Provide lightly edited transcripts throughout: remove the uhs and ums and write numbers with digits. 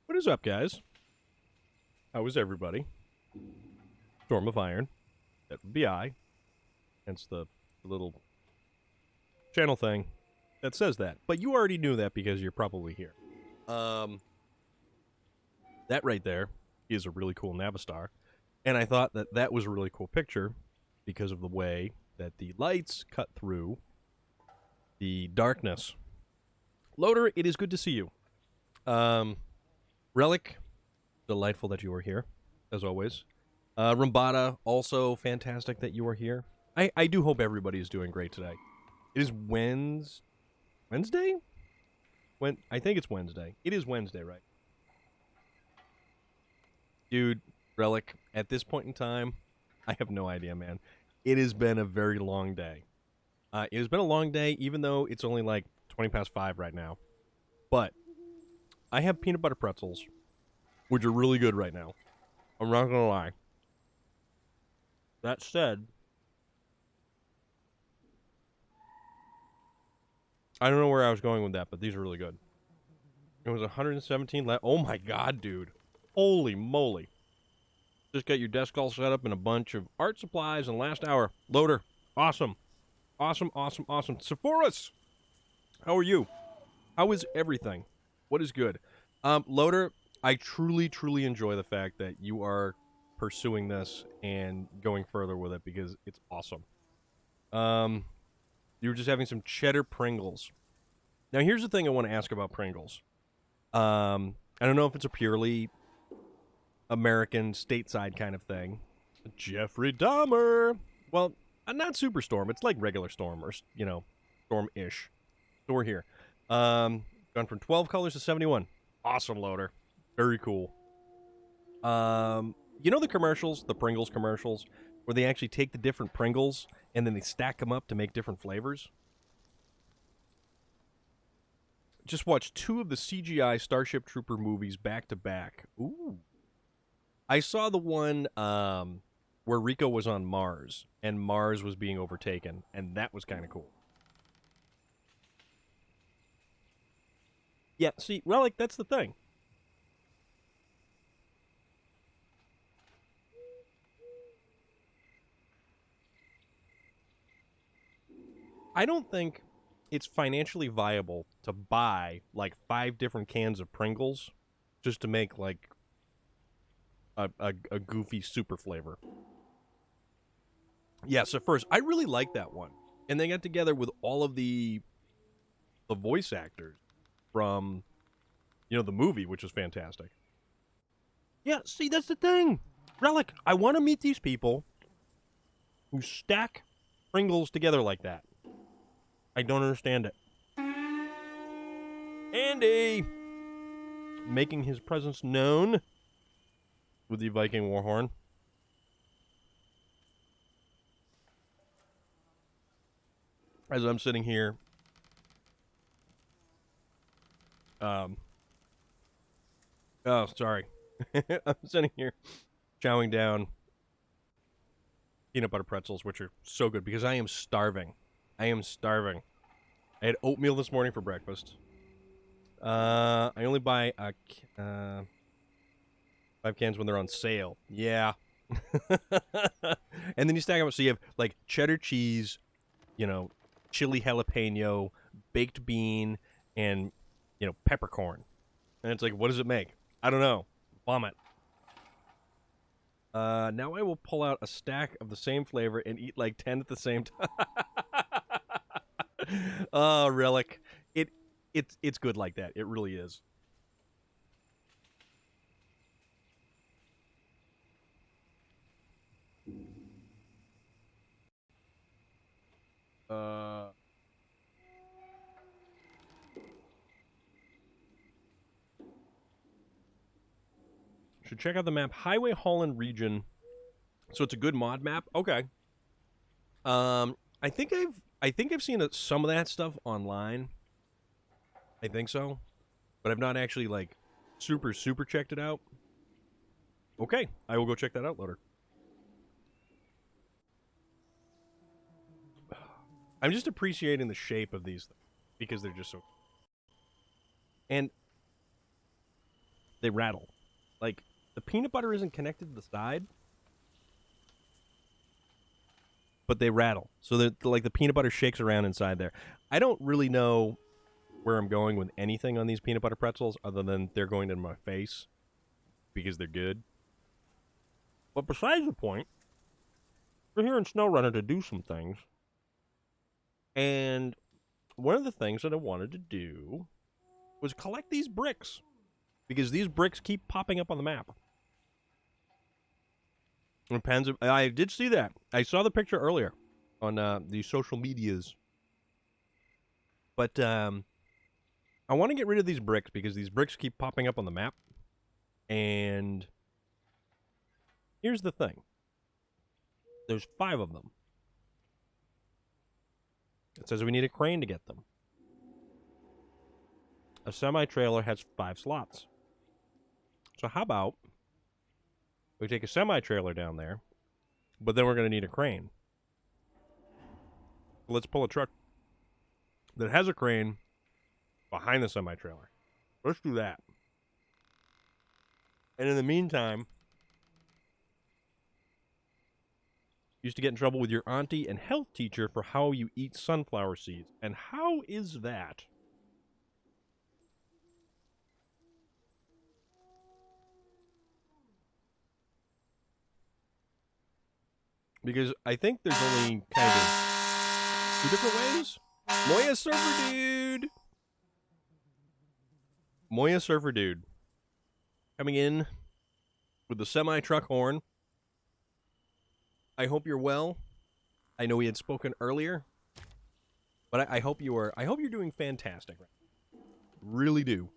What is up, guys? How is everybody? Storm of Iron. That would be I. Hence the little channel thing that says that. But you already knew that because you're probably here. That right there is a really cool Navistar. And I thought that that was a really cool picture because of the way that the lights cut through the darkness. Loader, it is good to see you. Relic, delightful that you are here, as always. Rambada, also fantastic that you are here. I do hope everybody is doing great today. It is Wednesday? I think it's Wednesday. It is Wednesday, right? Dude, Relic, at this point in time, I have no idea, man. It has been a very long day. It has been a long day, even though it's only like 20 past 5 right now. But I have peanut butter pretzels, which are really good right now. I'm not gonna lie. That said, I don't know where I was going with that, but these are really good. It was 117 left. Oh my god, dude. Holy moly. Just got your desk all set up and a bunch of art supplies and last hour. Loader, awesome. Awesome, awesome, awesome. Sephora's, how are you? How is everything? What is good? Loader, I truly, truly enjoy the fact that you are pursuing this and going further with it because it's awesome. You were just having some cheddar Pringles. Now, here's the thing I want to ask about Pringles. I don't know if it's a purely American stateside kind of thing. Jeffrey Dahmer. Well, not Super Storm. It's like regular Storm or, you know, Storm-ish. So we're here. Gone from 12 colors to 71. Awesome, Loader. Very cool. You know the commercials, the Pringles commercials, where they actually take the different Pringles and then they stack them up to make different flavors? Just watched 2 of the CGI Starship Trooper movies back to back. Ooh. I saw the one where Rico was on Mars and Mars was being overtaken, and that was kind of cool. Yeah, see, Relic, that's the thing. I don't think it's financially viable to buy, like, 5 different cans of Pringles just to make, like, a goofy super flavor. Yeah, so first, I really like that one. And they got together with all of the voice actors from, you know, the movie, which was fantastic. Yeah, see, that's the thing. Relic, I want to meet these people who stack Pringles together like that. I don't understand it. Andy! Making his presence known with the Viking Warhorn. As I'm sitting here, oh, sorry. I'm sitting here chowing down peanut butter pretzels, which are so good because I am starving. I am starving. I had oatmeal this morning for breakfast. I only buy 5 cans when they're on sale. Yeah, And then you stack them up, so you have like cheddar cheese, you know, chili jalapeno, baked bean, and peppercorn. And it's like, what does it make? I don't know. Vomit. Now I will pull out a stack of the same flavor and eat like 10 at the same time. Oh, relic. It's good like that. It really is. Should check out the map. Highway Holland region. So it's a good mod map. Okay. I think I've seen some of that stuff online. I think so, but I've not actually like super checked it out. Okay, I will go check that out later. I'm just appreciating the shape of these things because they're just so, and they rattle. Like the peanut butter isn't connected to the side, but they rattle. So that like the peanut butter shakes around inside there. I don't really know where I'm going with anything on these peanut butter pretzels other than they're going in my face because they're good. But besides the point, we're here in SnowRunner to do some things. And one of the things that I wanted to do was collect these bricks because these bricks keep popping up on the map. I did see that. I saw the picture earlier on the social medias. But I want to get rid of these bricks because these bricks keep popping up on the map. And here's the thing. There's 5 of them. It says we need a crane to get them. A semi-trailer has 5 slots. So how about we take a semi-trailer down there, but then we're going to need a crane. Let's pull a truck that has a crane behind the semi-trailer. Let's do that. And in the meantime, used to get in trouble with your auntie and health teacher for how you eat sunflower seeds. And how is that? Because I think there's only kind of 2 different ways. Moya Surfer Dude! Moya Surfer Dude. Coming in with the semi-truck horn. I hope you're well. I know we had spoken earlier, but I hope you are. I hope you're doing fantastic. Really do,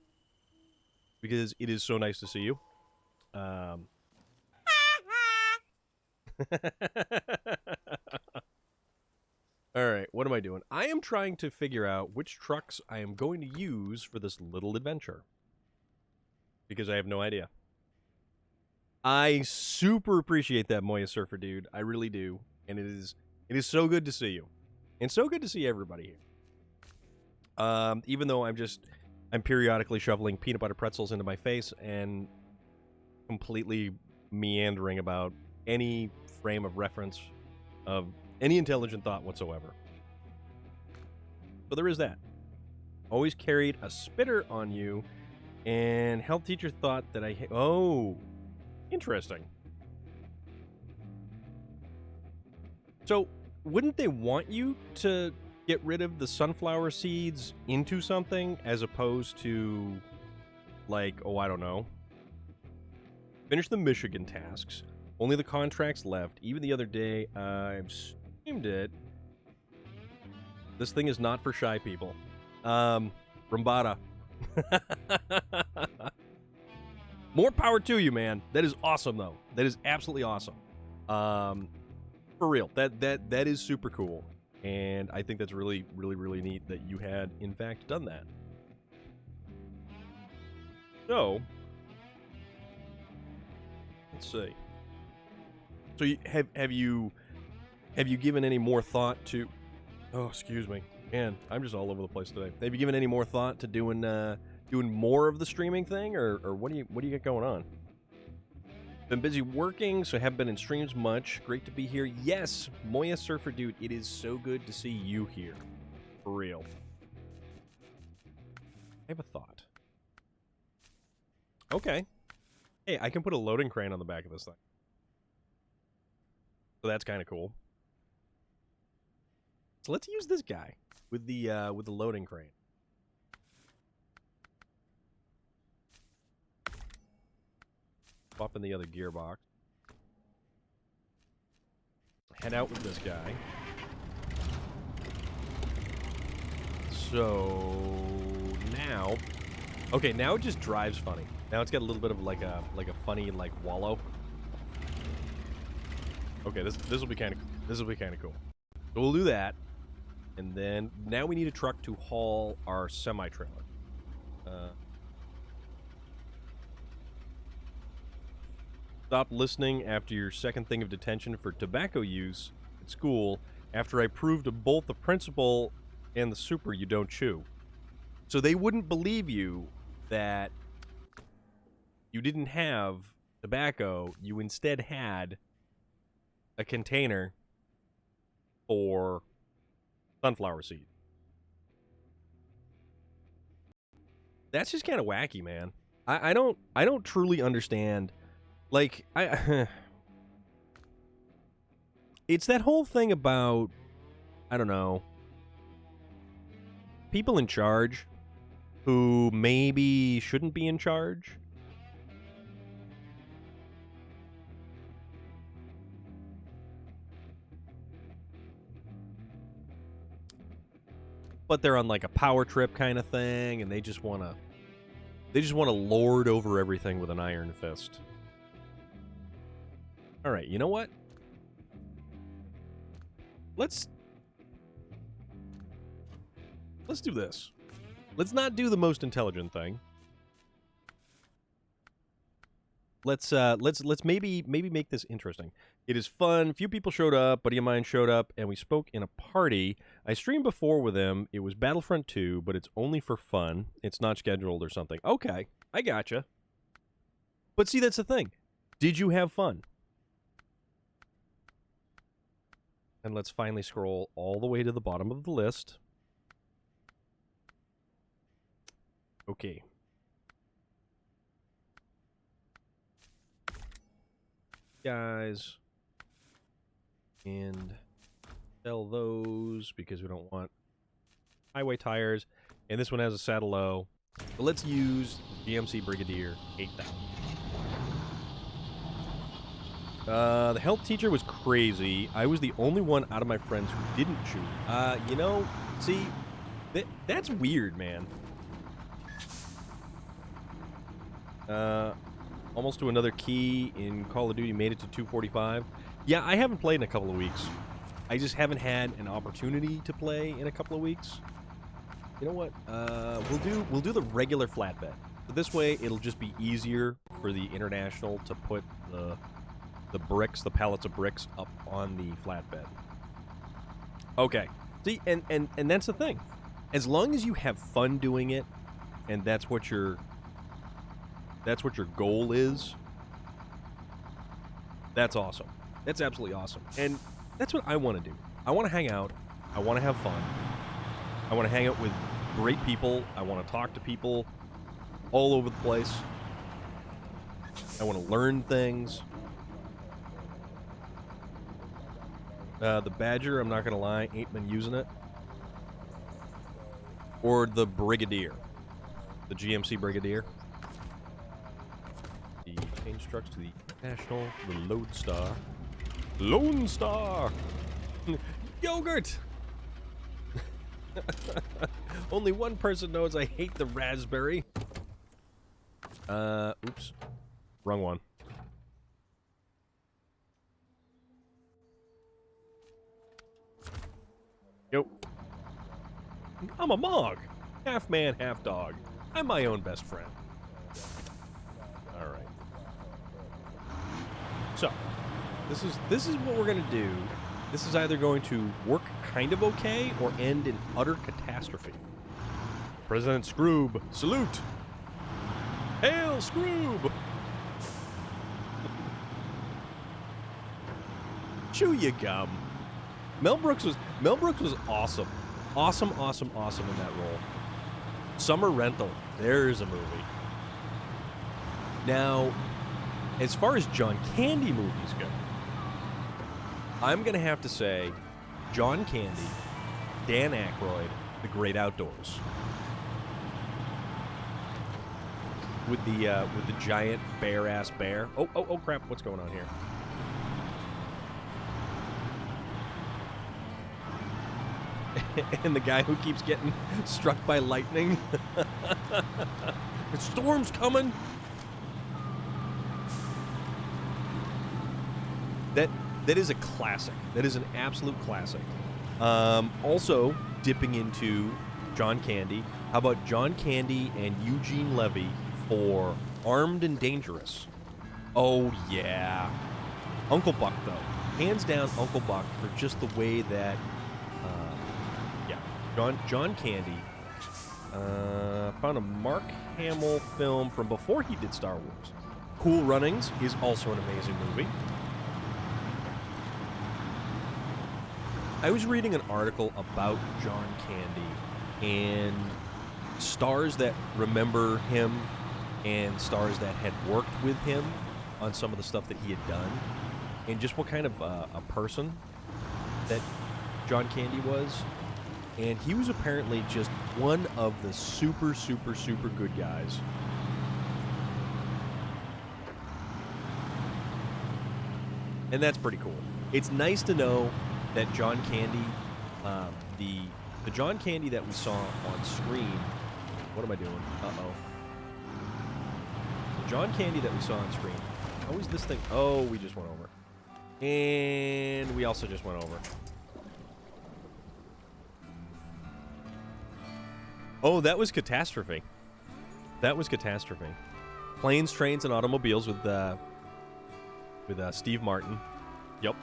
because it is so nice to see you. All right, what am I doing? I am trying to figure out which trucks I am going to use for this little adventure, because I have no idea. I super appreciate that, Moya Surfer Dude. I really do. And it is so good to see you. And so good to see everybody here. Even though I'm periodically shoveling peanut butter pretzels into my face and completely meandering about any frame of reference of any intelligent thought whatsoever. But there is that. Always carried a spitter on you, and health teacher thought that oh... Interesting. So, wouldn't they want you to get rid of the sunflower seeds into something as opposed to, like, oh, I don't know. Finish the Michigan tasks. Only the contracts left. Even the other day, I've streamed it. This thing is not for shy people. Brambata. More power to you, man. That is awesome, though. That is absolutely awesome. For real. That is super cool. And I think that's really, really, really neat that you had, in fact, done that. So, let's see. So, have you given any more thought to... Oh, excuse me. Man, I'm just all over the place today. Have you given any more thought to doing more of the streaming thing, or what do you got going on? Been busy working, so haven't been in streams much. Great to be here. Yes, Moya Surfer Dude, it is so good to see you here. For real. I have a thought. Okay. Hey, I can put a loading crane on the back of this thing. So that's kind of cool. So let's use this guy with the loading crane. Swap in the other gearbox. Head out with this guy. So now, okay, now it just drives funny. Now it's got a little bit of like a funny like wallow. Okay, this will be kind of cool. So we'll do that, and then now we need a truck to haul our semi trailer. Stop listening after your second thing of detention for tobacco use at school after I proved to both the principal and the super you don't chew. So they wouldn't believe you that you didn't have tobacco, you instead had a container for sunflower seed. That's just kind of wacky, man. I don't truly understand. Like, it's that whole thing about, I don't know, people in charge who maybe shouldn't be in charge. But they're on like a power trip kind of thing, and they just want to lord over everything with an iron fist. All right, you know what? Let's do this. Let's not do the most intelligent thing. Let's maybe make this interesting. It is fun. Few people showed up. Buddy of mine showed up, and we spoke in a party. I streamed before with him. It was Battlefront 2, but it's only for fun. It's not scheduled or something. Okay, I gotcha. But see, that's the thing. Did you have fun? And let's finally scroll all the way to the bottom of the list. Okay. Guys. And sell those because we don't want highway tires. And this one has a saddle low. But let's use GMC Brigadier 8000. The health teacher was crazy. I was the only one out of my friends who didn't shoot. You know, see, that's weird, man. Almost to another key in Call of Duty, made it to 245. Yeah, I haven't played in a couple of weeks. I just haven't had an opportunity to play in a couple of weeks. You know what? We'll do the regular flatbed. So this way, it'll just be easier for the international to put the bricks, the pallets of bricks, up on the flatbed. Okay. See, and that's the thing. As long as you have fun doing it, and that's what your goal is, that's awesome. That's absolutely awesome. And that's what I want to do. I want to hang out. I want to have fun. I want to hang out with great people. I want to talk to people all over the place. I want to learn things. The Badger, I'm not going to lie, ain't been using it. Or the Brigadier. The GMC Brigadier. The change trucks to the National, the Lodestar. Lone Star! Yogurt! Only one person knows I hate the raspberry. Oops. Wrong one. Yo. I'm a Mog. Half man, half dog. I'm my own best friend. Alright. So, this is what we're gonna do. This is either going to work kind of okay or end in utter catastrophe. President Scroob, salute! Hail Scroob! Chew your gum. Mel Brooks was awesome. Awesome in that role. Summer Rental. There's a movie. Now, as far as John Candy movies go, I'm going to have to say John Candy, Dan Aykroyd, The Great Outdoors. With the giant bare-ass bear. Oh, crap. What's going on here? And the guy who keeps getting struck by lightning. The storm's coming. That is a classic. That is an absolute classic. Also, dipping into John Candy. How about John Candy and Eugene Levy for Armed and Dangerous? Oh, yeah. Uncle Buck, though. Hands down, Uncle Buck for just the way that... John Candy found a Mark Hamill film from before he did Star Wars. Cool Runnings is also an amazing movie. I was reading an article about John Candy and stars that remember him and stars that had worked with him on some of the stuff that he had done, and just what kind of a person that John Candy was. And he was apparently just one of the super good guys. And that's pretty cool. It's nice to know that John Candy, the John Candy that we saw on screen... What am I doing? Uh-oh. The John Candy that we saw on screen... How is this thing... Oh, we just went over. And we also just went over. Oh, that was Catastrophe. That was Catastrophe. Planes, Trains, and Automobiles with Steve Martin. Yep.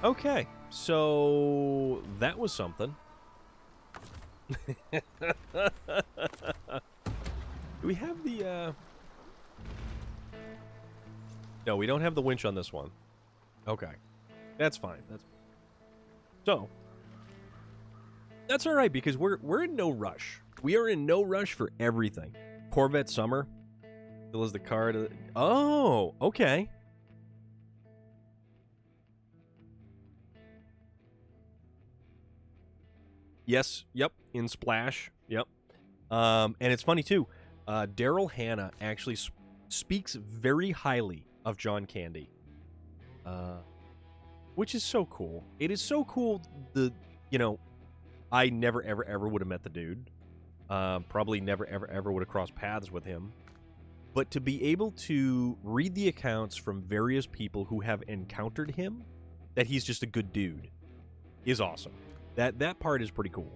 Okay, so that was something. Do we have the... No, we don't have the winch on this one. Okay. That's fine. So... That's all right, because we're in no rush. We are in no rush for everything. Corvette Summer. Still is the car to... Oh, okay. Yes, yep, in Splash, yep. And it's funny, too. Daryl Hannah actually speaks very highly of John Candy. Which is so cool. It is so cool, I never, ever would have met the dude. Probably never, ever would have crossed paths with him. But to be able to read the accounts from various people who have encountered him, that he's just a good dude, is awesome. That part is pretty cool.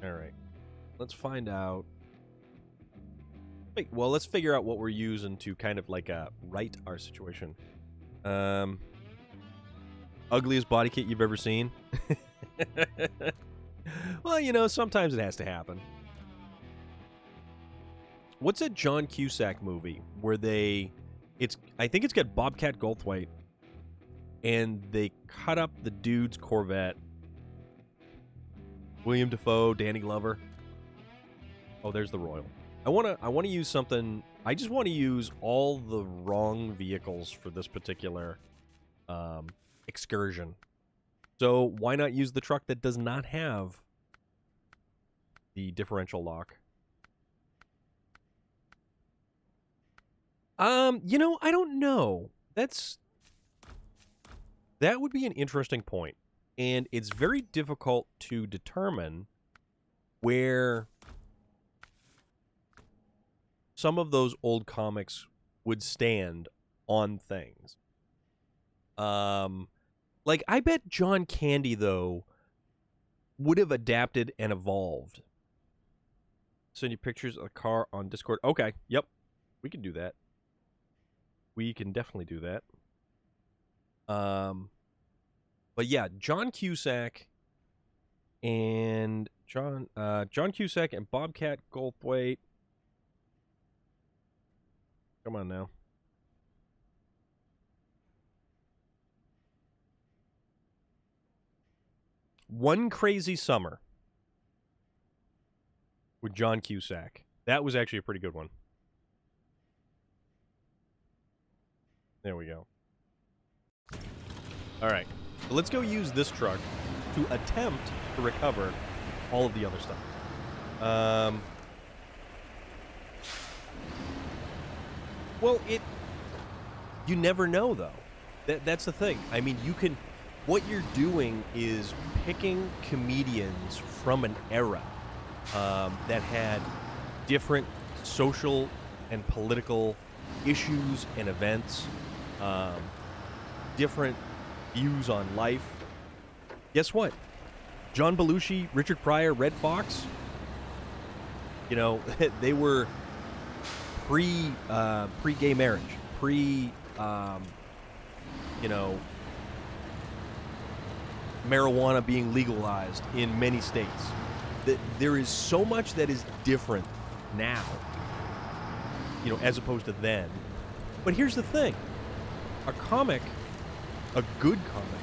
All right. Let's find out. Wait, well, let's figure out what we're using to kind of like right our situation. Ugliest body kit you've ever seen? Well, sometimes it has to happen. What's that John Cusack movie where I think it's got Bobcat Goldthwait, and they cut up the dude's Corvette. William Dafoe, Danny Glover. Oh, there's the Royal. I want to use something. I just want to use all the wrong vehicles for this particular excursion. So why not use the truck that does not have the differential lock? I don't know. That would be an interesting point. And it's very difficult to determine where some of those old comics would stand on things. I bet John Candy, though, would have adapted and evolved. Send you pictures of a car on Discord. Okay, yep. We can do that. We can definitely do that. But yeah, John Cusack and John Cusack and Bobcat Goldthwait. Come on now. One Crazy Summer with John Cusack. That was actually a pretty good one. There we go. All right. So let's go use this truck to attempt to recover all of the other stuff. Well, you never know, though. That's the thing. I mean, what you're doing is picking comedians from an era that had different social and political issues and events, different views on life. Guess what? John Belushi, Richard Pryor, Red Fox, you know, they were pre-gay marriage, you know, marijuana being legalized in many states. There is so much that is different now, you know, as opposed to then. But here's the thing. A good comic,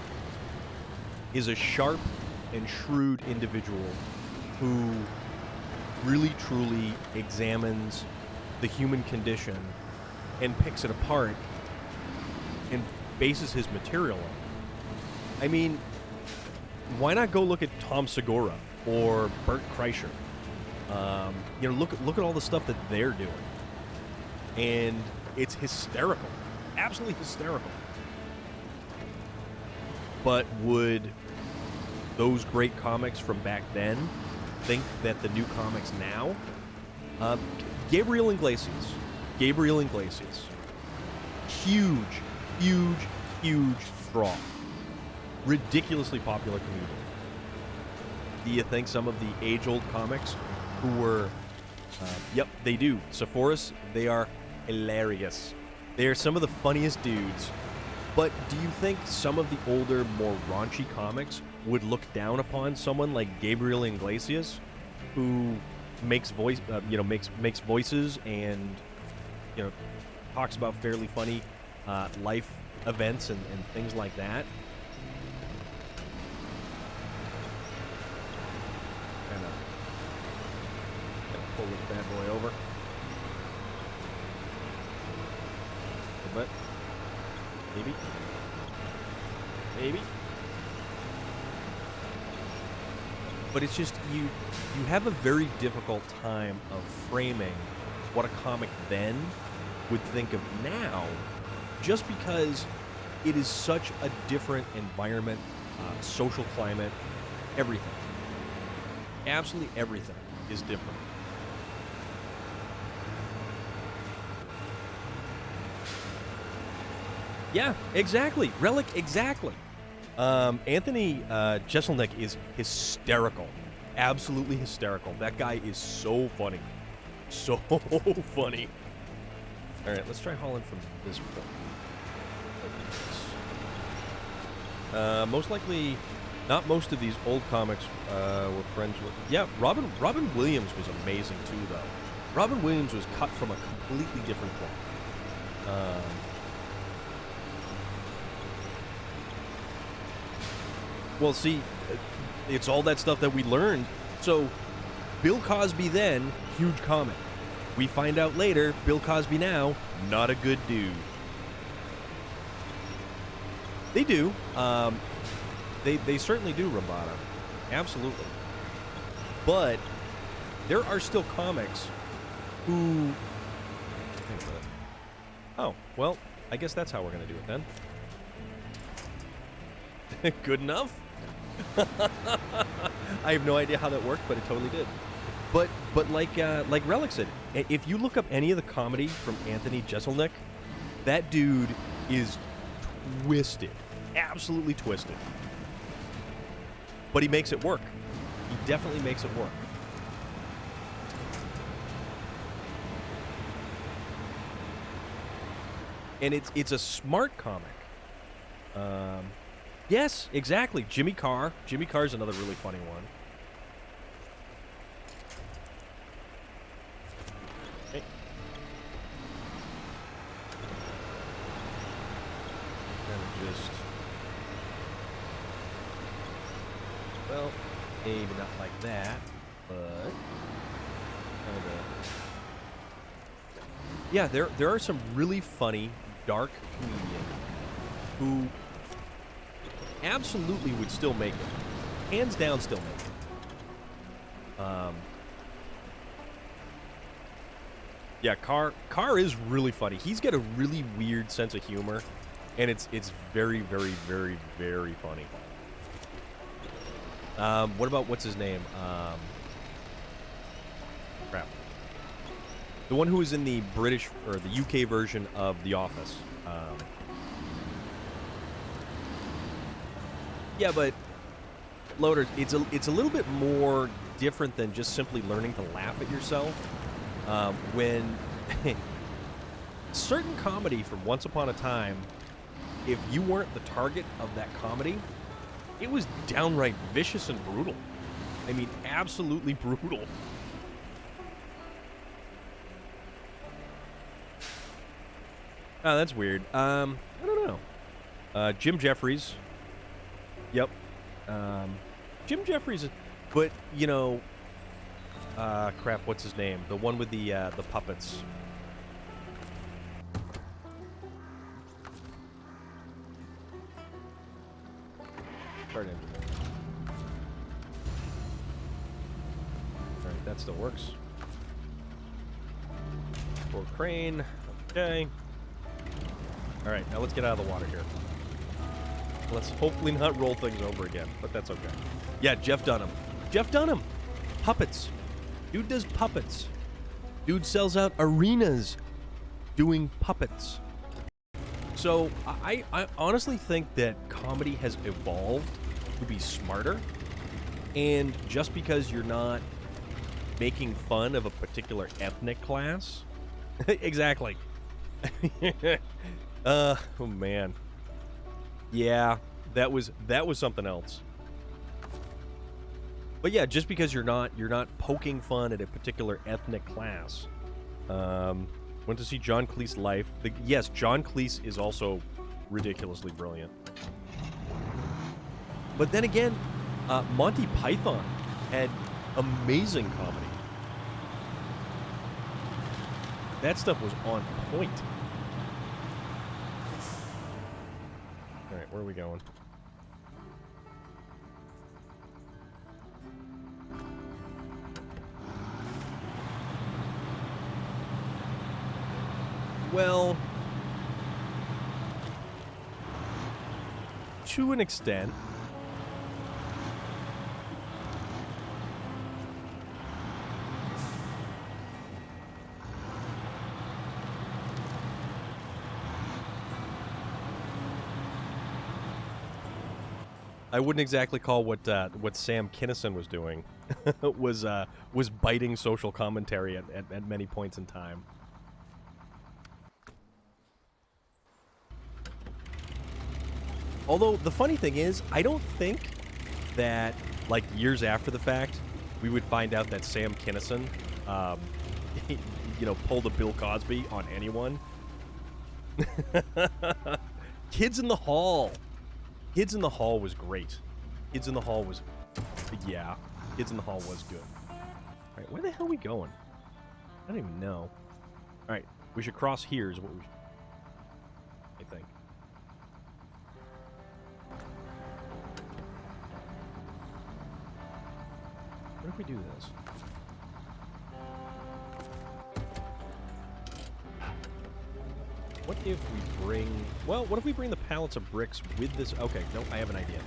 is a sharp and shrewd individual who really, truly examines the human condition and picks it apart and bases his material on it. I mean, why not go look at Tom Segura or Bert Kreischer? You know, look at all the stuff that they're doing, and it's hysterical, absolutely hysterical. But would those great comics from back then think that the new comics now? Gabriel Iglesias, huge draw, ridiculously popular comedian. Do you think some of the age-old comics who were, yep, they do, Sephora's, they are hilarious. They are some of the funniest dudes. But do you think some of the older, more raunchy comics would look down upon someone like Gabriel Iglesias, who makes makes voices and, you know, talks about fairly funny life events and things like that? Kind of pull this bad boy over a bit. Maybe. But it's just, you have a very difficult time of framing what a comic then would think of now, just because it is such a different environment, social climate, everything. Absolutely everything is different. Yeah, exactly. Relic, exactly. Anthony Jeselnik is hysterical. Absolutely hysterical. That guy is so funny. So funny. All right, let's try hauling from this point. Most likely, not most of these old comics were friends with. Yeah, Robin Williams was amazing too, though. Robin Williams was cut from a completely different cloth. Well, see, it's all that stuff that we learned. So, Bill Cosby then, huge comic. We find out later, Bill Cosby now, not a good dude. They do. They certainly do, Ramada. Absolutely. But there are still comics who... Oh, well, I guess that's how we're going to do it then. Good enough? I have no idea how that worked, but it totally did. But like Relic said, if you look up any of the comedy from Anthony Jeselnik, that dude is twisted, absolutely twisted. But he makes it work. He definitely makes it work. And it's a smart comic. Yes, exactly. Jimmy Carr. Jimmy Carr's another really funny one. Hey. just... Well, maybe not like that, but... Yeah, there are some really funny, dark comedians who absolutely would still make it. Hands down, still make it. Yeah, Carr is really funny. He's got a really weird sense of humor, and it's very, very, very, very funny. What about, what's his name? Crap. The one who was in the British, or the UK version of The Office. Yeah, but, Loader, it's a little bit more different than just simply learning to laugh at yourself. When certain comedy from Once Upon a Time, if you weren't the target of that comedy, it was downright vicious and brutal. I mean, absolutely brutal. Oh, that's weird. I don't know. Jim Jeffries. Yep. Jim Jeffries, but, you know... crap, what's his name? The one with the puppets. Start engine. Alright, that still works. For crane. Okay. Alright, now let's get out of the water here. Let's hopefully not roll things over again, but that's okay. Yeah, Jeff Dunham. Jeff Dunham! Puppets. Dude does puppets. Dude sells out arenas doing puppets. So, I honestly think that comedy has evolved to be smarter. And just because you're not making fun of a particular ethnic class... Exactly. Oh, man. Yeah, that was something else. But yeah, just because you're not poking fun at a particular ethnic class. Went to see John Cleese live. Yes, John Cleese is also ridiculously brilliant. But then again, Monty Python had amazing comedy. That stuff was on point. All right, where are we going? Well, to an extent. I wouldn't exactly call what Sam Kinison was doing was biting social commentary at many points in time. Although, the funny thing is, I don't think that, like, years after the fact, we would find out that Sam Kinison, you know, pulled a Bill Cosby on anyone. Kids in the Hall. Kids in the Hall was great. Kids in the Hall was... Yeah. Kids in the Hall was good. Alright, where the hell are we going? I don't even know. Alright, we should cross here is what we should... I think. What if we do this? What if we bring... Well, what if we bring the pallets of bricks with this... Okay, no, I have an idea.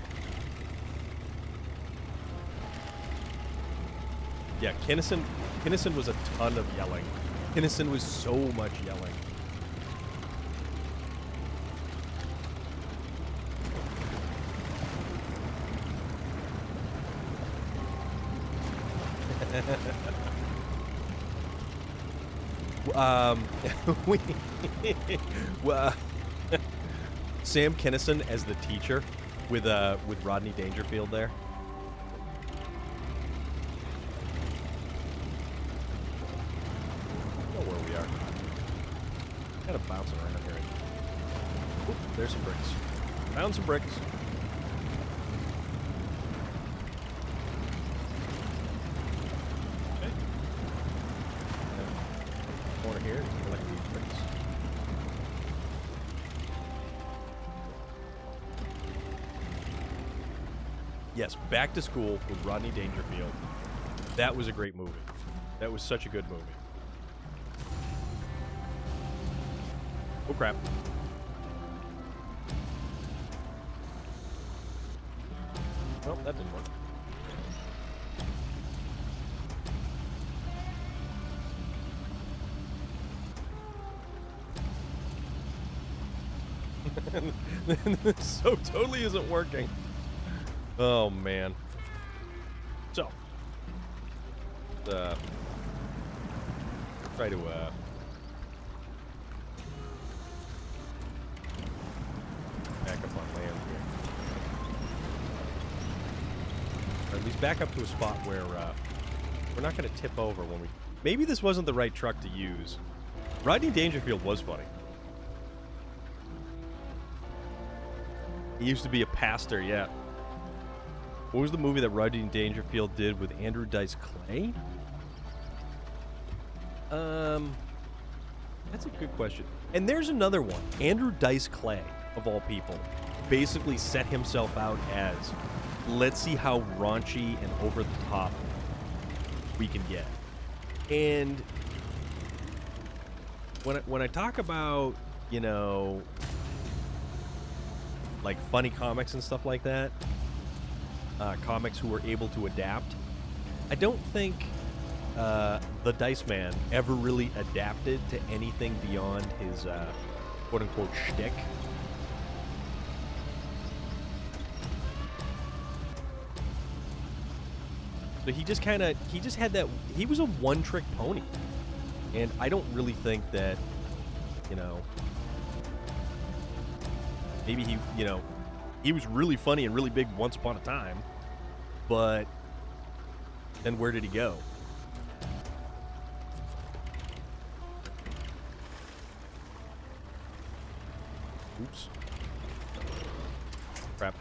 Yeah, Kinison was a ton of yelling. Kinison was so much yelling. Sam Kinison as the teacher with Rodney Dangerfield there. I don't know where we are. Kind of bouncing around here. Oop, there's some bricks. Found some bricks. Okay. Corner here. Collect these bricks. Yes, Back to School with Rodney Dangerfield. That was a great movie. That was such a good movie. Oh, crap. Well, that didn't work. So totally isn't working. Oh, man. So. Try to, back up on land here. Or at least back up to a spot where, we're not going to tip over when we... Maybe this wasn't the right truck to use. Rodney Dangerfield was funny. He used to be a pastor, yeah. What was the movie that Rodney Dangerfield did with Andrew Dice Clay? That's a good question. And there's another one. Andrew Dice Clay, of all people, basically set himself out as, let's see how raunchy and over the top we can get. And when I talk about, you know, like funny comics and stuff like that, comics who were able to adapt, I don't think the Dice Man ever really adapted to anything beyond his quote-unquote shtick. So he just had that, he was a one-trick pony. And I don't really think that, you know, maybe he, you know, he was really funny and really big once upon a time, but then where did he go? Oops. Crap.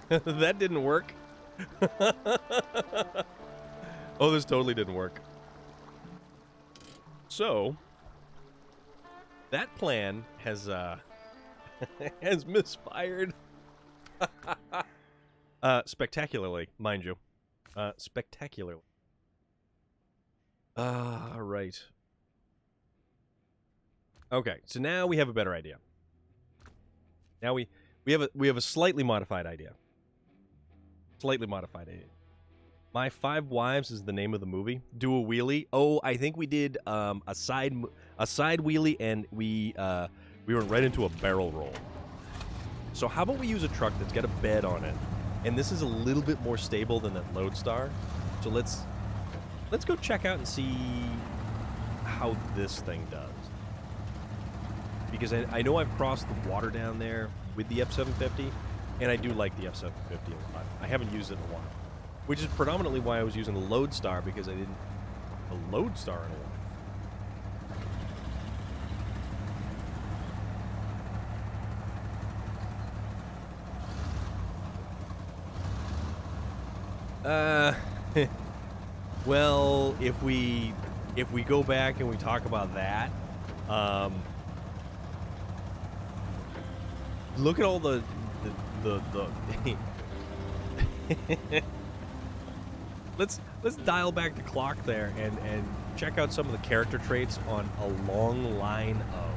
That didn't work. Oh, this totally didn't work. So, that plan has has misfired. Spectacularly, mind you. Spectacularly. Right. Okay, so now we have a better idea. Now we have a slightly modified idea. Slightly modified idea. My Five Wives is the name of the movie. Do a wheelie. Oh, I think we did a side wheelie, and we went right into a barrel roll. So how about we use a truck that's got a bed on it, and this is a little bit more stable than that Lodestar. So let's go check out and see how this thing does. Because I know I've crossed the water down there with the F750, and I do like the F750 a lot. I haven't used it in a while, which is predominantly why I was using the Lodestar, because I didn't the Lodestar in a while. Well, if we go back and we talk about that, look at all the let's dial back the clock there and check out some of the character traits on a long line of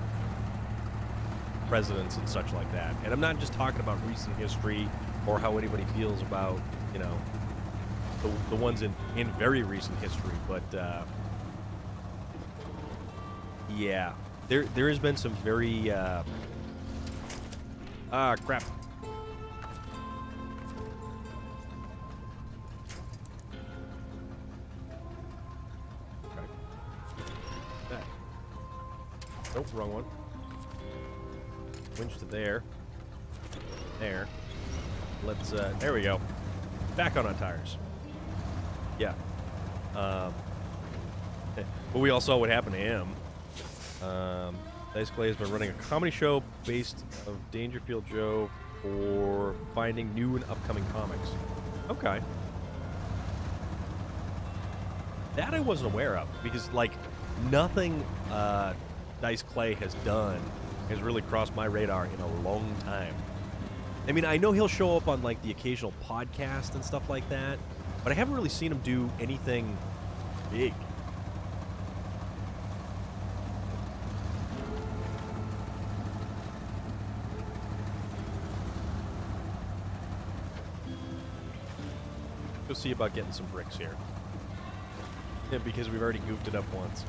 presidents and such like that. And I'm not just talking about recent history or how anybody feels about, you know, the ones in very recent history, but yeah, there has been some very crap. Okay. That. Nope, wrong one. Winch to there. There. Let's there we go. Back on tires. Yeah. But we all saw what happened to him. Dice Clay has been running a comedy show based of Dangerfield Joe for finding new and upcoming comics. Okay. That I wasn't aware of, because, like, nothing Dice Clay has done has really crossed my radar in a long time. I mean, I know he'll show up on, like, the occasional podcast and stuff like that, but I haven't really seen him do anything big. Go see about getting some bricks here. Yeah, because we've already goofed it up once.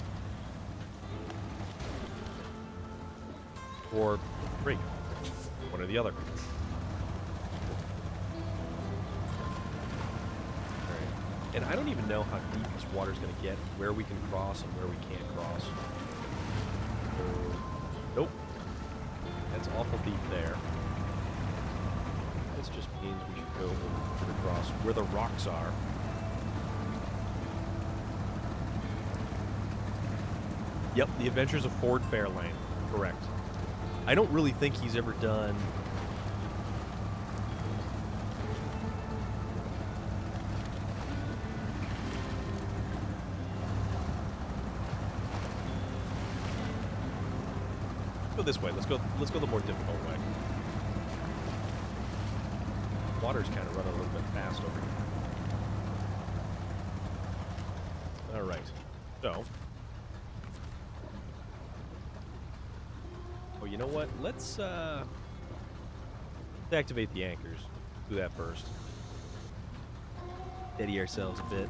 Or 3. One or the other. Alright. And I don't even know how deep this water's going to get, where we can cross and where we can't cross. Nope. That's awful deep there. This just means we should go over across where the rocks are. Yep, The Adventures of Ford Fairlane. Correct. I don't really think he's ever done... Let's go this way. Let's go the more difficult way. Water's kind of running a little bit fast over here. All right. So... Oh, you know what? Let's activate the anchors. Do that first. Steady ourselves a bit.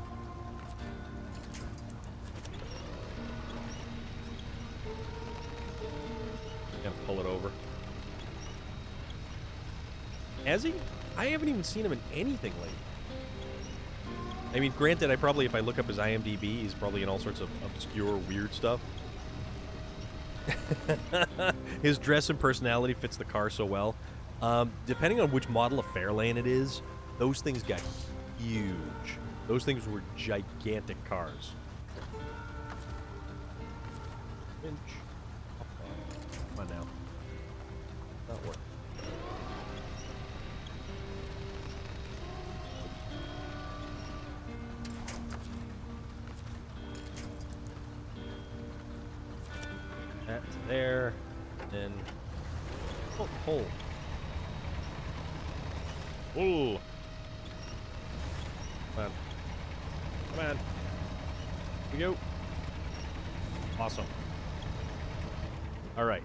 Gonna pull it over. Has he? I haven't even seen him in anything lately. I mean, granted, if I look up his IMDb, he's probably in all sorts of obscure, weird stuff. His dress and personality fits the car so well. Depending on which model of Fairlane it is, those things got huge. Those things were gigantic cars. Inch. Come on now. Not working. That's there. Then. Oh, hole. Ooh. Come on. Come on. Here we go. Awesome. Alright.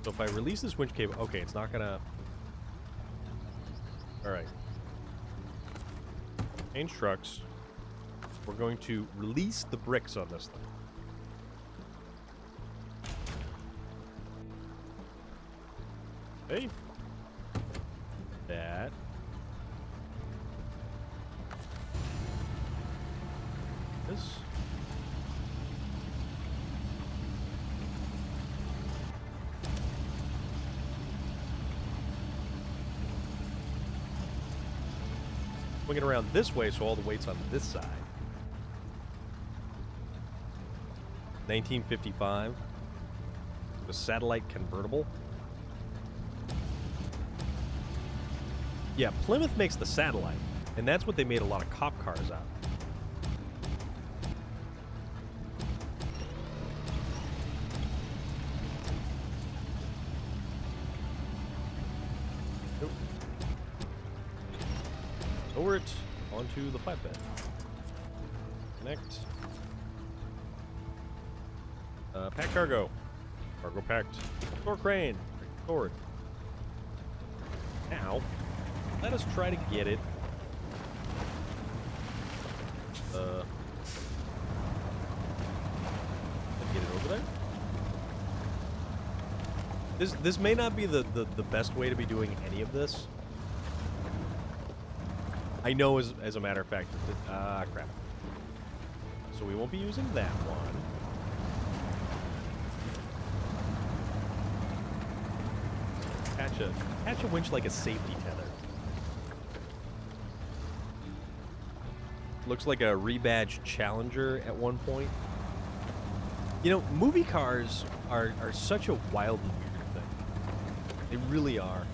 So if I release this winch cable... Okay, it's not gonna... Alright. Change trucks. We're going to release the bricks on this thing. Hey. That. This. Swing it around this way so all the weight's on this side. 1955. The satellite convertible. Yeah, Plymouth makes the satellite, and that's what they made a lot of cop cars out of. Nope. Lower it onto the flatbed. Connect. Pack cargo. Cargo packed. Store crane. Forward. Now, let us try to get it. Get it over there. This may not be the best way to be doing any of this. I know as a matter of fact. Crap. So we won't be using that one. Attach a winch like a safety tether. Looks like a rebadged Challenger at one point. You know, movie cars are such a wild and weird thing. They really are.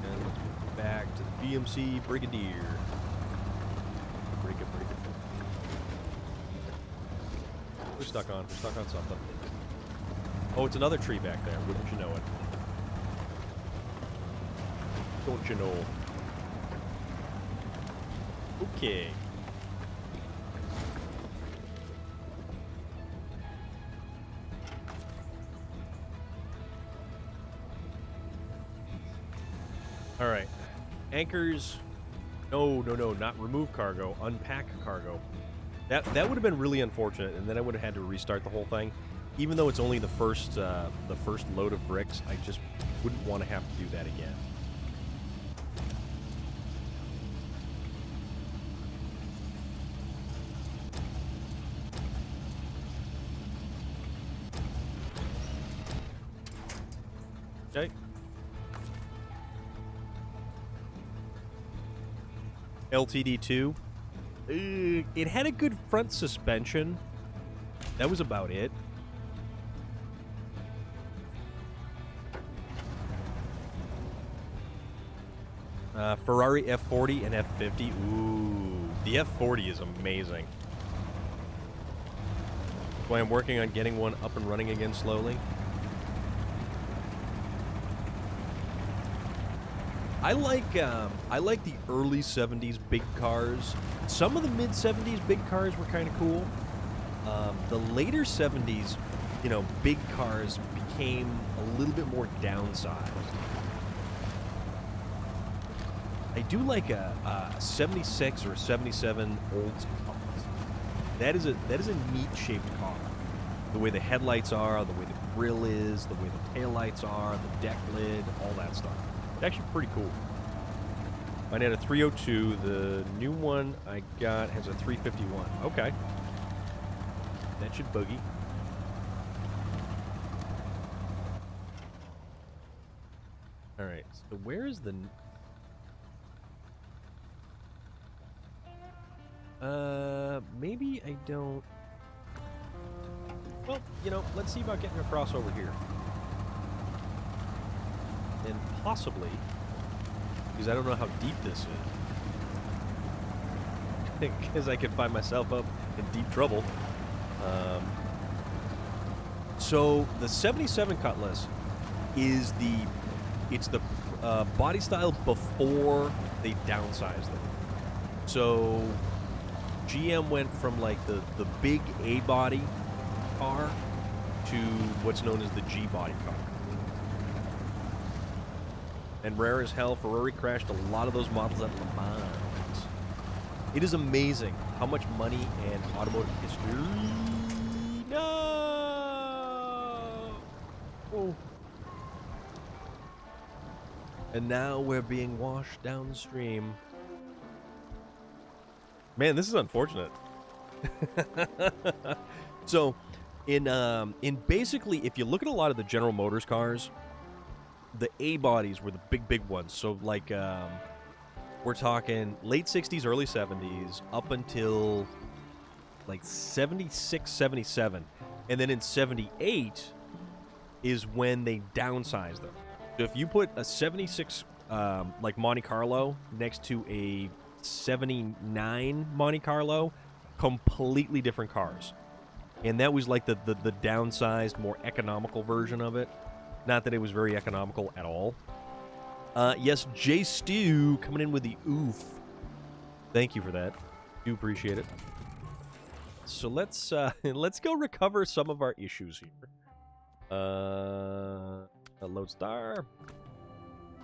And let's move back to the BMC Brigadier. Break it. We're stuck on something. Oh, it's another tree back there. Wouldn't you know it? Don't you know? Okay. All right. Anchors. No, not remove cargo. Unpack cargo. That would have been really unfortunate, and then I would have had to restart the whole thing. Even though it's only the first load of bricks, I just wouldn't want to have to do that again. Okay. LTD2. It had a good front suspension. That was about it. Ferrari F40 and F50. Ooh, the F40 is amazing. That's why I'm working on getting one up and running again slowly. I like the early 70s big cars. Some of the mid 70s big cars were kind of cool. The later 70s, you know, big cars became a little bit more downsized. I do like a 76 or a 77 Oldsmobile. That is a neat shaped car. The way the headlights are, the way the grille is, the way the taillights are, the deck lid, all that stuff. It's actually pretty cool. Mine had a 302. The new one I got has a 351. Okay. That should boogie. All right. So where is the... maybe I don't... Well, you know, let's see about getting across over here. And possibly, because I don't know how deep this is, because I could find myself up in deep trouble. So the 77 Cutlass is the body style before they downsized them. So GM went from like the big A body car to what's known as the G body car. And rare as hell, Ferrari crashed a lot of those models at Le Mans. It is amazing how much money and automotive history... No! Oh. And now we're being washed downstream. Man, this is unfortunate. So, in basically, if you look at a lot of the General Motors cars, the A bodies were the big ones. So like we're talking late 60s, early 70s, up until like 76, 77. And then in 78 is when they downsized them. So if you put a 76 like Monte Carlo next to a 79 Monte Carlo, completely different cars. And that was like the downsized, more economical version of it. Not that it was very economical at all. Yes, J Stew coming in with the oof. Thank you for that. Do appreciate it. So let's go recover some of our issues here. The Lodestar.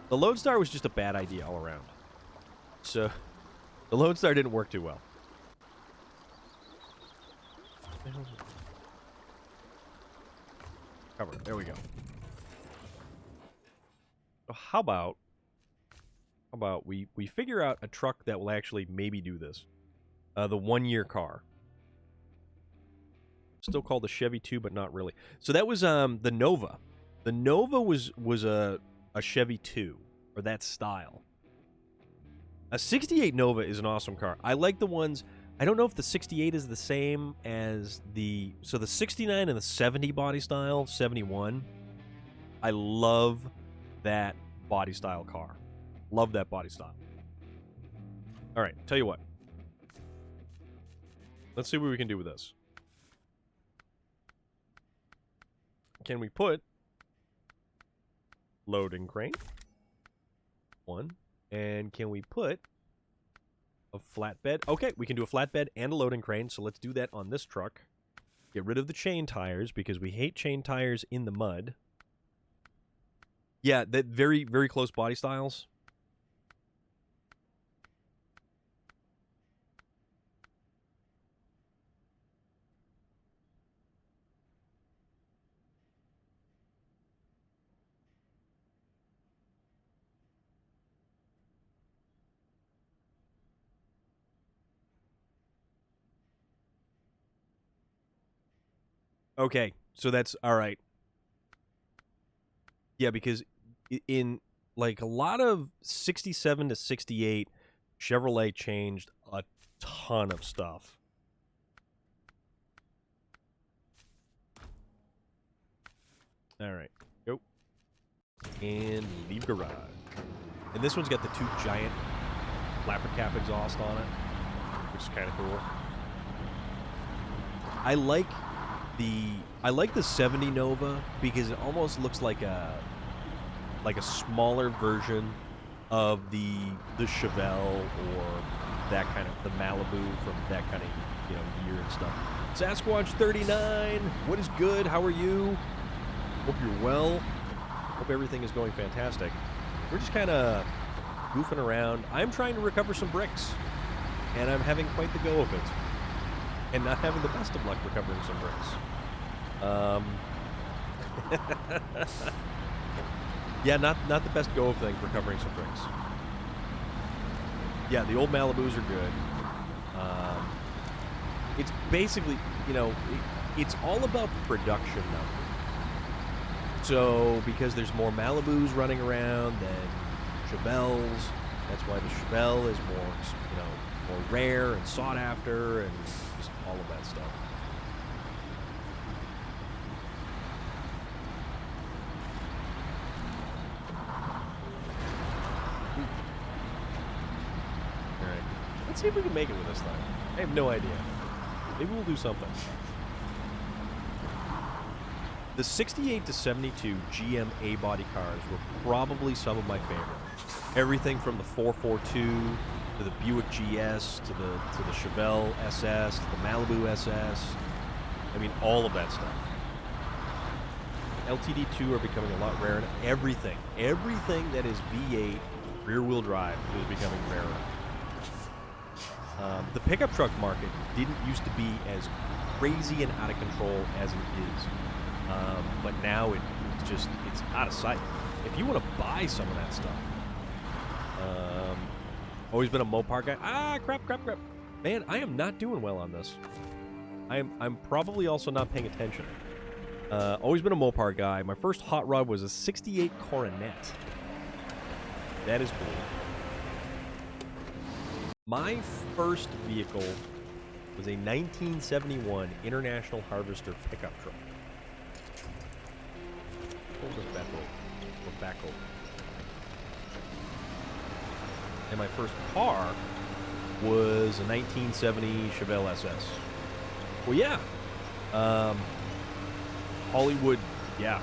The Lodestar was just a bad idea all around. So the Lodestar didn't work too well. Cover. There we go. So how about we figure out a truck that will actually maybe do this? The 1-year car. Still called the Chevy 2, but not really. So that was the Nova. The Nova was a Chevy 2, or that style. A 68 Nova is an awesome car. I like the ones... I don't know if the 68 is the same as the... So the 69 and the 70 body style, 71, I love that body style car. Love that body style. All right, tell you what. Let's see what we can do with this. Can we put loading crane? One. And can we put a flatbed? Okay, we can do a flatbed and a loading crane, so let's do that on this truck. Get rid of the chain tires, because we hate chain tires in the mud. Yeah, that very, very close body styles. Okay, so that's all right. Yeah, because in like a lot of 67 to 68, Chevrolet changed a ton of stuff. All right, go. And leave garage. And this one's got the two giant flapper cap exhaust on it, which is kind of cool. I like the 70 Nova because it almost looks like a smaller version of the Chevelle or that kind of the Malibu from that kind of year and stuff. Sasquatch 39, what is good? How are you? Hope you're well. Hope everything is going fantastic. We're just kind of goofing around. I'm trying to recover some bricks, and I'm having quite the go of it. And not having the best of luck recovering some bricks. Yeah, not the best go of things recovering some bricks. Yeah, the old Malibus are good. It's basically, it's all about production number. So, because there's more Malibus running around than Chevelles, that's why the Chevelle is more rare and sought after, and just all of that stuff. All right, let's see if we can make it with this thing. I have no idea. Maybe we'll do something. The 68 to 72 GM A-body cars were probably some of my favorite. Everything from the 442 to the Buick GS to the Chevelle SS to the Malibu SS. I mean, all of that stuff. LTD2 are becoming a lot rarer. Everything that is V8 rear-wheel drive is becoming rarer. The pickup truck market didn't used to be as crazy and out of control as it is. But now it's out of sight. If you want to buy some of that stuff, always been a Mopar guy. Crap. Man, I am not doing well on this. I'm probably also not paying attention. Always been a Mopar guy. My first hot rod was a 68 Coronet. That is cool. My first vehicle was a 1971 International Harvester pickup truck. Hold this back over. Or back over. And my first car was a 1970 Chevelle SS. Well, yeah. Hollywood, yeah.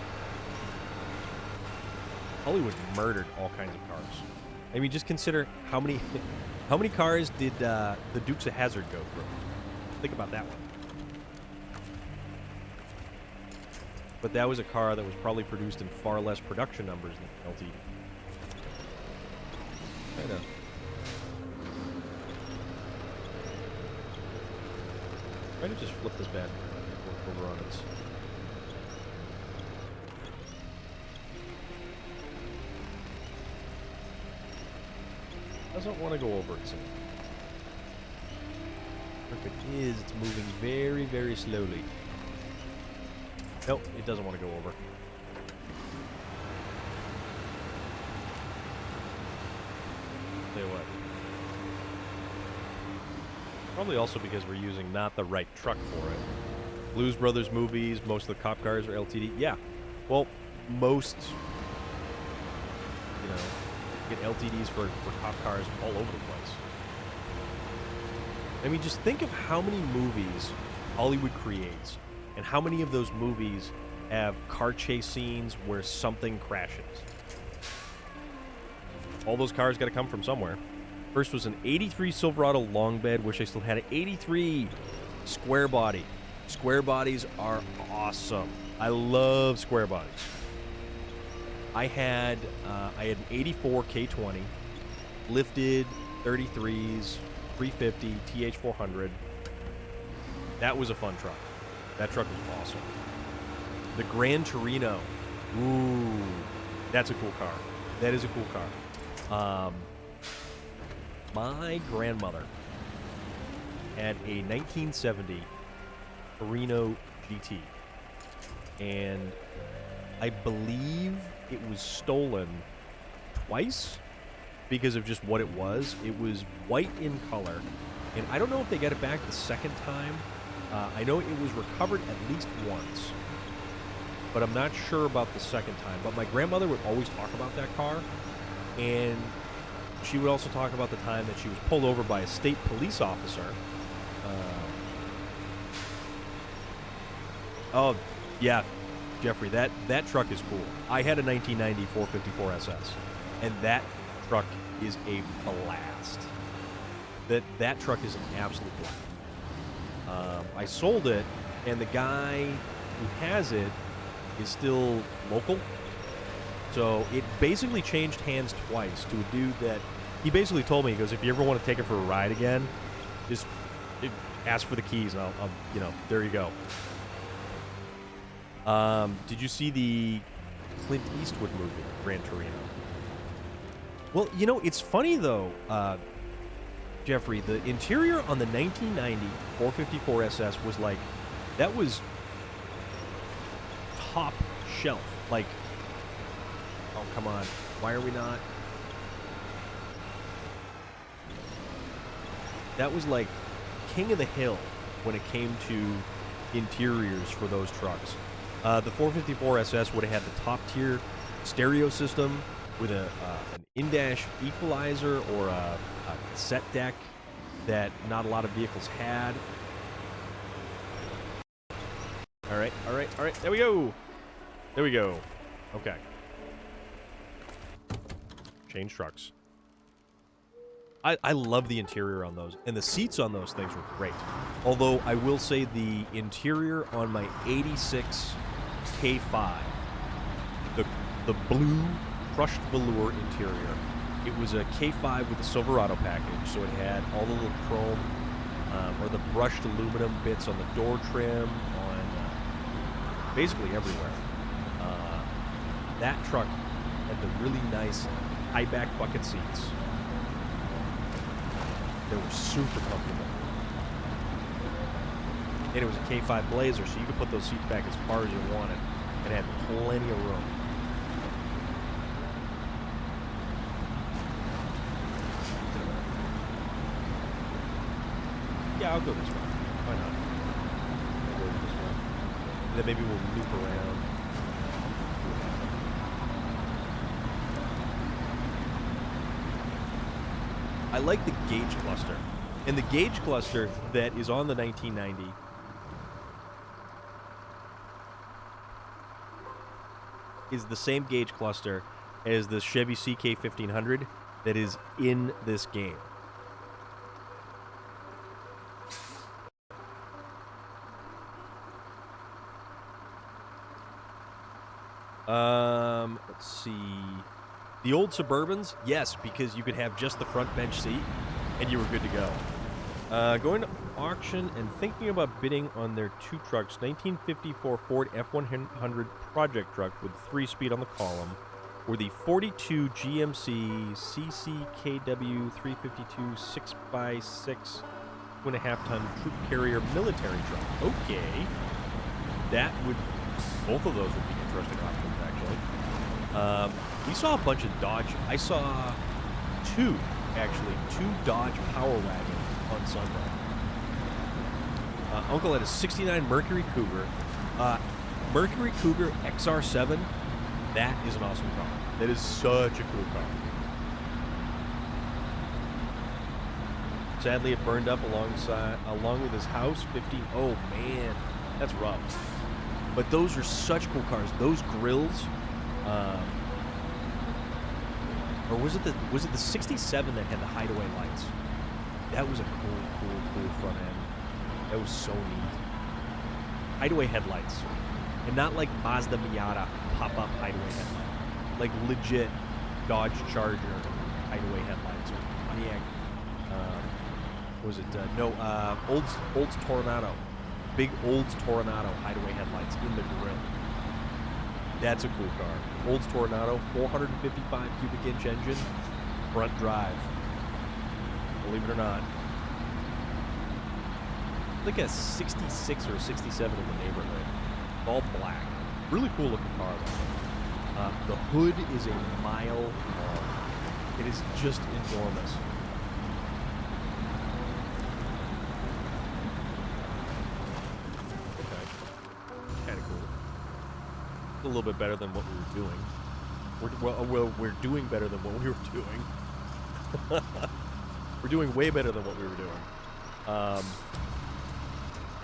Hollywood murdered all kinds of cars. I mean, just consider how many cars did the Dukes of Hazzard go through? Think about that one. But that was a car that was probably produced in far less production numbers than LTD. I know. Try to just flip this bad over on us. Doesn't want to go over it soon. If it is, it's moving very, very slowly. Nope, it doesn't want to go over. Tell you what. Probably also because we're using not the right truck for it. Blues Brothers movies, most of the cop cars are LTD. Yeah. Well, most, you know, get LTDs for cop cars all over the place. I mean, just think of how many movies Hollywood creates and how many of those movies have car chase scenes where something crashes. All those cars got to come from somewhere. First was an 83 Silverado long bed. Wish I still had it. 83 square body. Square bodies are awesome. I love square bodies. I had an 84 K20, lifted 33s, 350, TH400. That was a fun truck. That truck was awesome. The Gran Torino. Ooh, that's a cool car. That is a cool car. My grandmother had a 1970 Torino GT, and I believe it was stolen twice because of just what it was. It was white in color, and I don't know if they got it back the second time. I know it was recovered at least once, but I'm not sure about the second time. But my grandmother would always talk about that car, and she would also talk about the time that she was pulled over by a state police officer. Oh, yeah, Jeffrey, that truck is cool. I had a 1990 454 SS, and that truck is a blast. That truck is an absolute blast. I sold it, and the guy who has it is still local. So it basically changed hands twice to a dude that he basically told me, he goes, if you ever want to take it for a ride again, just ask for the keys, and I'll you know, there you go. Did you see the Clint Eastwood movie, Gran Torino? Well, you know, it's funny, though, Jeffrey, the interior on the 1990 454 SS was like, that was top shelf. Like, oh, come on. Why are we not? That was like king of the hill when it came to interiors for those trucks. The 454 SS would have had the top-tier stereo system with an in-dash equalizer or a cassette deck that not a lot of vehicles had. All right. There we go. Okay. Change trucks. I love the interior on those, and the seats on those things were great. Although I will say the interior on my 86 K5, the blue crushed velour interior, it was a K5 with a Silverado package, so it had all the little chrome or the brushed aluminum bits on the door trim, on basically everywhere. That truck had the really nice high back bucket seats. They were super comfortable. And it was a K5 Blazer, so you could put those seats back as far as you wanted and had plenty of room. Yeah, I'll go this way. Why not? I'll go this way. And then maybe we'll loop around. I like the gauge cluster. And the gauge cluster that is on the 1990 is the same gauge cluster as the Chevy CK 1500 that is in this game. Let's see. The old Suburbans, yes, because you could have just the front bench seat, and you were good to go. Going to auction and thinking about bidding on their two trucks, 1954 Ford F100 project truck with 3-speed on the column, or the 42 GMC CCKW 352 6x6 2.5-ton troop carrier military truck. Okay. That would Both of those would be interesting options, actually. We saw a bunch of Dodge. I saw two Dodge Power Wagons on Sunday. Uncle had a 69 Mercury Cougar. Mercury Cougar XR7, that is an awesome car. That is such a cool car. Sadly, it burned up along with his house. 50. Oh man, that's rough. But those are such cool cars. Those grills, or was it the 67 that had the hideaway lights? That was a cool front end. That was so neat. Hideaway headlights, and not like Mazda Miata pop-up hideaway headlight, like legit Dodge Charger hideaway headlights. Or Pontiac. Was it Olds Toronado, big Olds Toronado hideaway headlights in the grill. That's a cool car. Olds Toronado, 455 cubic inch engine, front drive. Believe it or not. Like a 66 or a 67 in the neighborhood. All black. Really cool looking car though. The hood is a mile long. It is just enormous. A little bit better than what we were doing. We're doing better than what we were doing. We're doing way better than what we were doing.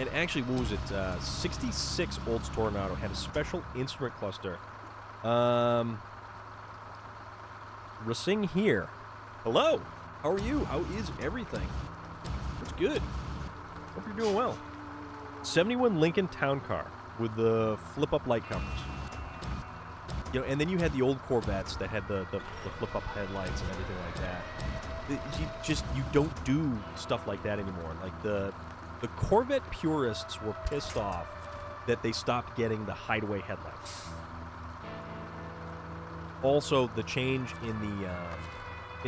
And actually, what was it? 66 Olds Toronado had a special instrument cluster. Racing here. Hello. How are you? How is everything? It's good. Hope you're doing well. 71 Lincoln Town Car with the flip-up light covers. You know, and then you had the old Corvettes that had the flip-up headlights and everything like that. You don't do stuff like that anymore. Like the Corvette purists were pissed off that they stopped getting the hideaway headlights. Also, the change in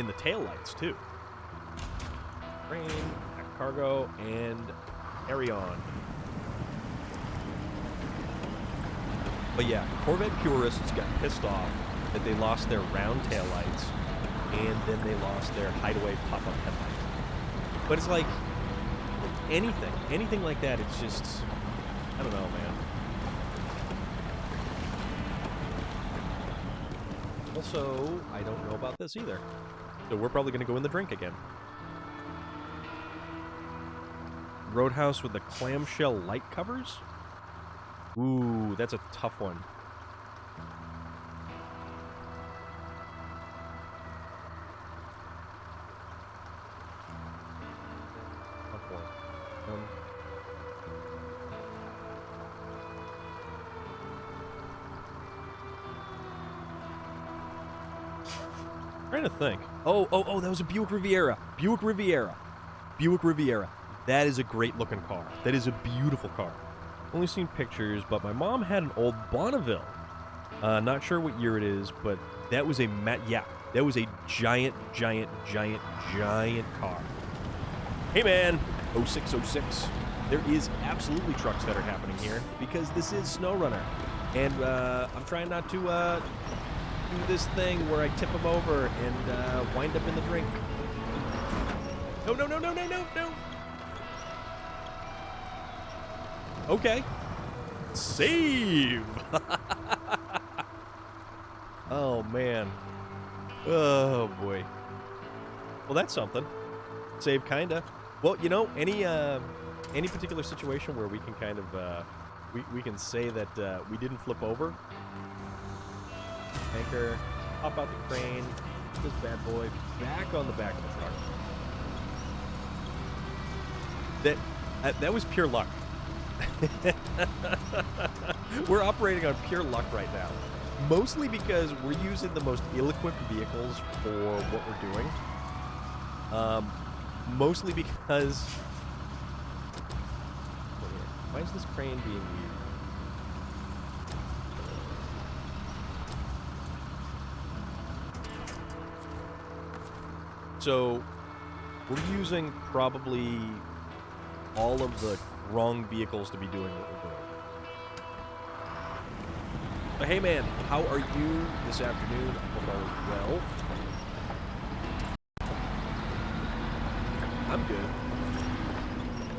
the taillights too. Crane, cargo, and carry-on. But yeah, Corvette purists got pissed off that they lost their round taillights and then they lost their hideaway pop-up headlights. But it's like anything like that, it's just, I don't know, man. Also, I don't know about this either. So we're probably going to go in the drink again. Roadhouse with the clamshell light covers? Ooh, that's a tough one. Tough one. Trying to think. Oh, that was a Buick Riviera. Buick Riviera. That is a great looking car. That is a beautiful car. Only seen pictures, but my mom had an old Bonneville. Not sure what year it is, but that was that was a giant car. Hey man, 0606. There is absolutely trucks that are happening here because this is SnowRunner, and I'm trying not to do this thing where I tip them over and wind up in the drink. No. Okay. Save! Oh, man. Oh, boy. Well, that's something. Save, kinda. Well, you know, any particular situation where we can kind of, we can say that we didn't flip over. Anchor, hop out the crane, put this bad boy back on the back of the truck. That was pure luck. We're operating on pure luck right now. Mostly because we're using the most ill-equipped vehicles for what we're doing. Mostly because... Why is this crane being weird? So, we're using probably all of the wrong vehicles to be doing what we're doing. But hey man, how are you this afternoon? I hope all is well. I'm good.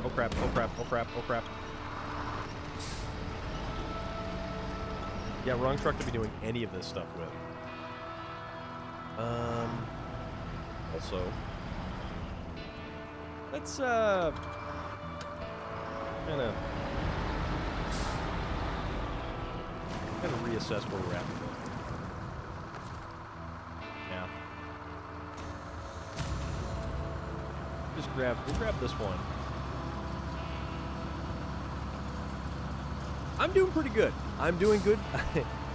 Oh crap, oh crap, oh crap, oh crap. Yeah, wrong truck to be doing any of this stuff with. Also, let's kind of reassess where we're at with it. Yeah. We'll grab this one. I'm doing pretty good. I'm doing good.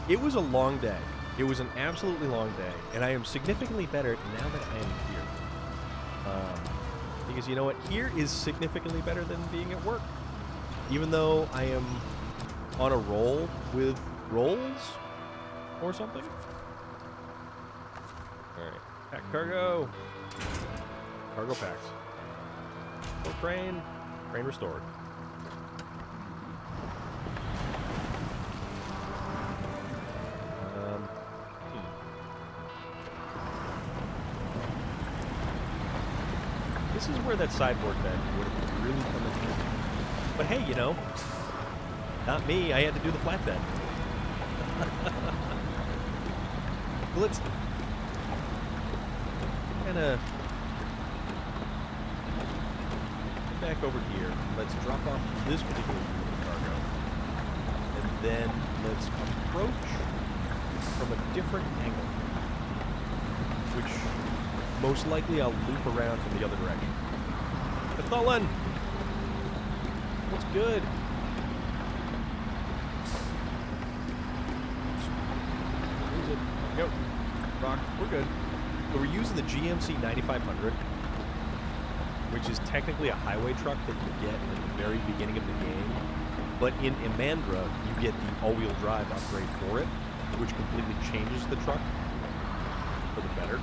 It was a long day. It was an absolutely long day, and I am significantly better now that I am here. Because you know what? Here is significantly better than being at work. Even though I am on a roll with rolls or something. Alright. Pack cargo. Cargo packs. Go crane. Crane restored. This is where that sideboard bed would have really come in handy. But hey, you know, not me. I had to do the flatbed. Let's kind of get back over here. Let's drop off this particular cargo. And then let's approach from a different angle. Which most likely I'll loop around from the other direction. But Nolan! What's good? Where is it? Go. Rock. We're good. So we're using the GMC 9500, which is technically a highway truck that you get at the very beginning of the game. But in Imandra, you get the all-wheel drive upgrade for it, which completely changes the truck for the better.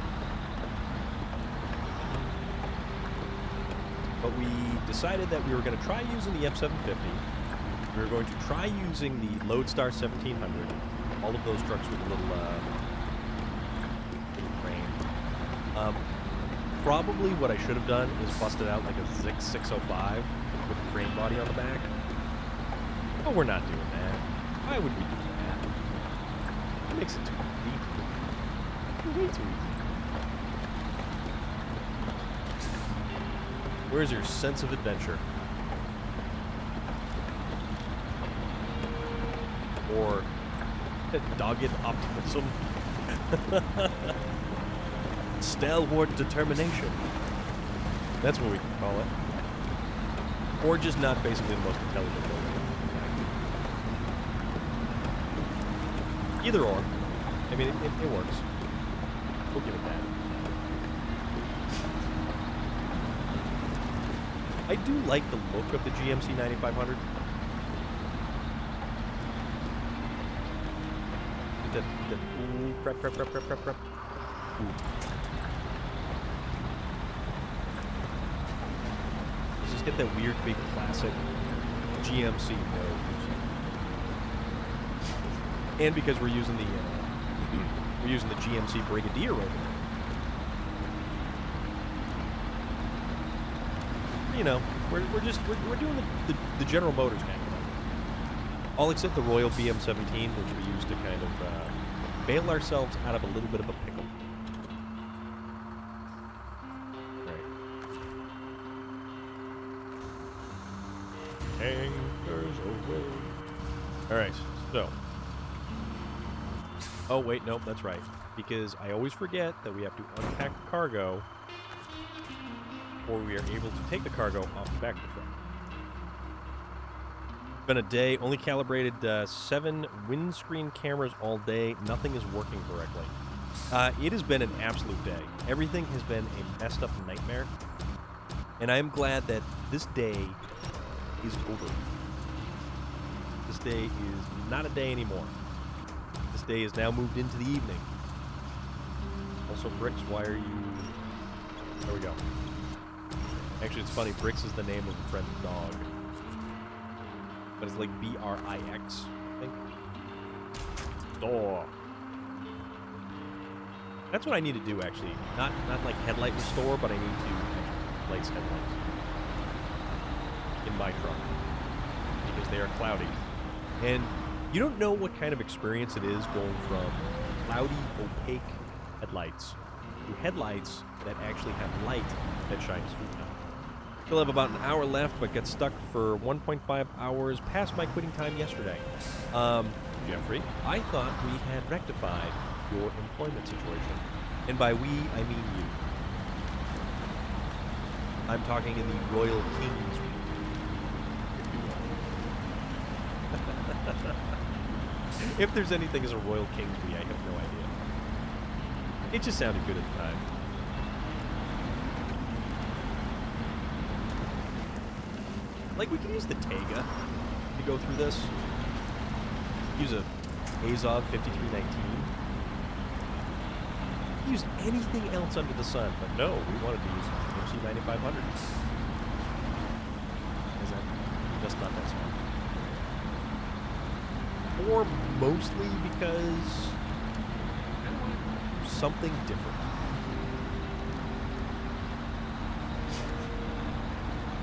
But we decided that we were going to try using the F750. We were going to try using the Lodestar 1700. All of those trucks with a little crane. Probably what I should have done is busted out like a Zix 605 with a crane body on the back. But we're not doing that. Why would we do that? It makes it too easy. Way too easy. Where's your sense of adventure? Or dogged optimism? Stalwart determination. That's what we can call it. Or just not basically the most intelligent building. Either or. I mean, it works. We'll give it that. I do like the look of the GMC 9500. Ooh, prep. Ooh. Let's just get that weird big classic GMC nose. And because we're using the GMC Brigadier over there. You know, we're doing the General Motors now. All except the Royal BM17, which we use to kind of bail ourselves out of a little bit of a pickle. Right. Anchors away. All right, so. Oh wait, nope, that's right. Because I always forget that we have to unpack the cargo. Or we are able to take the cargo off the back of the truck. It's been a day, only calibrated 7 windscreen cameras all day. Nothing is working correctly. It has been an absolute day. Everything has been a messed up nightmare. And I am glad that this day is over. This day is not a day anymore. This day is now moved into the evening. Also, Bricks, why are you... There we go. Actually, it's funny. Brix is the name of a friend's dog. But it's like B-R-I-X, I think. Restore. That's what I need to do, actually. Not like headlight restore, but I need to replace headlights in my truck because they are cloudy. And you don't know what kind of experience it is going from cloudy, opaque headlights to headlights that actually have light that shines through them. Still have about an hour left, but got stuck for 1.5 hours past my quitting time yesterday. Jeffrey, I thought we had rectified your employment situation. And by we, I mean you. I'm talking in the Royal Kings, if you will. If there's anything as a Royal Kings, I have no idea. It just sounded good at the time. Like, we could use the Tega to go through this. Use a Azov 5319. Use anything else under the sun, but no, we wanted to use MC 9500. Is that just not that smart? Or mostly because I want to do something different.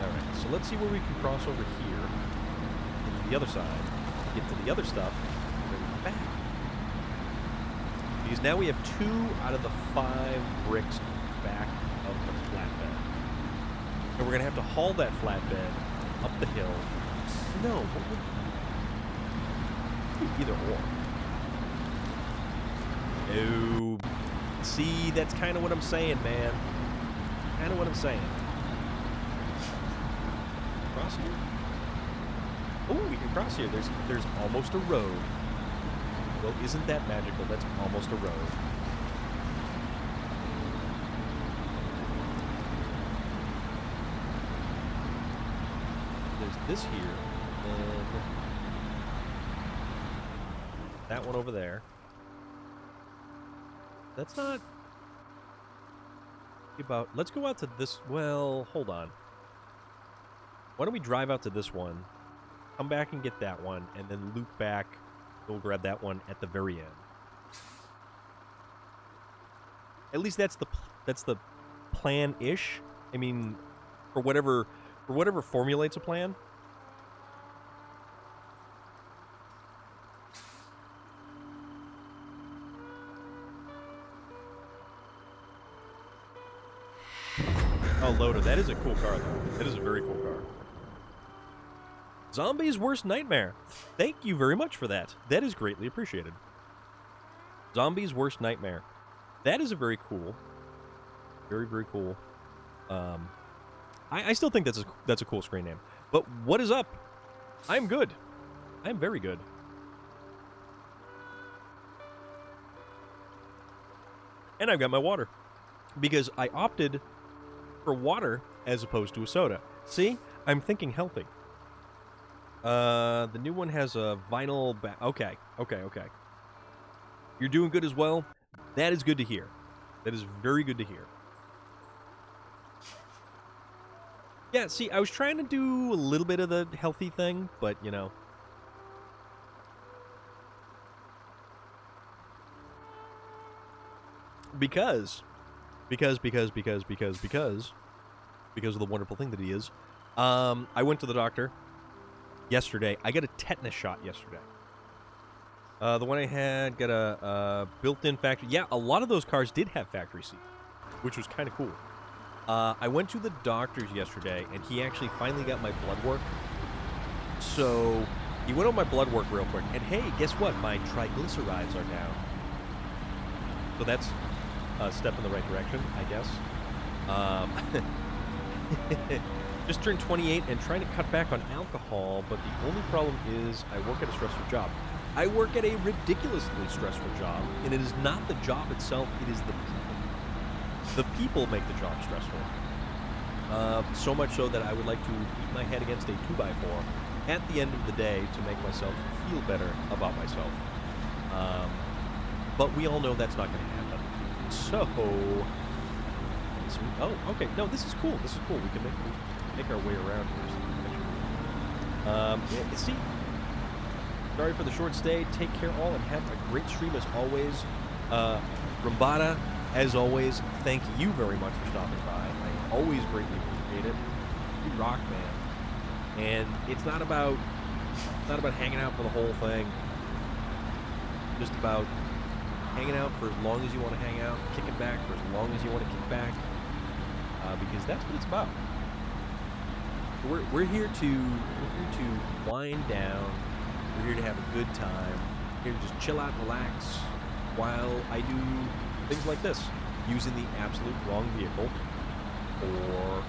Alright, so let's see where we can cross over here. Get to the other side. Get to the other stuff. And then come back. Because now we have 2 out of the 5 bricks back of the flatbed. And we're going to have to haul that flatbed up the hill. No, what would... Either or. No. See, that's kind of what I'm saying, man. Kind of what I'm saying. Cross here? Oh, we can cross here. There's almost a road. Well, isn't that magical? That's almost a road. There's this here, and that one over there. That's not about... Let's go out to this... Well, hold on. Why don't we drive out to this one, come back and get that one, and then loop back. We'll grab that one at the very end. At least that's the plan-ish. I mean, for whatever formulates a plan. Oh, Loda, that is a cool car, though. That is a very cool car. Zombie's worst nightmare. Thank you very much for that. That is greatly appreciated. Zombie's worst nightmare. That is a very cool, very, very cool. I still think that's a cool screen name. But what is up? I'm good. I'm very good. And I've got my water. Because I opted for water as opposed to a soda. See? I'm thinking healthy. The new one has a vinyl back. Okay. You're doing good as well. That is good to hear. That is very good to hear. Yeah, see, I was trying to do a little bit of the healthy thing, but, you know. Because of the wonderful thing that he is, I went to the doctor yesterday. I got a tetanus shot yesterday. The one I had got a built-in factory. Yeah, a lot of those cars did have factory seats, which was kind of cool. I went to the doctor's yesterday, and he actually finally got my blood work. So he went on my blood work real quick, and hey, guess what? My triglycerides are down. So that's a step in the right direction, I guess. Just turned 28 and trying to cut back on alcohol, but the only problem is I work at a stressful job. I work at a ridiculously stressful job, and it is not the job itself, it is the people. The people make the job stressful. So much so that I would like to beat my head against a 2x4 at the end of the day to make myself feel better about myself. But we all know that's not going to happen. So... Oh, okay. No, this is cool. This is cool. We can make our way around here. See, Sorry for the short stay. Take care all and have a great stream as always. Rambada, as always, thank you very much for stopping by. I always greatly appreciate it. You rock, man. And it's not about hanging out for the whole thing. Just about hanging out for as long as you want to hang out, kicking back for as long as you want to kick back, because that's what it's about. We're here to wind down. We're here to have a good time. We're here to just chill out and relax while I do things like this, using the absolute wrong vehicle, or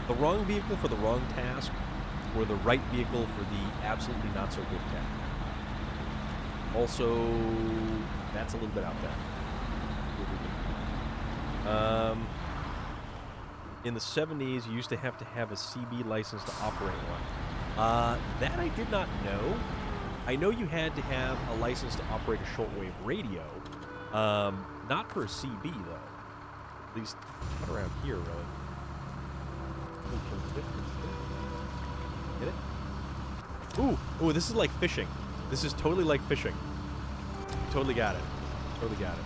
the wrong vehicle for the wrong task, or the right vehicle for the absolutely not so good task. Also, that's a little bit out there. In the 70s, you used to have a CB license to operate one. That I did not know. I know you had to have a license to operate a shortwave radio. Not for a CB, though. At least not around here, really. Get it? Ooh, this is like fishing. This is totally like fishing. Totally got it. Totally got it.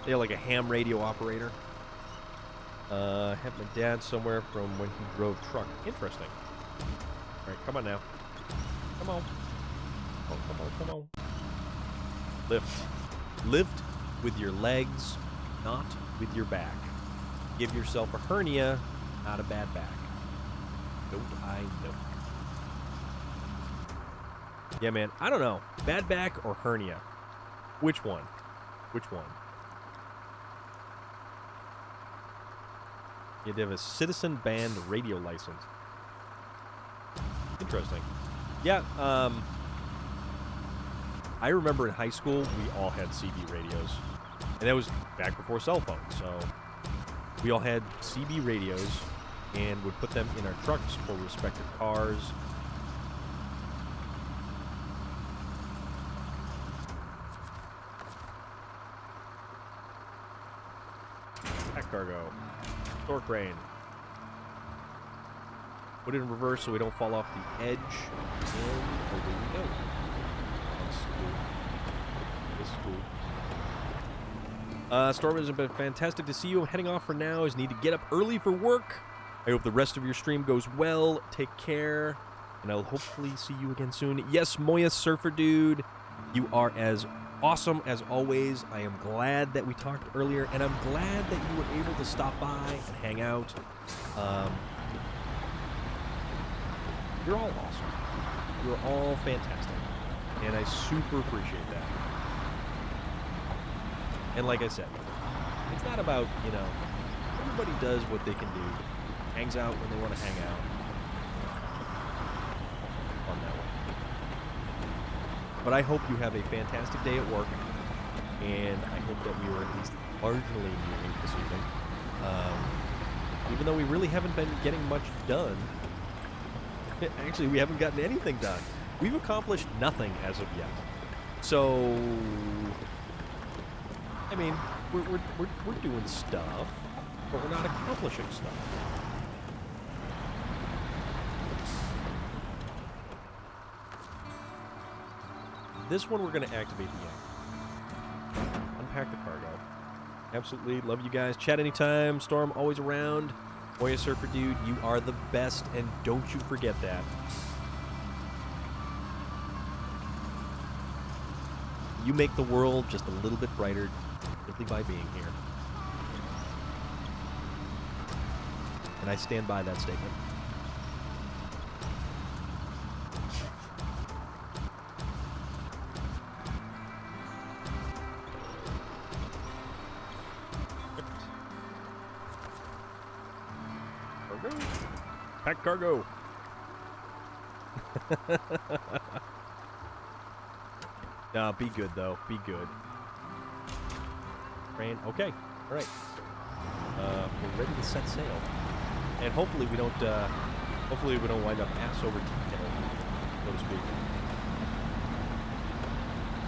Yeah, like a ham radio operator. Had my dad somewhere from when he drove truck. Interesting. Alright, come on now. Come on. Oh, come on, come on. Lift. Lift with your legs, not with your back. Give yourself a hernia, not a bad back. Don't I know? Yeah, man, I don't know. Bad back or hernia? Which one? Which one? You have to have a citizen band radio license. Interesting. Yeah, I remember in high school, we all had CB radios. And that was back before cell phones, so we all had CB radios and would put them in our trucks for respective cars. Pack cargo. Store crane. Put it in reverse so we don't fall off the edge. And away we go. That's cool. This is cool. Storm, has been fantastic to see you. I'm heading off for now as I need to get up early for work. I hope the rest of your stream goes well. Take care. And I'll hopefully see you again soon. Yes, Moya Surfer Dude. You are as awesome as always. I am glad that we talked earlier, and I'm glad that you were able to stop by and hang out. You're all awesome. You're all fantastic, and I super appreciate that. And like I said, it's not about, you know, everybody does what they can do, hangs out when they want to hang out. On that one. But I hope you have a fantastic day at work, and I hope that we were at least marginally moving this evening. Even though we really haven't been getting much done. Actually, we haven't gotten anything done. We've accomplished nothing as of yet. So, I mean, we're doing stuff, but we're not accomplishing stuff. This one we're going to activate the end. Unpack the cargo. Absolutely. Love you guys. Chat anytime. Storm always around. Moya Surfer Dude, you are the best, and don't you forget that. You make the world just a little bit brighter simply by being here. And I stand by that statement. Pack cargo. Nah, be good though. Be good. Rain. Okay. All right. We're ready to set sail, and hopefully we don't. Hopefully we don't wind up ass over tea, so to speak.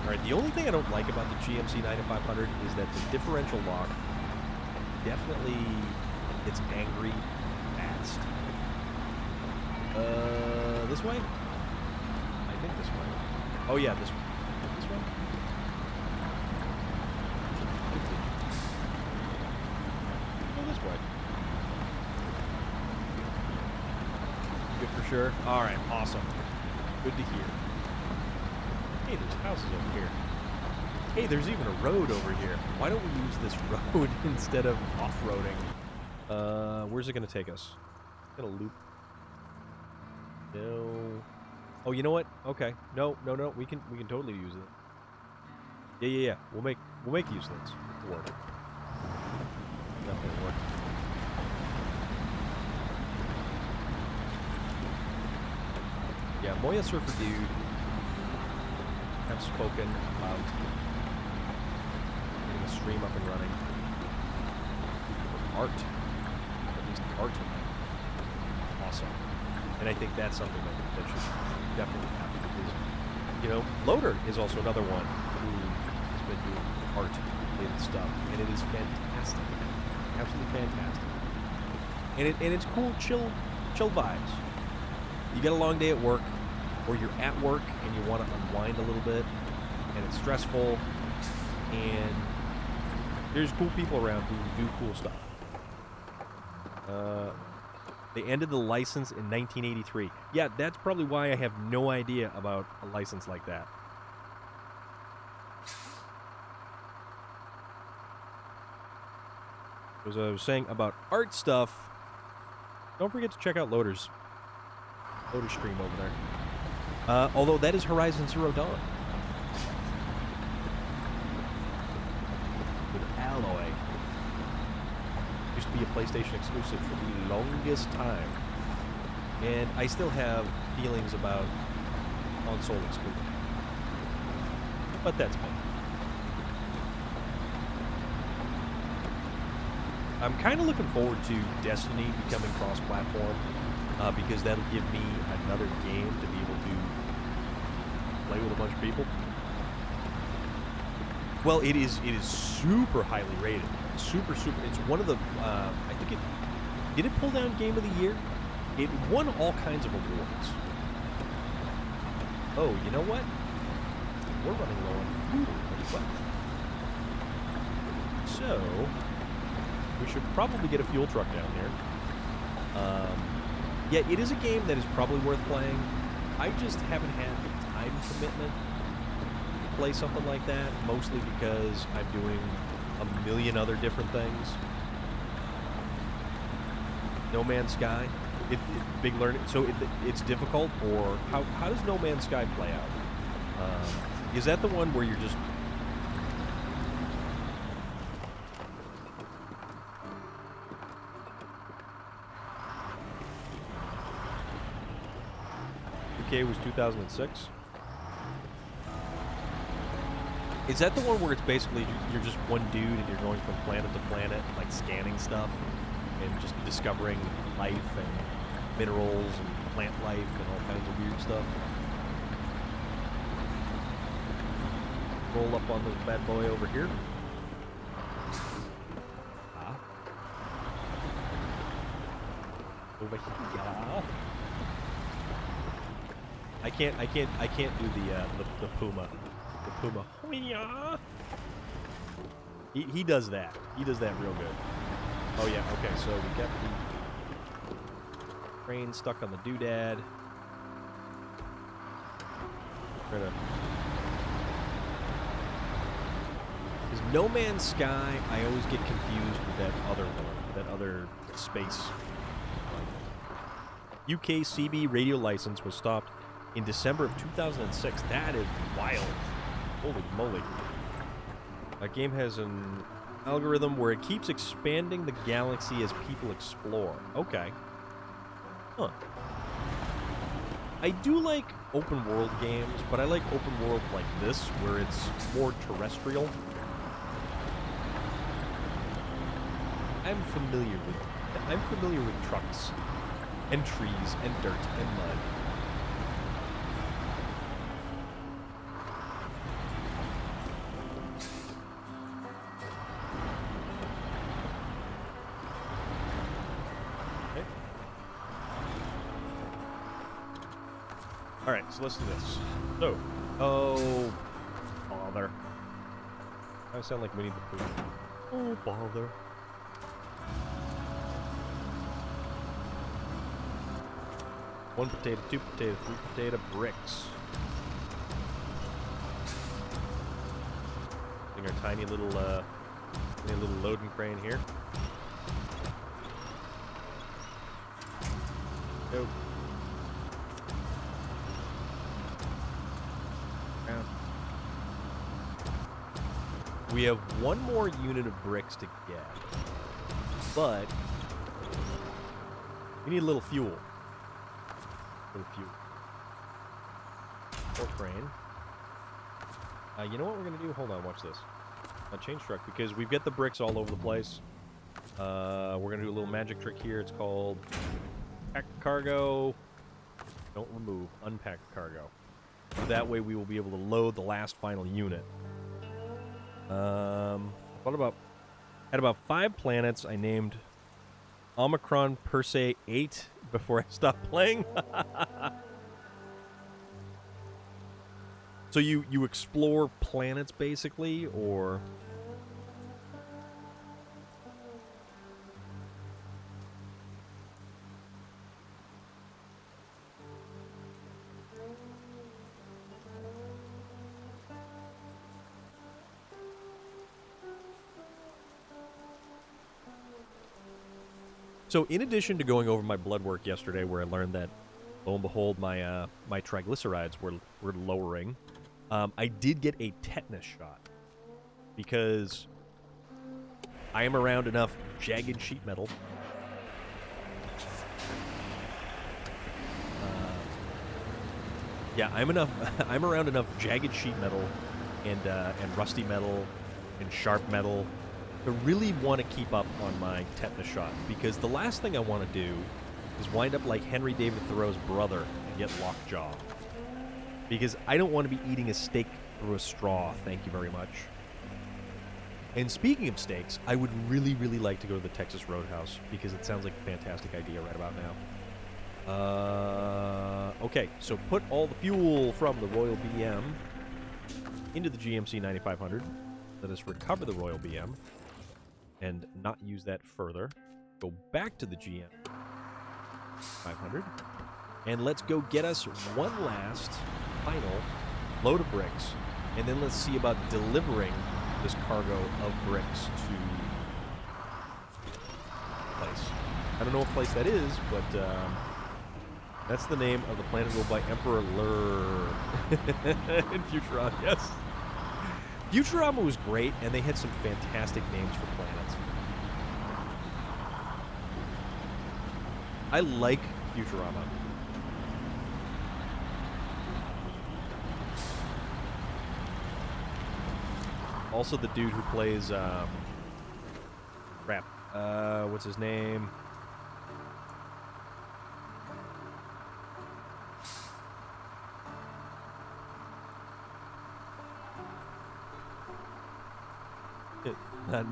All right. The only thing I don't like about the GMC 9500 is that the differential lock definitely gets angry fast. This way? I think this way. Oh yeah, this way. This way? Go this way. Good for sure. Alright, awesome. Good to hear. Hey, there's houses over here. Hey, there's even a road over here. Why don't we use this road instead of off-roading? Where's it gonna take us? Gonna loop. No. Oh, you know what? Okay. No. We can totally use it. Yeah. We'll make use of this. It'll work. Nothing will work. Yeah, Moya Surfer Dude have spoken about getting a stream up and running. Art. At least art. Awesome. And I think that's something that should definitely happen. Because, Loader is also another one who has been doing art-related stuff, and it is fantastic. Absolutely fantastic. And it's cool, chill vibes. You get a long day at work, or you're at work and you want to unwind a little bit, and it's stressful, and there's cool people around who do cool stuff. They ended the license in 1983. Yeah, that's probably why I have no idea about a license like that. As I was saying about art stuff, don't forget to check out Loader's stream over there. Although that is Horizon Zero Dawn. With Alloy. Used to be a PlayStation exclusive for the longest time. And I still have feelings about console exclusive. But that's me. I'm kind of looking forward to Destiny becoming cross-platform, because that'll give me another game to be able to play with a bunch of people. Well, it is super highly rated. Super. It's one of the, I think did it pull down Game of the Year? It won all kinds of awards. Oh, you know what? We're running low on food as well. So, we should probably get a fuel truck down here. Yeah, it is a game that is probably worth playing. I just haven't had the time commitment to play something like that, mostly because I'm doing a million other different things. No Man's Sky, big learning. So it's difficult, or how does No Man's Sky play out? Is that the one where you're just... UK was 2006? Is that the one where it's basically you're just one dude and you're going from planet to planet, like scanning stuff and just discovering life and minerals and plant life and all kinds of weird stuff? Roll up on this bad boy over here. Over here. I can't do the Puma. The Puma. He does that. He does that real good. Oh yeah, okay, so we got the crane stuck on the doodad. Because No Man's Sky, I always get confused with that other one, that other space. UK CB radio license was stopped in December of 2006. That is wild. Holy moly. That game has an algorithm where it keeps expanding the galaxy as people explore. Okay. Huh. I do like open world games, but I like open world like this, where it's more terrestrial. I'm familiar with trucks and trees and dirt and mud. All right, so let's do this. So, oh, bother. I sound like Winnie the Pooh. Oh, bother. One potato, two potato, three potato bricks. Using our tiny little loading crane here. Go. Down. We have one more unit of bricks to get, but we need a little fuel. Or crane. You know what we're gonna do? Hold on, watch this. Change truck, because we've got the bricks all over the place. We're gonna do a little magic trick here. It's called pack cargo. Don't remove, unpack cargo. So that way we will be able to load the last final unit. Had about 5 planets. I named Omicron Persei 8 before I stopped playing. So you explore planets basically, or? So in addition to going over my blood work yesterday, where I learned that, lo and behold, my my triglycerides were lowering, I did get a tetanus shot because I am around enough jagged sheet metal. Yeah, I'm around enough jagged sheet metal and rusty metal and sharp metal to really want to keep up on my tetanus shot, because the last thing I want to do is wind up like Henry David Thoreau's brother and get lockjaw. Because I don't want to be eating a steak through a straw, thank you very much. And speaking of steaks, I would really, really like to go to the Texas Roadhouse, because it sounds like a fantastic idea right about now. Okay, so put all the fuel from the Royal BM into the GMC 9500. Let us recover the Royal BM and not use that further. Go back to the GM 500. And let's go get us one last final load of bricks. And then let's see about delivering this cargo of bricks to place. I don't know what place that is, but that's the name of the planet ruled by Emperor Lur. In Futurama, yes. Futurama was great, and they had some fantastic names for planets. I like Futurama. Also, the dude who plays, crap, what's his name?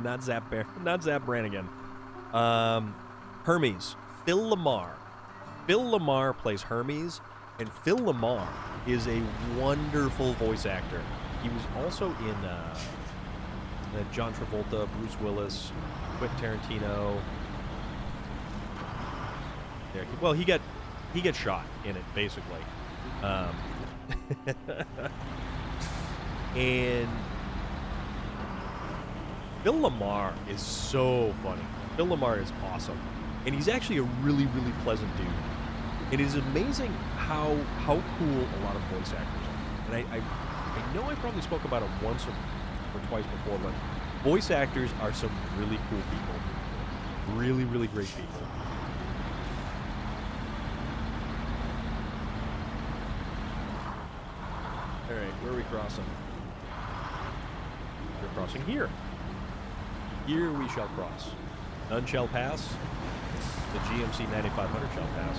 Not Zap Brannigan. Hermes. Phil Lamar. Phil Lamar plays Hermes, and Phil Lamar is a wonderful voice actor. He was also in John Travolta, Bruce Willis, Quentin Tarantino. There, well, he got shot in it basically, and Phil Lamar is so funny. Phil Lamar is awesome, and he's actually a really, really pleasant dude. It is amazing how cool a lot of voice actors are. And I know I probably spoke about it once or twice before, but voice actors are some really cool people. Really, really great people. All right, where are we crossing? We're crossing here. Here we shall cross. None shall pass. The GMC 9500 shall pass.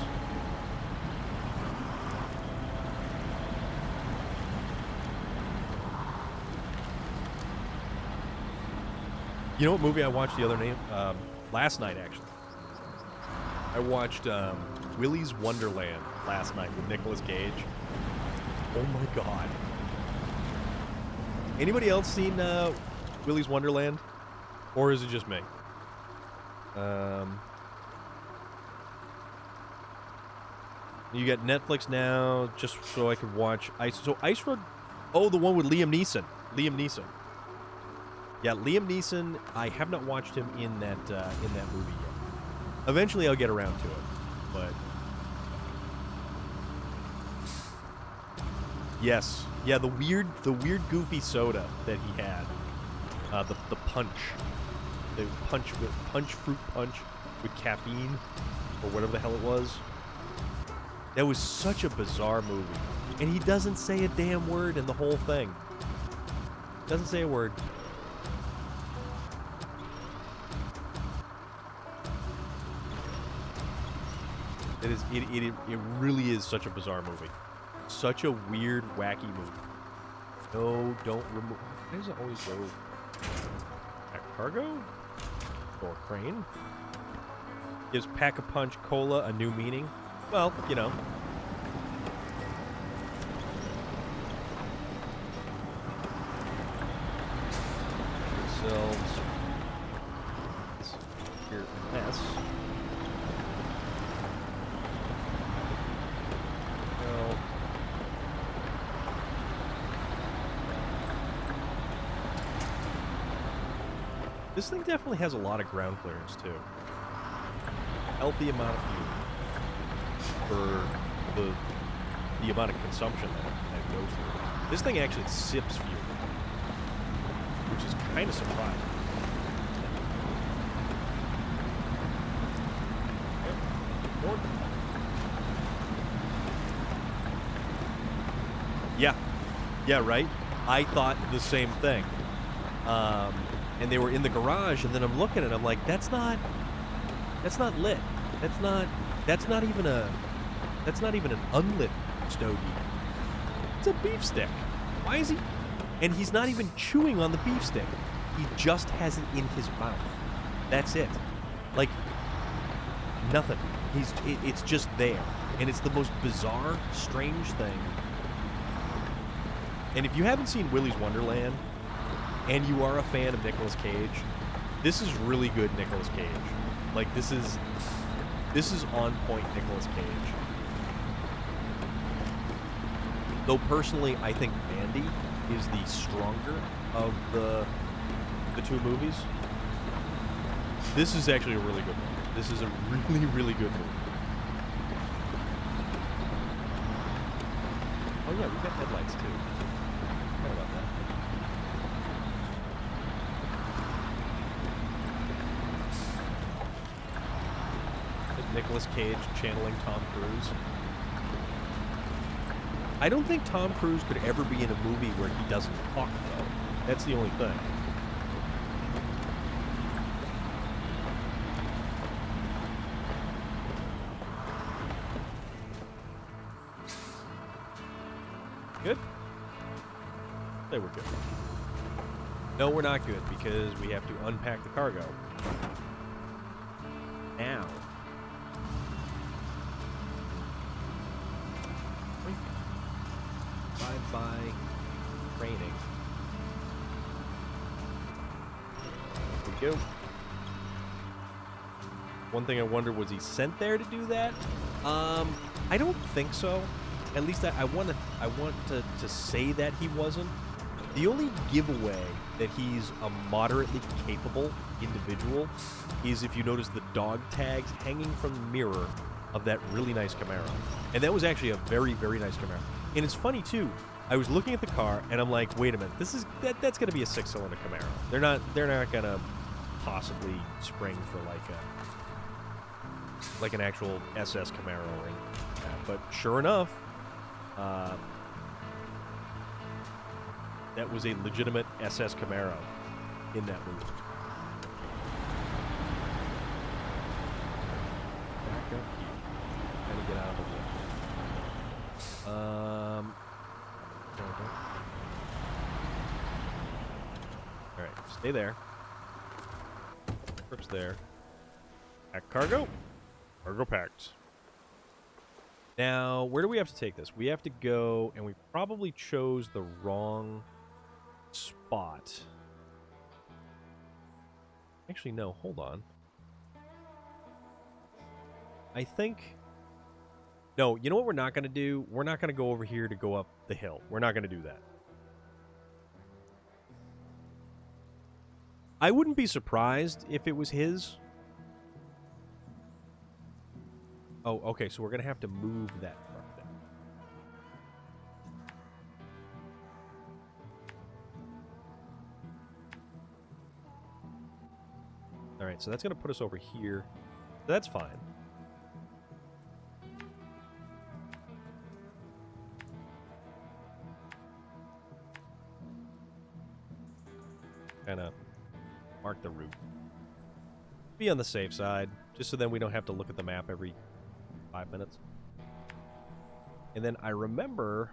You know what movie I watched the other night? Last night, actually. I watched Willy's Wonderland last night with Nicolas Cage. Oh my god. Anybody else seen Willy's Wonderland? Or is it just me? You got Netflix now, just so I could watch Ice. So Ice Road. Oh, the one with Liam Neeson. Liam Neeson. Yeah, Liam Neeson. I have not watched him in that movie yet. Eventually, I'll get around to it, but yes, yeah, the weird goofy soda that he had, the punch, fruit punch with caffeine or whatever the hell it was. That was such a bizarre movie. And he doesn't say a damn word in the whole thing. Doesn't say a word. It really is such a bizarre movie. Such a weird, wacky movie. No, don't remove. Why does it always go back cargo? Or crane? Gives Pack-a-Punch Cola a new meaning? Well, you know. Ourselves. Here, mess. Well. This thing definitely has a lot of ground clearance, too. Healthy amount of fuel for the amount of consumption that goes through. This thing actually sips fuel, which is kind of surprising. Yeah, right? I thought the same thing. And they were in the garage, and then I'm looking at it, I'm like, that's not lit. That's not even an unlit stogie. It's a beef stick. Why is he? And he's not even chewing on the beef stick. He just has it in his mouth. That's it. Like, nothing. It's just there. And it's the most bizarre, strange thing. And if you haven't seen Willy's Wonderland, and you are a fan of Nicolas Cage, this is really good Nicolas Cage. Like, this is on point Nicolas Cage. Though personally, I think Mandy is the stronger of the two movies. This is actually a really good one. This is a really, really good movie. Oh yeah, we've got headlights too. Forgot about that. Nicolas Cage channeling Tom Cruise. I don't think Tom Cruise could ever be in a movie where he doesn't talk, though. That's the only thing. Good? Say we're good. No, we're not good, because we have to unpack the cargo. Now. By training. There we go. One thing I wonder, was he sent there to do that? I don't think so. At least I want to say that he wasn't. The only giveaway that he's a moderately capable individual is if you notice the dog tags hanging from the mirror of that really nice Camaro. And that was actually a very, very nice Camaro. And it's funny too. I was looking at the car and I'm like, wait a minute, that's going to be a 6-cylinder Camaro. They're not going to possibly spring for like an actual SS Camaro or anything like that. But sure enough, that was a legitimate SS Camaro in that movie. Back up here. Gotta get out of the way. Alright, stay there. Crooks there. Pack cargo. Cargo packed. Now, where do we have to take this? We have to go, and we probably chose the wrong spot. Actually, no, hold on. I think... No, you know what we're not going to do? We're not going to go over here to go up the hill. We're not going to do that. I wouldn't be surprised if it was his. Oh, okay, so we're going to have to move that truck then. All right, so that's going to put us over here. That's fine. Kind of mark the route. Be on the safe side, just so then we don't have to look at the map every 5 minutes. And then I remember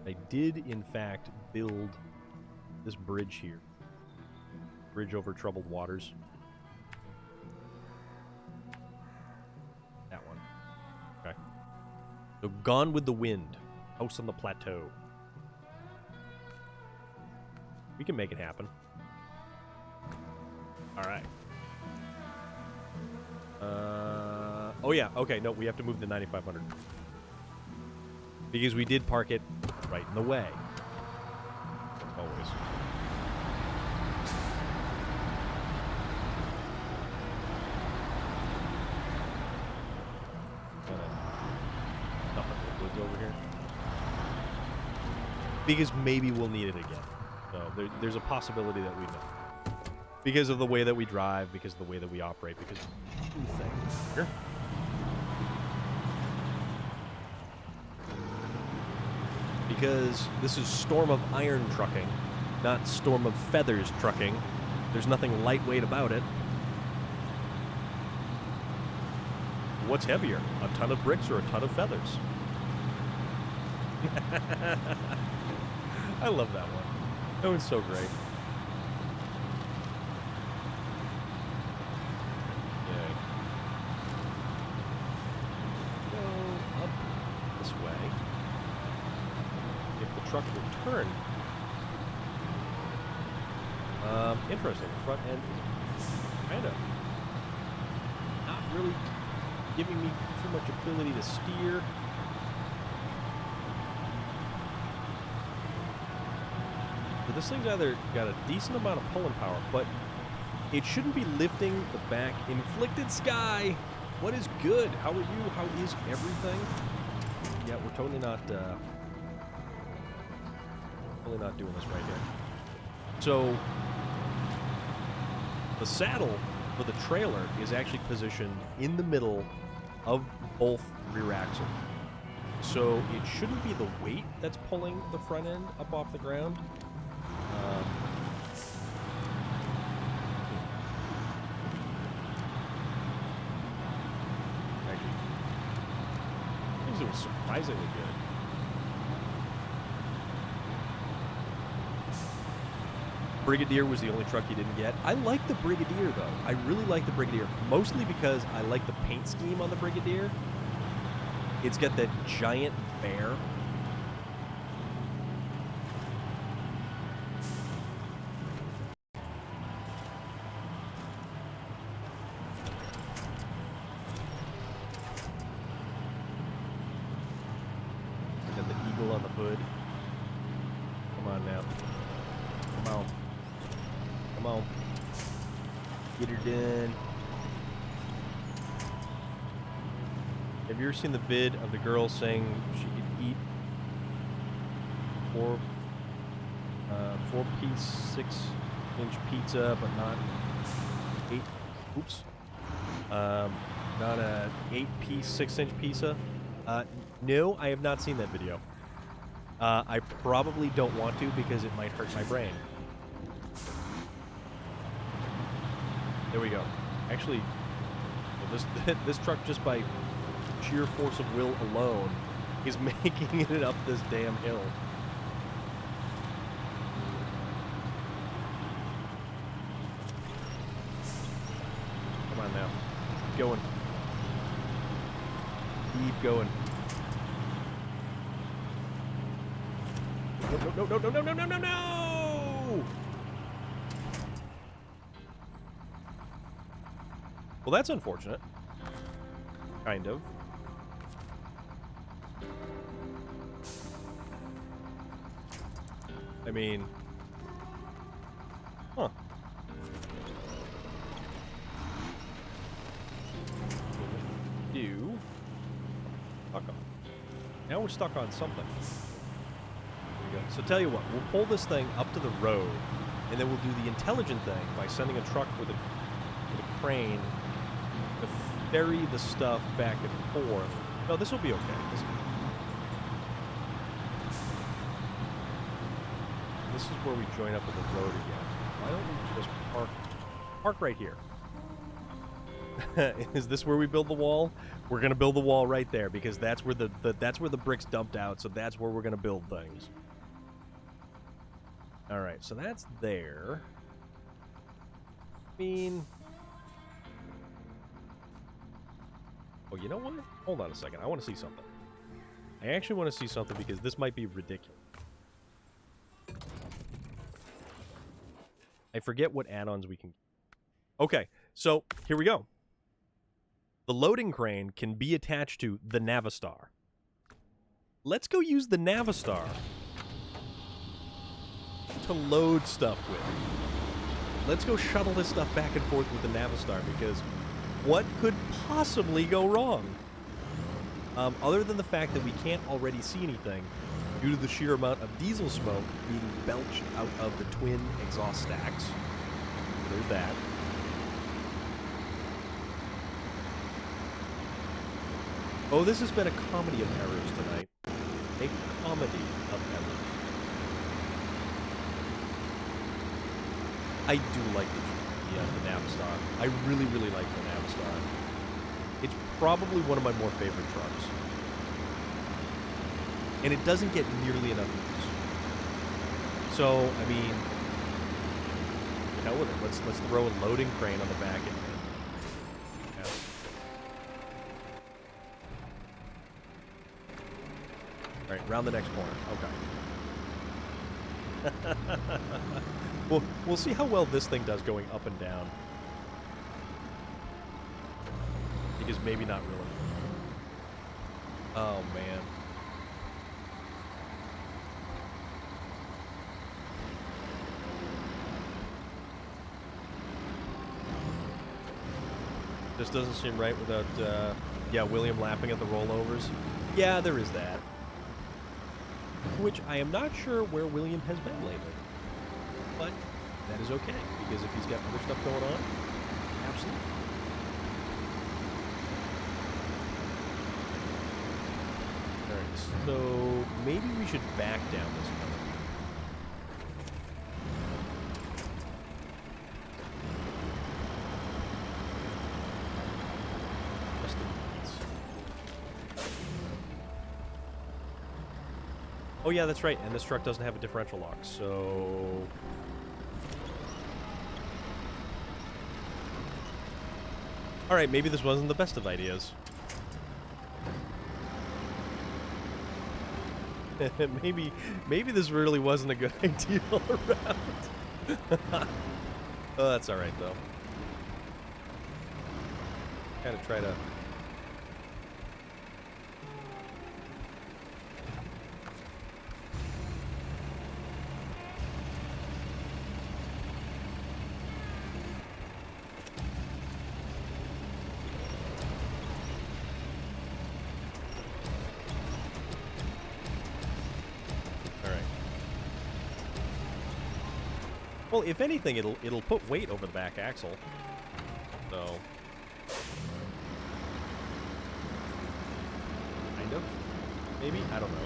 I did, in fact, build this bridge here. Bridge over troubled waters. That one. Okay. So Gone with the Wind. House on the Plateau. We can make it happen. All right. Oh, yeah. Okay, no, we have to move the 9500. Because we did park it right in the way. Always. Nothing but woods over here. Because maybe we'll need it again. So there's a possibility that we will. Because of the way that we drive, because of the way that we operate, because two things here. Because this is Storm of Iron trucking, not Storm of Feathers trucking. There's nothing lightweight about it. What's heavier, a ton of bricks or a ton of feathers? I love that one. That one's so great. Truck will turn. Interesting. The front end is kind of not really giving me too much ability to steer. But this thing's either got a decent amount of pulling power, but it shouldn't be lifting the back. Inflicted Sky! What is good? How are you? How is everything? Yeah, we're totally not... Really not doing this right here. So, the saddle for the trailer is actually positioned in the middle of both rear axles. So, it shouldn't be the weight that's pulling the front end up off the ground. Actually, I think it was surprisingly good. Brigadier was the only truck you didn't get. I like the Brigadier, though. I really like the Brigadier, mostly because I like the paint scheme on the Brigadier. It's got that giant bear. And the eagle on the hood. Come on now. Come on. Come on. Get her done. Have you ever seen the vid of the girl saying she could eat four-piece, 6-inch pizza, but not not a 8-piece, 6-inch pizza? No, I have not seen that video. I probably don't want to because it might hurt my brain. There we go. Actually, this truck, just by sheer force of will alone, is making it up this damn hill. Come on now. Keep going. Keep going. no, no, no, no, no, no, no, no! Well, that's unfortunate. Kind of. I mean... Huh. You... Stuck on. Now we're stuck on something. There we go. So tell you what, we'll pull this thing up to the road, and then we'll do the intelligent thing by sending a truck with a crane to ferry the stuff back and forth. No, this will be okay. This is where we join up with the road again. Why don't we just park right here? Is this where we build the wall? We're gonna build the wall right there because that's where that's where the bricks dumped out. So that's where we're gonna build things. All right, so that's there. I mean, oh, you know what? Hold on a second. I want to see something. I actually want to see something because this might be ridiculous. I forget what add-ons we can... Okay, so here we go. The loading crane can be attached to the Navistar. Let's go use the Navistar to load stuff with. Let's go shuttle this stuff back and forth with the Navistar because what could possibly go wrong? Other than the fact that we can't already see anything due to the sheer amount of diesel smoke being belched out of the twin exhaust stacks. There's that. Oh, this has been a comedy of errors tonight. A comedy of errors. I do like the Navistar. I really, really like the Navistar. It's probably one of my more favorite trucks. And it doesn't get nearly enough use. So, I mean, hell with it. Let's throw a loading crane on the back end. Yeah. All right, round the next corner. Okay. We'll see how well this thing does going up and down. Because maybe not really. Oh, man. This doesn't seem right without, yeah, William laughing at the rollovers. Yeah, there is that. Which I am not sure where William has been lately. But that is okay, because if he's got other stuff going on, absolutely. Alright, so maybe we should back down this one. Oh yeah, that's right, and this truck doesn't have a differential lock, so... Alright, maybe this wasn't the best of ideas. maybe this really wasn't a good idea all around. Oh, that's alright, though. Kind of try to... Well, if anything, it'll put weight over the back axle. So, kind of, maybe, I don't know.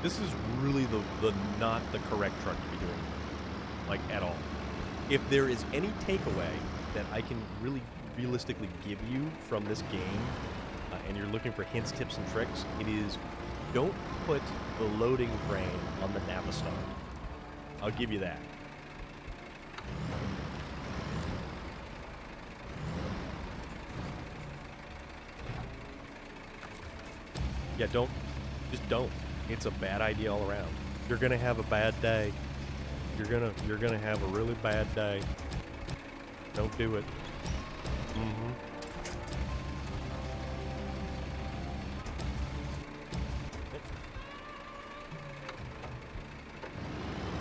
This is really the not the correct truck to be doing, like at all. If there is any takeaway that I can really realistically give you from this game, and you're looking for hints, tips, and tricks, it is don't put the loading crane on the Navistar. I'll give you that. Yeah, don't. Just don't. It's a bad idea all around. You're gonna have a bad day. You're gonna have a really bad day. Don't do it. Mm-hmm.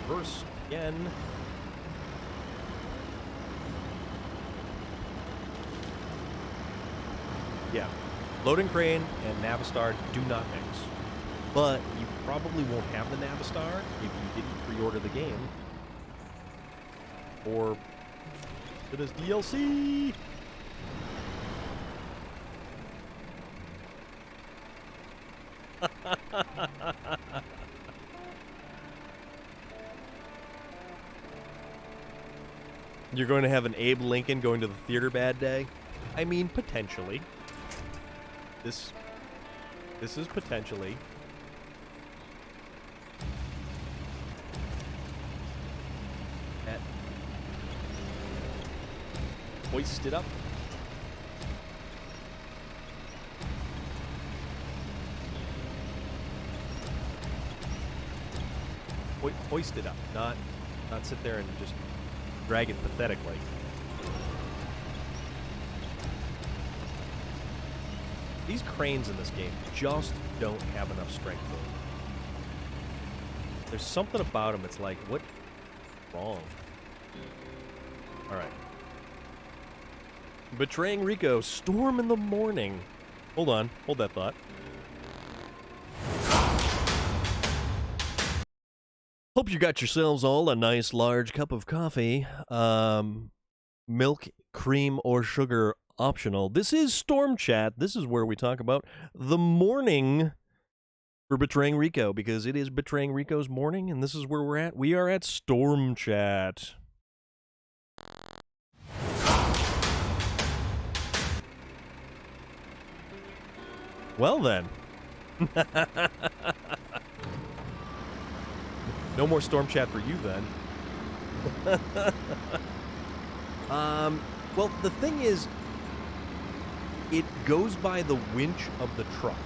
Reverse again. Yeah. Loading crane and Navistar do not mix. But you probably won't have the Navistar if you didn't pre-order the game. Or it is DLC. You're going to have an Abe Lincoln going to the theater bad day? I mean, potentially. This is potentially. That hoist it up. Hoist it up, not sit there and just drag it pathetically. These cranes in this game just don't have enough strength to them. There's something about them, it's like, what's wrong? Alright. Betraying Rico, storm in the morning. Hold on, hold that thought. Hope you got yourselves all a nice large cup of coffee. Milk, cream, or sugar optional. This is Storm Chat. This is where we talk about the morning for Betraying Rico, because it is Betraying Rico's morning, and this is where we're at. We are at Storm Chat. Well then. No more Storm Chat for you then. Well, the thing is, it goes by the winch of the truck.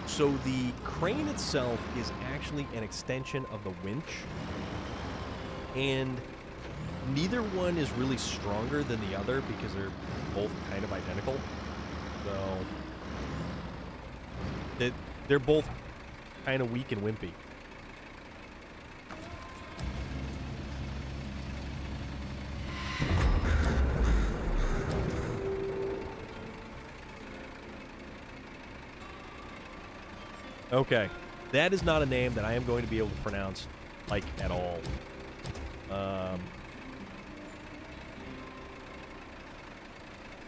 So the crane itself is actually an extension of the winch. And neither one is really stronger than the other because they're both kind of identical. So they're both kind of weak and wimpy. Okay, that is not a name that I am going to be able to pronounce, like, at all.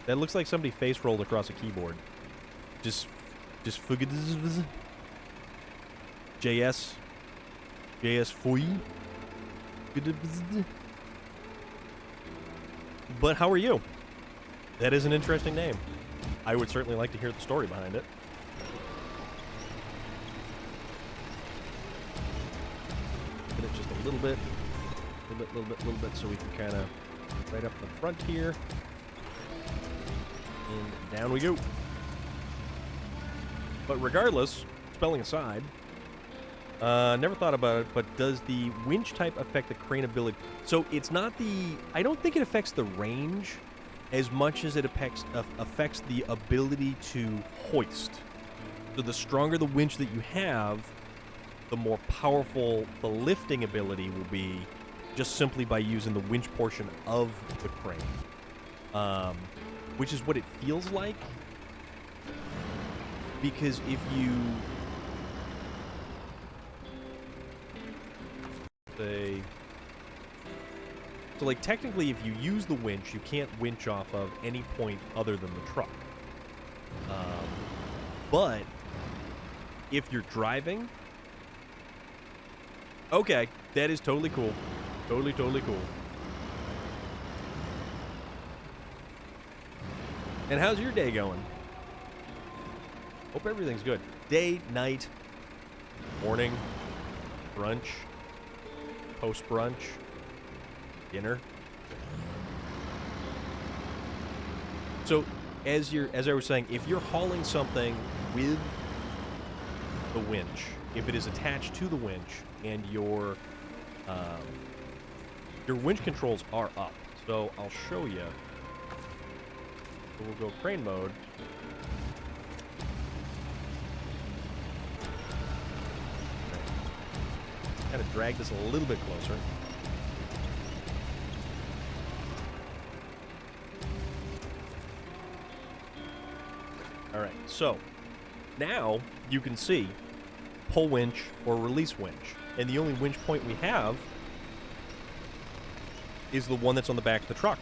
That looks like somebody face rolled across a keyboard. Just JS Fui. But how are you? That is an interesting name. I would certainly like to hear the story behind it. It just a little bit, so we can kind of right up the front here, and down we go. But regardless, spelling aside, never thought about it, but does the winch type affect the crane ability? So it's not I don't think it affects the range as much as it affects the ability to hoist. So the stronger the winch that you have, the more powerful the lifting ability will be, just simply by using the winch portion of the crane. Which is what it feels like. Because if you say, so like technically if you use the winch, you can't winch off of any point other than the truck. But if you're driving, okay, that is totally cool. Totally cool. And how's your day going? Hope everything's good. Day, night, morning, brunch, post-brunch, dinner. So, as I was saying, if you're hauling something with the winch, if it is attached to the winch and your winch controls are up. So I'll show you. So we'll go crane mode. Kind of drag this a little bit closer. All right, so now you can see pull winch or release winch. And the only winch point we have is the one that's on the back of the truck.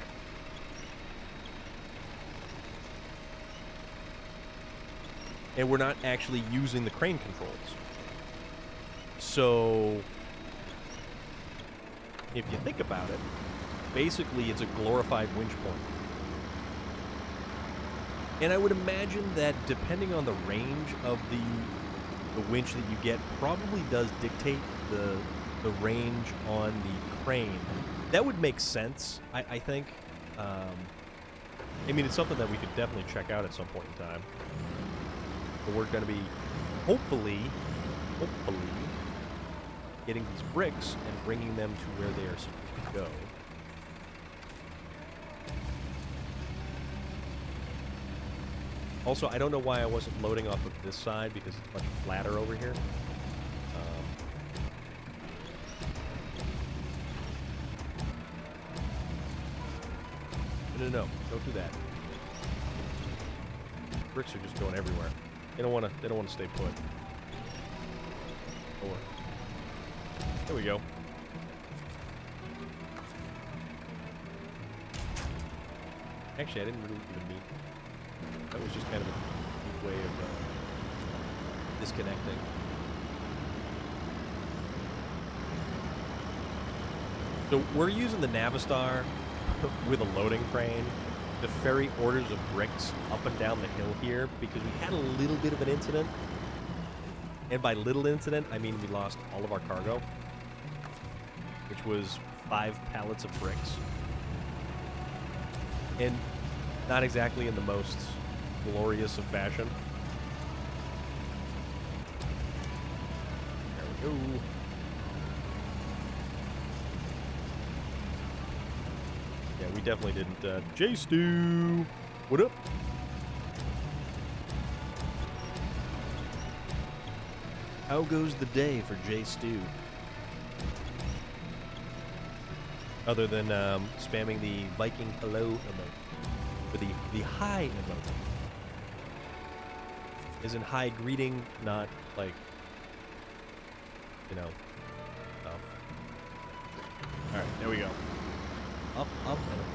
And we're not actually using the crane controls. So, if you think about it, basically it's a glorified winch point. And I would imagine that depending on the range of the winch that you get probably does dictate the range on the crane. That would make sense, I think. I mean, it's something that we could definitely check out at some point in time. But we're going to be, hopefully, getting these bricks and bringing them to where they are supposed to go. Also, I don't know why I wasn't loading off of this side, because it's much flatter over here. No, don't do that. Bricks are just going everywhere. They don't want to stay put. Or there we go. Actually, I didn't really even mean. That was just kind of a neat way of disconnecting. So we're using the Navistar with a loading crane to ferry orders of bricks up and down the hill here because we had a little bit of an incident. And by little incident, I mean we lost all of our cargo, which was 5 pallets of bricks. And not exactly in the most glorious of fashion. There we go. Yeah, we definitely didn't. J-Stew! What up? How goes the day for J-Stew? Other than spamming the Viking hello emote. Or the hi emote. Is in hi greeting, not like, you know, stuff. Alright, there we go. Up, up, and up.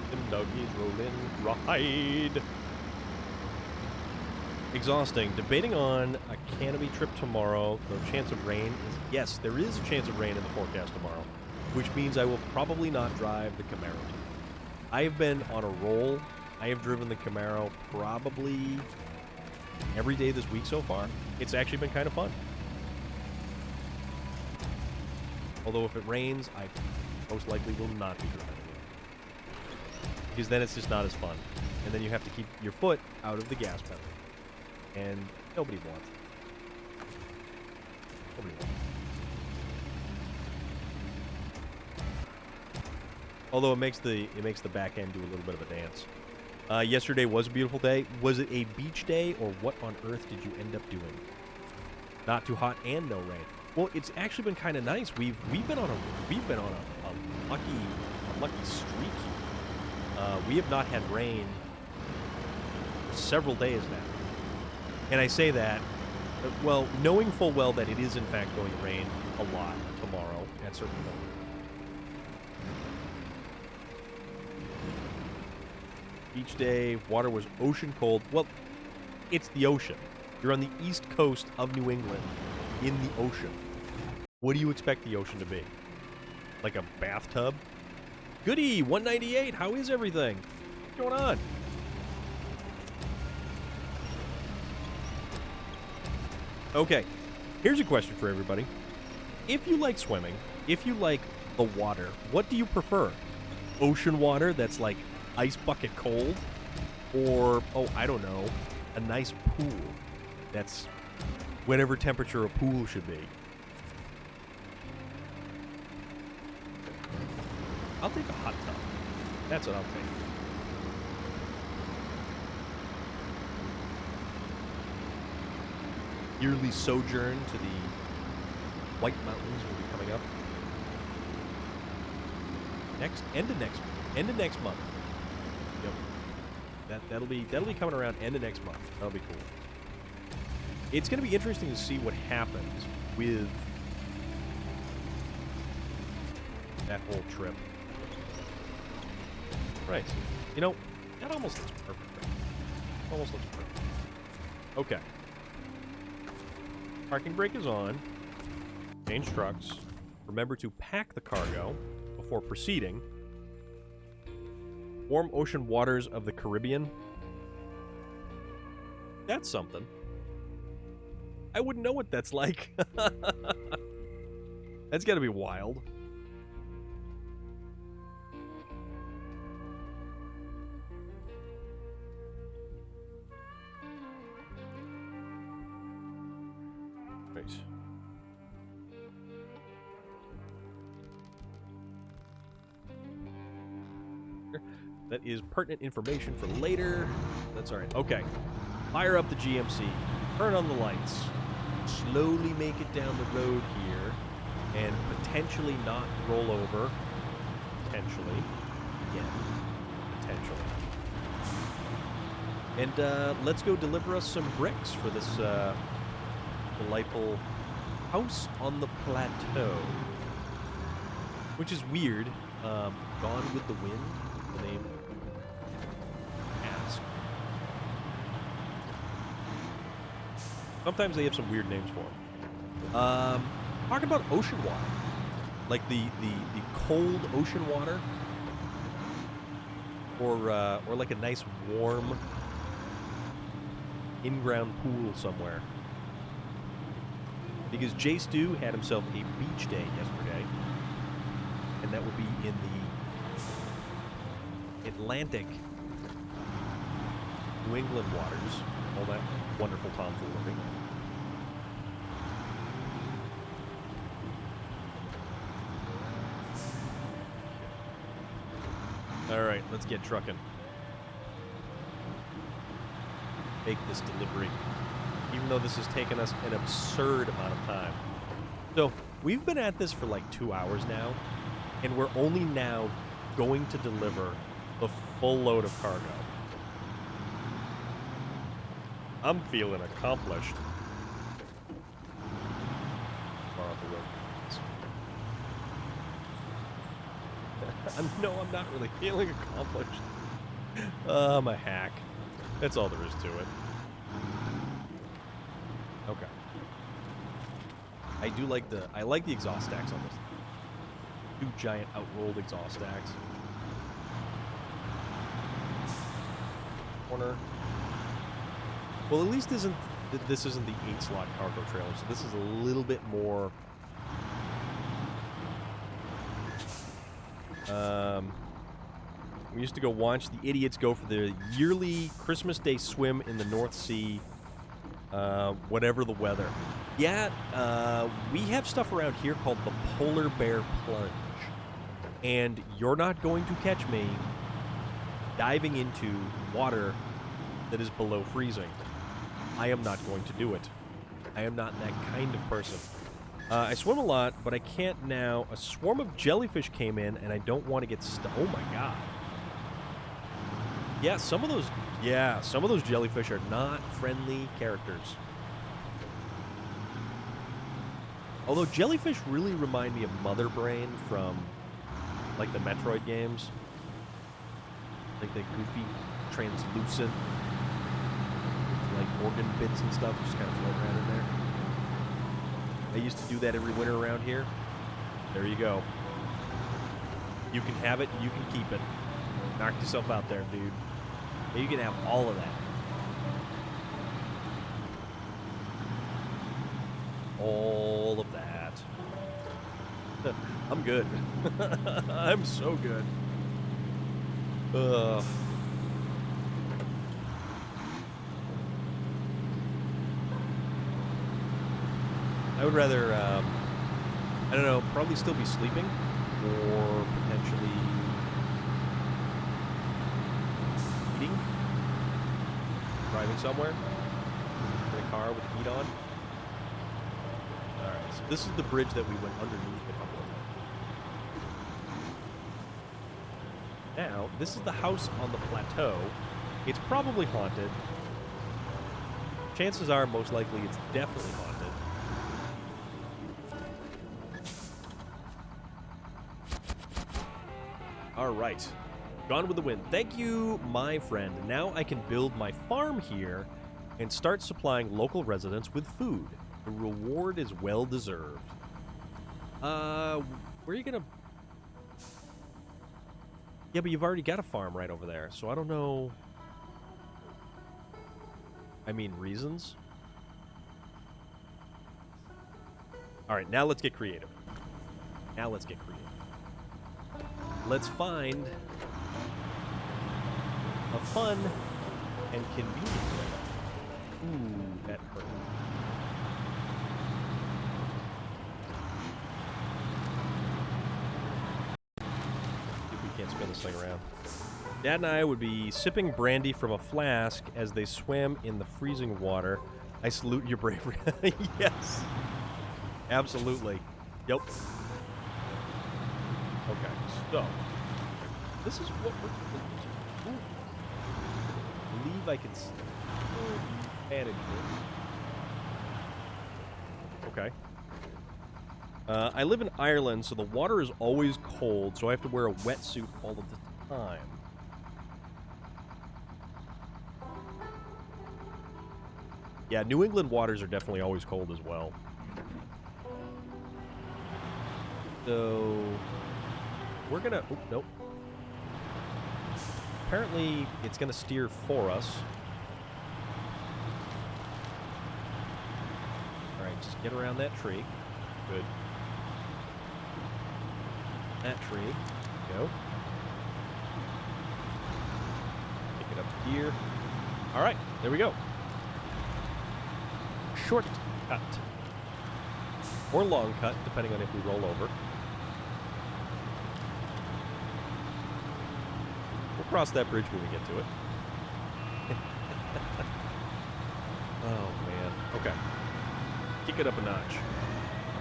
Them doggies rolling, ride. Exhausting. Debating on a canopy trip tomorrow. The chance of rain is, yes, there is a chance of rain in the forecast tomorrow, which means I will probably not drive the Camaro. I have been on a roll. I have driven the Camaro probably every day this week so far. It's actually been kind of fun. Although if it rains, I most likely will not be driving it. Because then it's just not as fun. And then you have to keep your foot out of the gas pedal. And nobody wants it. Nobody wants it. Although it makes the back end do a little bit of a dance. Yesterday was a beautiful day. Was it a beach day, or what on earth did you end up doing? Not too hot and no rain. Well, it's actually been kind of nice. We've been on a lucky streak. We have not had rain for several days now. And I say that, well, knowing full well that it is in fact going to rain a lot tomorrow at certain points. Beach day, water was ocean cold. Well, it's the ocean. You're on the east coast of New England in the ocean. What do you expect the ocean to be? Like a bathtub? Goody, 198, how is everything? What's going on? Okay, here's a question for everybody. If you like swimming, if you like the water, what do you prefer? ocean water that's like ice bucket cold, or, oh, I don't know, a nice pool that's whatever temperature a pool should be. I'll take a hot tub. That's what I'll take. Yearly sojourn to the White Mountains will be coming up. End of next month. Yep. That'll be coming around end of next month. That'll be cool. It's going to be interesting to see what happens with that whole trip. Right. You know, that almost looks perfect. Right? Almost looks perfect. Okay. Parking brake is on. Change trucks. Remember to pack the cargo before proceeding. Warm ocean waters of the Caribbean. That's something. I wouldn't know what that's like. That's gotta be wild. Right. That is pertinent information for later. That's all right. Okay. Fire up the GMC. Turn on the lights. Slowly make it down the road here. And potentially not roll over. Potentially. Again. Potentially. And let's go deliver us some bricks for this delightful house on the plateau. Which is weird. Gone with the Wind. The name. Ask. Sometimes they have some weird names for them. Talking about ocean water. Like the cold ocean water. Or like a nice warm in-ground pool somewhere. Because Jay Stu had himself a beach day yesterday. And that would be in the Atlantic, New England waters. All that wonderful tomfoolery. All right, let's get trucking. Take this delivery. Even though this has taken us an absurd amount of time. So, we've been at this for like 2 hours now, and we're only now going to deliver the full load of cargo. I'm feeling accomplished. Far off the road. No, I'm not really feeling accomplished. I'm a hack. That's all there is to it. Okay. I like the exhaust stacks on this. 2 giant outrolled exhaust stacks. Corner. Well, at least this isn't the 8-slot cargo trailer, so this is a little bit more. We used to go watch the idiots go for the yearly Christmas Day swim in the North Sea, whatever the weather. Yeah, we have stuff around here called the Polar Bear Plunge. And you're not going to catch me diving into water that is below freezing. I am not going to do it. I am not that kind of person. I swim a lot, but I can't now. A swarm of jellyfish came in, and I don't want to get stuck. Oh my god. Yeah, some of those jellyfish are not friendly characters. Although jellyfish really remind me of Mother Brain from, like, the Metroid games. Like the goofy, translucent, like, organ bits and stuff just kind of float around in there. I used to do that every winter around here. There you go. You can have it, you can keep it. Knock yourself out there, dude. You can have all of that. All of that. I'm good. I'm so good. Ugh. I would rather, I don't know, probably still be sleeping, or potentially eating, driving somewhere, in a car with the heat on. Alright, so this is the bridge that we went underneath a couple of times. Now, this is the house on the plateau. It's probably haunted. Chances are, most likely, it's definitely haunted. All right. Gone with the Wind. Thank you, my friend. Now I can build my farm here and start supplying local residents with food. The reward is well deserved. Where are you gonna... Yeah, but you've already got a farm right over there, so I don't know... I mean, reasons? All right, now let's get creative. Let's find a fun and convenient way. Ooh, that hurt. See if we can't spin this thing around. Dad and I would be sipping brandy from a flask as they swam in the freezing water. I salute your bravery. Yes. Absolutely. Yep. Okay, so this is what we're doing. I believe I can manage it. Okay. I live in Ireland, so the water is always cold, so I have to wear a wetsuit all of the time. Yeah, New England waters are definitely always cold as well. So... we're gonna... oh, nope. Apparently, it's gonna steer for us. Alright, just get around that tree. Good. That tree. Go. Pick it up here. Alright, there we go. Short cut. Or long cut, depending on if we roll over. We'll cross that bridge when we get to it. Oh, man. Okay. Kick it up a notch.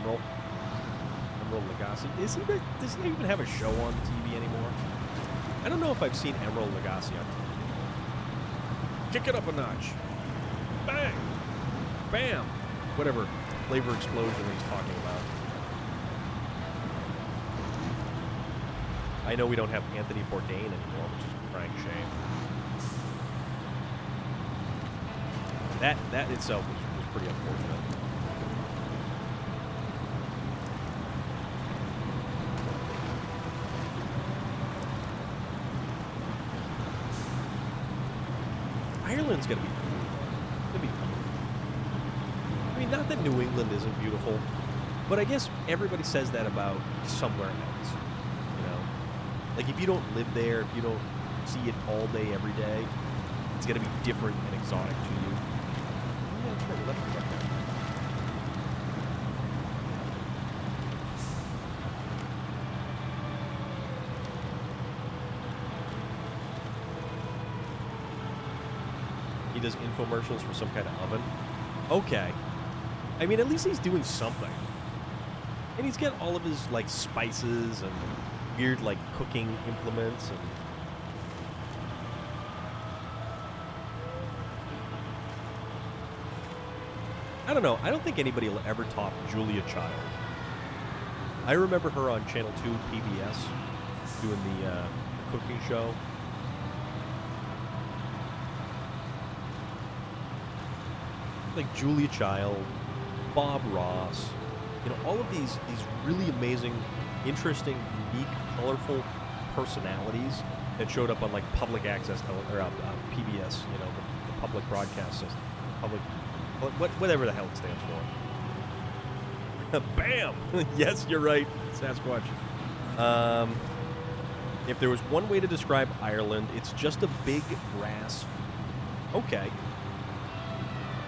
Emerald Lagasse. Does he even have a show on TV anymore? I don't know if I've seen Emerald Lagasse on TV. Kick it up a notch. Bang! Bam! Whatever flavor explosion he's talking about. I know we don't have Anthony Bourdain anymore, which is a crying shame. That itself was pretty unfortunate. Ireland's gonna be not that New England isn't beautiful, but I guess everybody says that about somewhere else, you know? Like, if you don't live there, if you don't see it all day, every day, it's gonna be different and exotic to you. Yeah, sure, let me get there. He does infomercials for some kind of oven. Okay. I mean, at least he's doing something. And he's got all of his, like, spices and weird, like, cooking implements and... I don't know. I don't think anybody will ever top Julia Child. I remember her on Channel 2 PBS doing the cooking show. Like Julia Child, Bob Ross, you know, all of these really amazing, interesting, unique, colorful personalities that showed up on like public access or PBS, you know, the public broadcast system, whatever the hell it stands for. Bam! Yes, you're right, Sasquatch. If there was one way to describe Ireland, it's just a big grass field. Okay.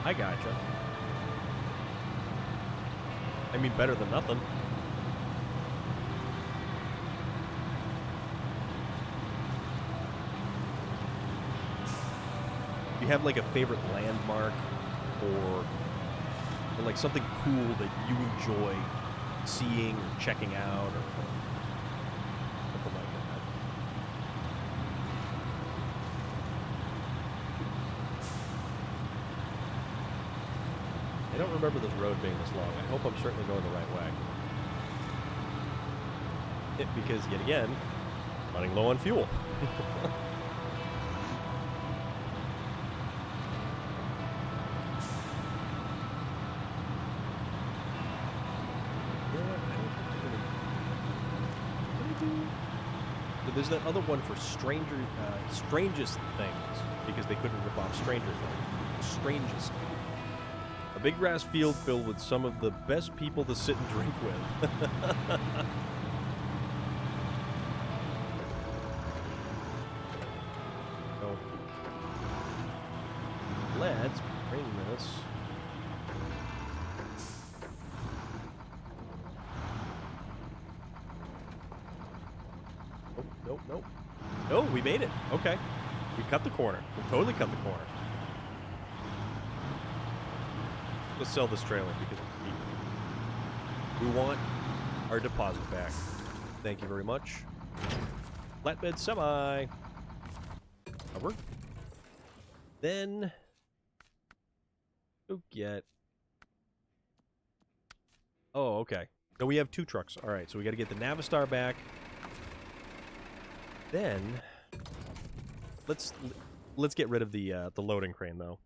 I gotcha. I mean, better than nothing. Do you have, like, a favorite landmark or like something cool that you enjoy seeing or checking out or something like that? I don't remember this road being this long. I hope I'm certainly going the right way. Because, yet again, running low on fuel. So there's that other one for strangest things, because they couldn't rip off Stranger Things. Strangest. A big grass field filled with some of the best people to sit and drink with. So, let's bring this. Nope. No, we made it. Okay. We cut the corner. We totally cut the corner. Let's sell this trailer because we want our deposit back. Thank you very much. Flatbed semi. Cover. Then go get. Oh, okay. No, we have 2 trucks. All right, so we got to get the Navistar back. Then let's get rid of the loading crane though.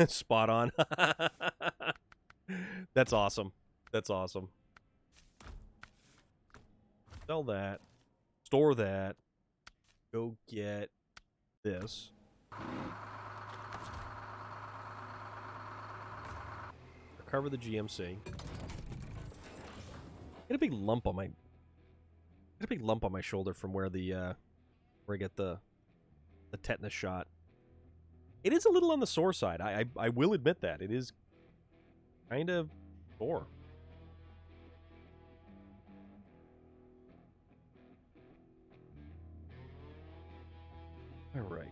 Spot on. That's awesome. That's awesome. Sell that. Store that. Go get this. Recover the GMC. Get a big lump on my. Got a big lump on my shoulder from where where I get the tetanus shot. It is a little on the sore side. I will admit that. It is kind of sore. All right.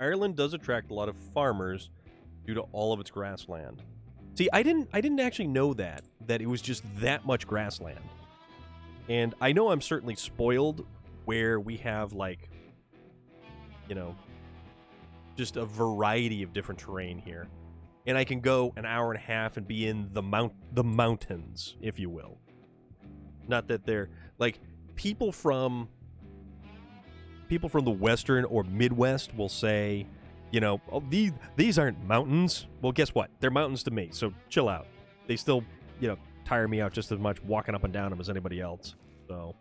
Ireland does attract a lot of farmers due to all of its grassland. See, I didn't actually know that it was just that much grassland. And I know I'm certainly spoiled where we have, like, you know, just a variety of different terrain here. And I can go an hour and a half and be in the mountains, if you will. Not that they're like people from the Western or Midwest will say, you know, oh, these aren't mountains. Well, guess what? They're mountains to me, so chill out. They still, you know, tire me out just as much walking up and down them as anybody else. So,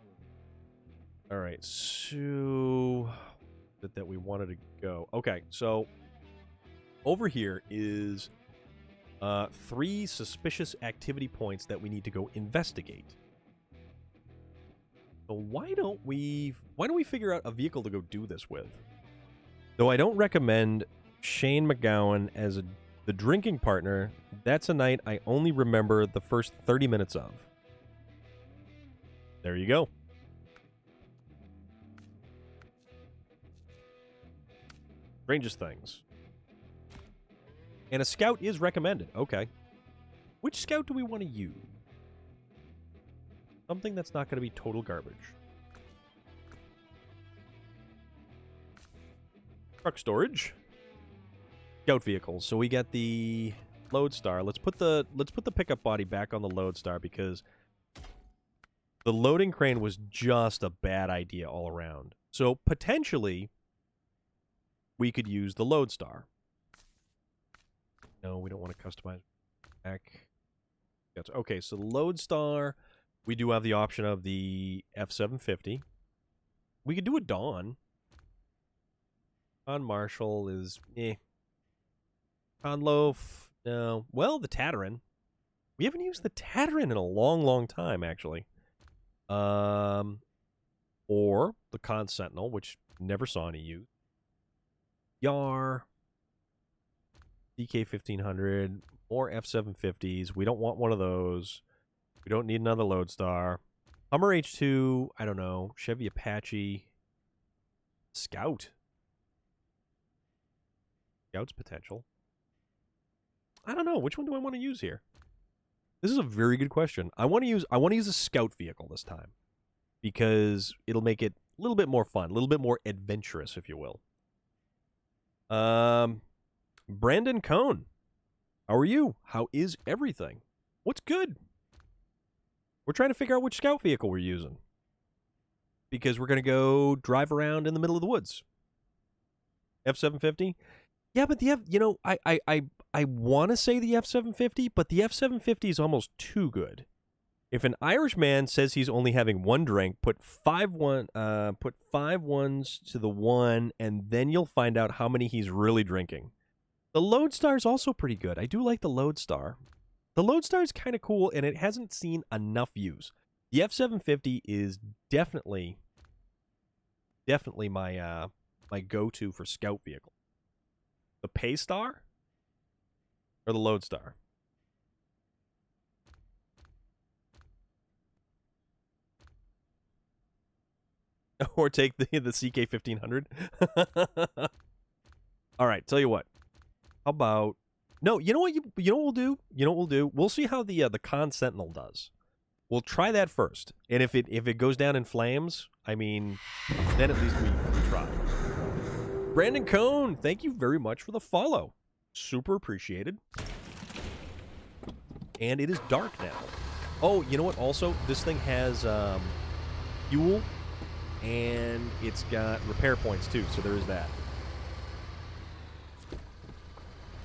all right, so that we wanted to go. Okay, so over here is 3 suspicious activity points that we need to go investigate. So why don't we figure out a vehicle to go do this with? Though I don't recommend Shane McGowan as the drinking partner. That's a night I only remember the first 30 minutes of. There you go. Strangest things. And a scout is recommended. Okay. Which scout do we want to use? Something that's not going to be total garbage. Truck storage. Scout vehicles. So we got the Lodestar. Let's put the pickup body back on the Lodestar because the loading crane was just a bad idea all around. So potentially we could use the Lodestar. No, we don't want to customize back. Okay, so the Lodestar, we do have the option of the F-750. We could do a Dawn. Dawn Marshall is Conloaf, no. Well, the Tatarin. We haven't used the Tatarin in a long, long time, actually. Or the Con Sentinel, which never saw any use. Yar. DK-1500. More F-750s. We don't want one of those. We don't need another Lodestar. Hummer H2, I don't know. Chevy Apache. Scout. Scout's potential. I don't know. Which one do I want to use here? This is a very good question. I want to use a Scout vehicle this time because it'll make it a little bit more fun, a little bit more adventurous, if you will. Brandon Cohn, how are you? How is everything? What's good? We're trying to figure out which Scout vehicle we're using because we're going to go drive around in the middle of the woods. F-750? Yeah, but the I want to say the F-750, but the F-750 is almost too good. If an Irishman says he's only having one drink, put five ones to the one, and then you'll find out how many he's really drinking. The Lodestar is also pretty good. I do like the Lodestar. The Lodestar is kind of cool, and it hasn't seen enough use. The F-750 is definitely my my go-to for Scout vehicle. The Paystar or the Lodestar? Or take the CK-1500? All right, tell you what. How about... No, you know what we'll do? You know what we'll do? We'll see how the Con Sentinel does. We'll try that first. And if it goes down in flames, I mean, then at least we try. Brandon Cohn, thank you very much for the follow. Super appreciated. And it is dark now. Oh, you know what? Also, this thing has fuel, and it's got repair points too, so there is that.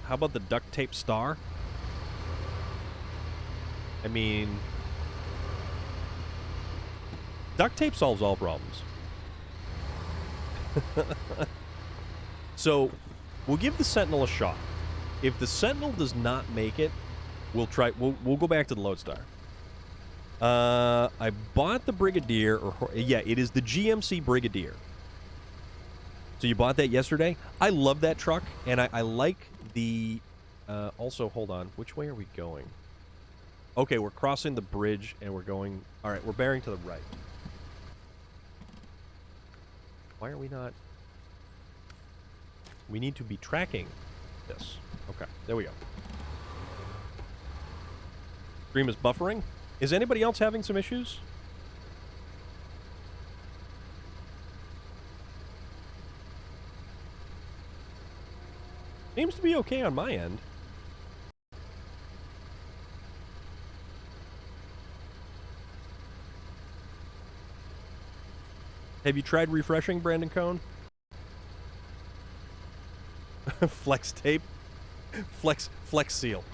How about the duct tape star? I mean, duct tape solves all problems. So, we'll give the Sentinel a shot. If the Sentinel does not make it, we'll go back to the Lodestar. I bought the Brigadier, yeah, it is the GMC Brigadier. So you bought that yesterday? I love that truck, and I like the... also, hold on. Which way are we going? Okay, we're crossing the bridge, and we're going... All right, we're bearing to the right. Why are we not... We need to be tracking this. Okay, there we go. Stream is buffering. Is anybody else having some issues? Seems to be okay on my end. Have you tried refreshing, Brandon Cohn? Flex tape? Flex seal.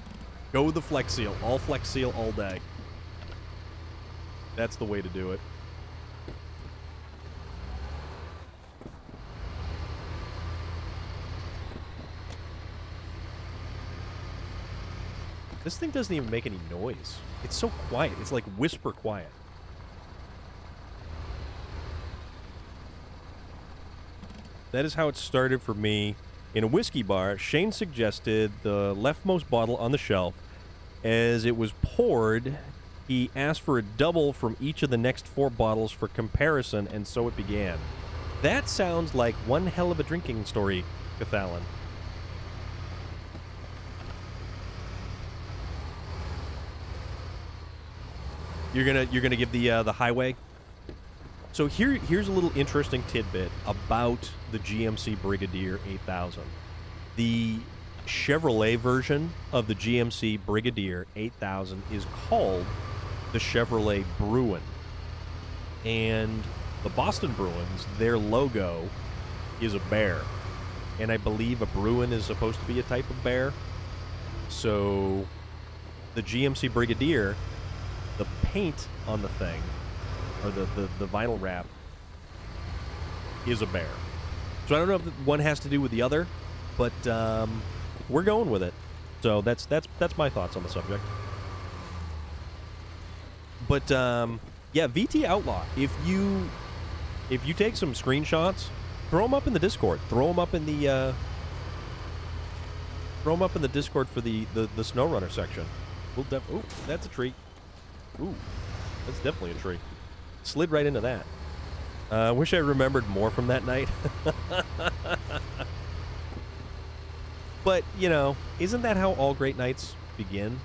Go with the Flex Seal. All Flex Seal all day. That's the way to do it. This thing doesn't even make any noise. It's so quiet. It's like whisper quiet. That is how it started for me. In a whiskey bar, Shane suggested the leftmost bottle on the shelf. As it was poured, he asked for a double from each of the next 4 bottles for comparison, and so it began. That sounds like one hell of a drinking story, Cathalan. You're gonna give the highway. So here's a little interesting tidbit about the GMC Brigadier 8000. The Chevrolet version of the GMC Brigadier 8000 is called the Chevrolet Bruin. And the Boston Bruins, their logo is a bear. And I believe a Bruin is supposed to be a type of bear. So the GMC Brigadier, the paint on the thing, or the vinyl wrap, is a bear. So I don't know if one has to do with the other, but we're going with it. So that's my thoughts on the subject. But yeah, VT Outlaw. If you take some screenshots, throw them up in the Discord. Throw them up in the Discord for the SnowRunner section. We'll ooh, that's a tree. Ooh, that's definitely a tree. Slid right into that. Wish I remembered more from that night. But, you know, isn't that how all great nights begin?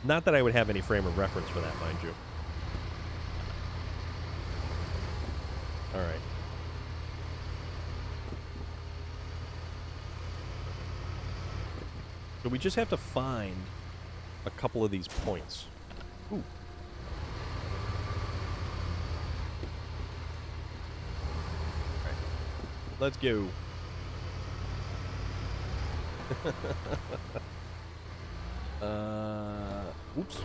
Not that I would have any frame of reference for that, mind you. All right. So we just have to find a couple of these points. Ooh. All right. Let's go. Oops.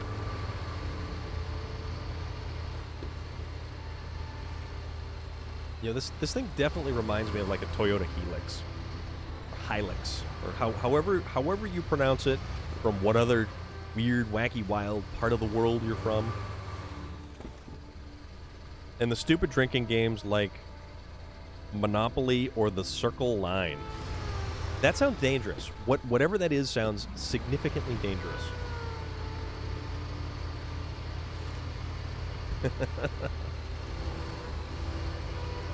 Yeah, this thing definitely reminds me of like a Toyota Helix, or Hilux, or however you pronounce it, from what other weird, wacky, wild part of the world you're from. And the stupid drinking games like Monopoly or the Circle Line. That sounds dangerous. Whatever that is sounds significantly dangerous.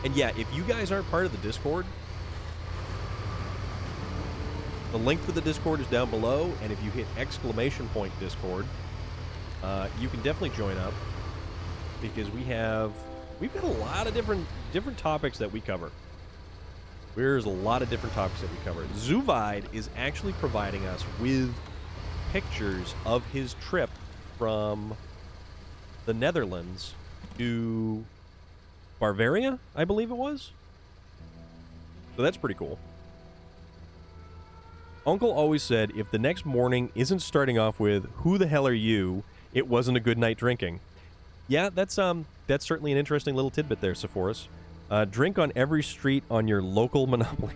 And yeah, if you guys aren't part of the Discord, the link for the Discord is down below, and if you hit !Discord, you can definitely join up, because we've got a lot of different topics that we cover. There's a lot of different topics that we cover. Zuvide is actually providing us with pictures of his trip from the Netherlands to Bavaria, I believe it was. So that's pretty cool. Uncle always said if the next morning isn't starting off with, "Who the hell are you?" it wasn't a good night drinking. Yeah, that's certainly an interesting little tidbit there, Sepphoris. Drink on every street on your local Monopoly.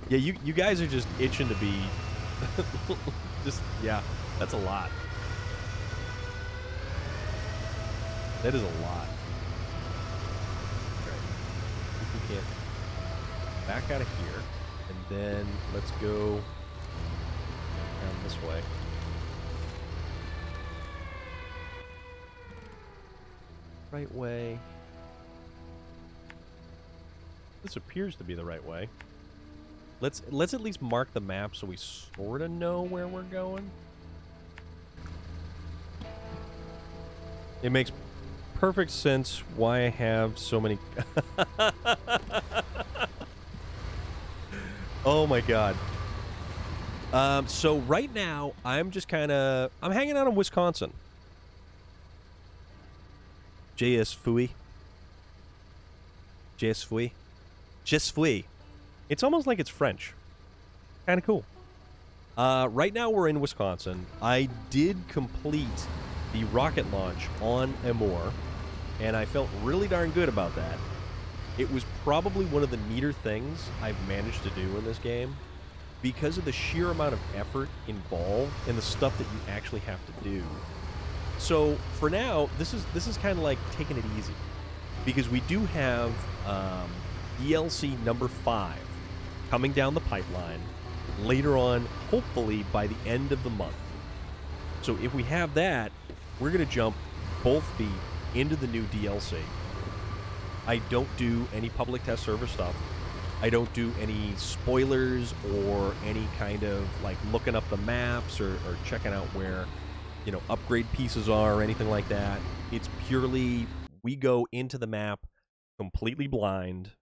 Yeah, you guys are just itching to be... yeah, that's a lot. That is a lot. Right. If we can back out of here, and then let's go down this way. Right way. This appears to be the right way. Let's at least mark the map so we sort of know where we're going. It makes perfect sense why I have so many... Oh my god. So right now, I'm just kind of... I'm hanging out in Wisconsin. JS Fui. JS Fui. JS Fui. It's almost like it's French. Kind of cool. Right now we're in Wisconsin. I did complete the rocket launch on Amur, and I felt really darn good about that. It was probably one of the neater things I've managed to do in this game because of the sheer amount of effort involved and the stuff that you actually have to do. So for now, this is kind of like taking it easy, because we do have DLC number 5 coming down the pipeline later on, hopefully by the end of the month. So if we have that, we're going to jump both feet into the new DLC. I don't do any public test server stuff. I don't do any spoilers or any kind of like looking up the maps or checking out where, you know, upgrade pieces are or anything like that. It's purely we go into the map completely blind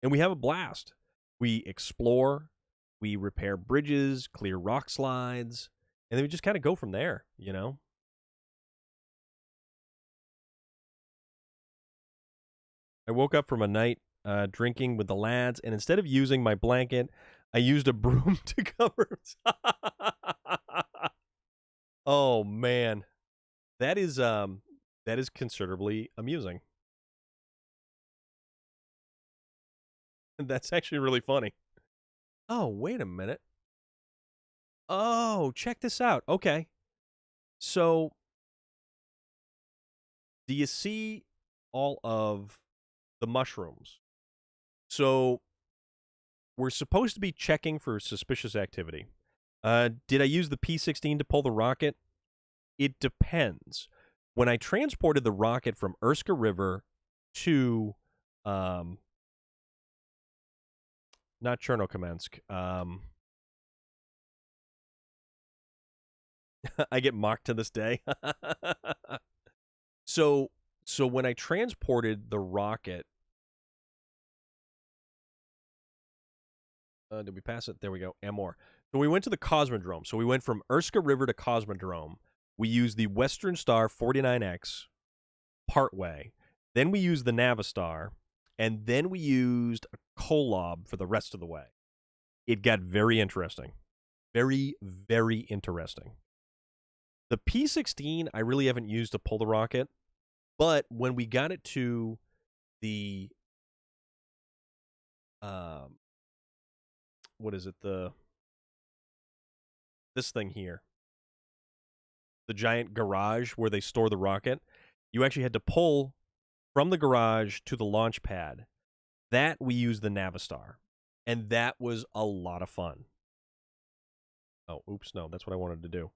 and we have a blast. We explore, we repair bridges, clear rock slides, and then we just kind of go from there, you know? I woke up from a night drinking with the lads, and instead of using my blanket, I used a broom to cover. Oh man, that is considerably amusing. That's actually really funny. Oh, wait a minute. Oh, check this out. Okay. So, do you see all of the mushrooms? So, we're supposed to be checking for suspicious activity. Did I use the P-16 to pull the rocket? It depends. When I transported the rocket from Erska River to, um, not Chernokamsk, I get mocked to this day. so, so when I transported the rocket, did we pass it? There we go. And more. So we went to the Cosmodrome. So we went from Erska River to Cosmodrome. We used the Western Star 49X partway. Then we used the Navistar. And then we used a Kolob for the rest of the way. It got very interesting. Very, very interesting. The P-16 I really haven't used to pull the rocket. But when we got it to the what is it? This thing here. The giant garage where they store the rocket. You actually had to pull from the garage to the launch pad. That we used the Navistar. And that was a lot of fun. Oh, oops, no, that's what I wanted to do.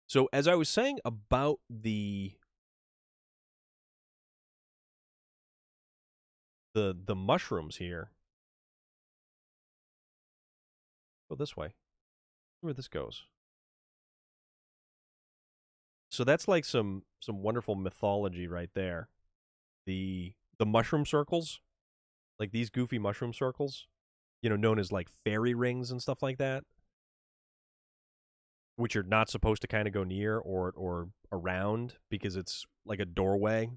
So as I was saying about the mushrooms here. Go this way. See where this goes. So that's like some wonderful mythology right there. The mushroom circles, like these goofy mushroom circles, known as like fairy rings and stuff like that, which you're not supposed to kind of go near or around because it's like a doorway.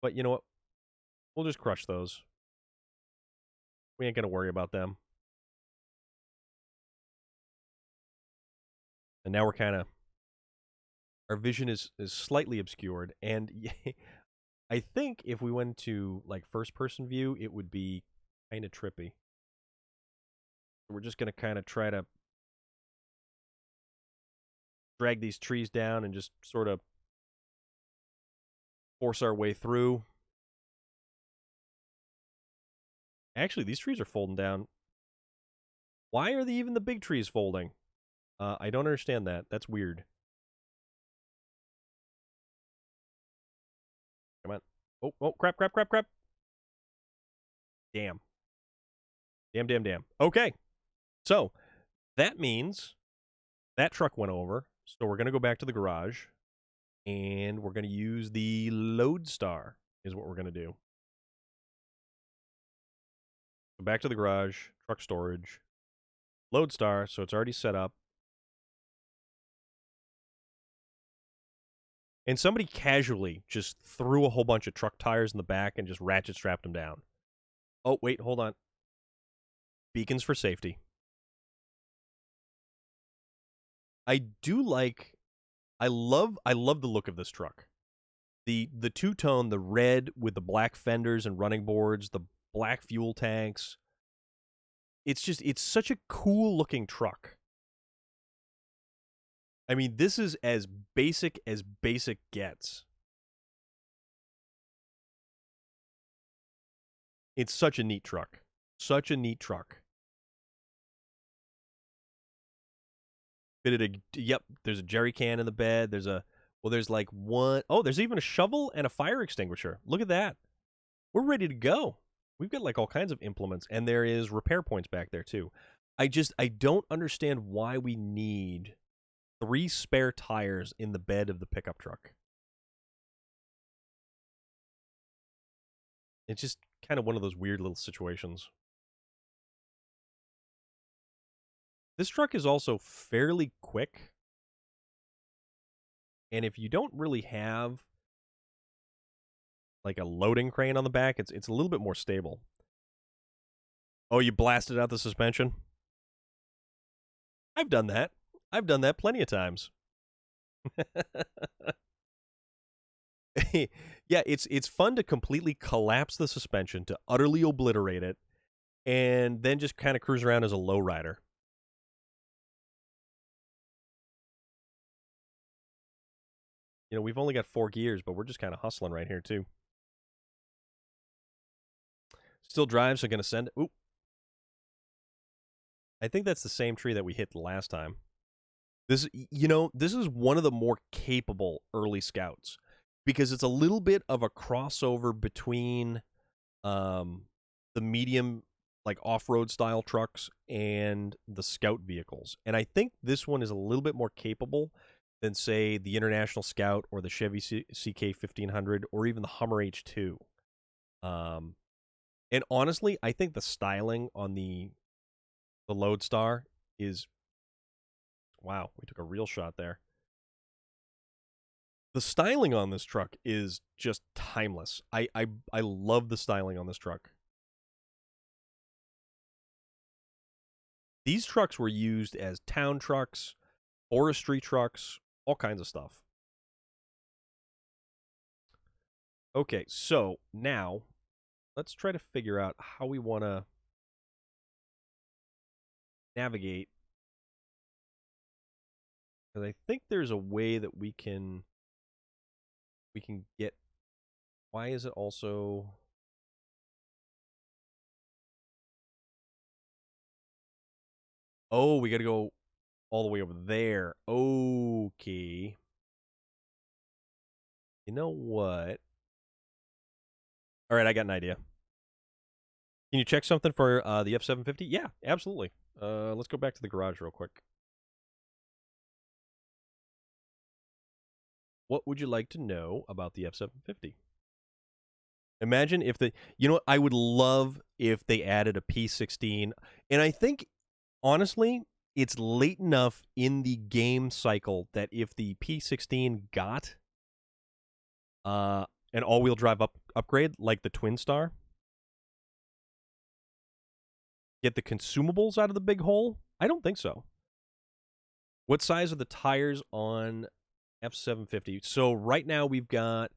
But you know what? We'll just crush those. We ain't gonna worry about them. And now we're kind of our vision is slightly obscured, and I think if we went to like first person view, it would be kind of trippy. We're just gonna kind of try to drag these trees down and just sort of force our way through. Actually, these trees are folding down. Why are even the big trees folding? I don't understand that. That's weird. Come on. Oh, crap, crap, crap, crap. Damn. Damn, damn, damn. Okay. So, that means that truck went over. So we're going to go back to the garage. And we're going to use the Lodestar is what we're going to do. So back to the garage, truck storage, Lodestar, so it's already set up. And somebody casually just threw a whole bunch of truck tires in the back and just ratchet strapped them down. Oh, wait, hold on. Beacons for safety. I do like I love the look of this truck. The two-tone, the red with the black fenders and running boards, the black fuel tanks. It's such a cool looking truck. I mean, this is as basic gets. It's such a neat truck. Such a neat truck. Yep, there's a jerry can in the bed. There's like one, oh, there's even a shovel and a fire extinguisher. Look at that. We're ready to go. We've got like all kinds of implements, and there is repair points back there too. I don't understand why we need 3 spare tires in the bed of the pickup truck. It's just kind of one of those weird little situations. This truck is also fairly quick. And if you don't really have like a loading crane on the back, it's a little bit more stable. Oh, you blasted out the suspension? I've done that. I've done that plenty of times. Yeah, it's fun to completely collapse the suspension, to utterly obliterate it, and then just kind of cruise around as a lowrider. You know, we've only got 4 gears, but we're just kind of hustling right here, too. Still drives, so going to send it. Oop. I think that's the same tree that we hit the last time. This, you know, this is one of the more capable early scouts because it's a little bit of a crossover between the medium, like off-road style trucks and the scout vehicles. And I think this one is a little bit more capable than, say, the International Scout or the Chevy CK 1500 or even the Hummer H2. And honestly, I think the styling on the Lodestar is, wow, we took a real shot there. The styling on this truck is just timeless. I love the styling on this truck. These trucks were used as town trucks, forestry trucks, all kinds of stuff. Okay, so now let's try to figure out how we want to navigate. Because I think there's a way that we can get. Why is it also? Oh, we got to go all the way over there. Okay. You know what? All right, I got an idea. Can you check something for the F750? Yeah, absolutely. Let's go back to the garage real quick. What would you like to know about the F750? Imagine if you know what, I would love if they added a P16. And I think, honestly, it's late enough in the game cycle that if the P16 got an all-wheel drive upgrade like the Twin Star, get the consumables out of the big hole? I don't think so. What size are the tires on F750? So right now we've got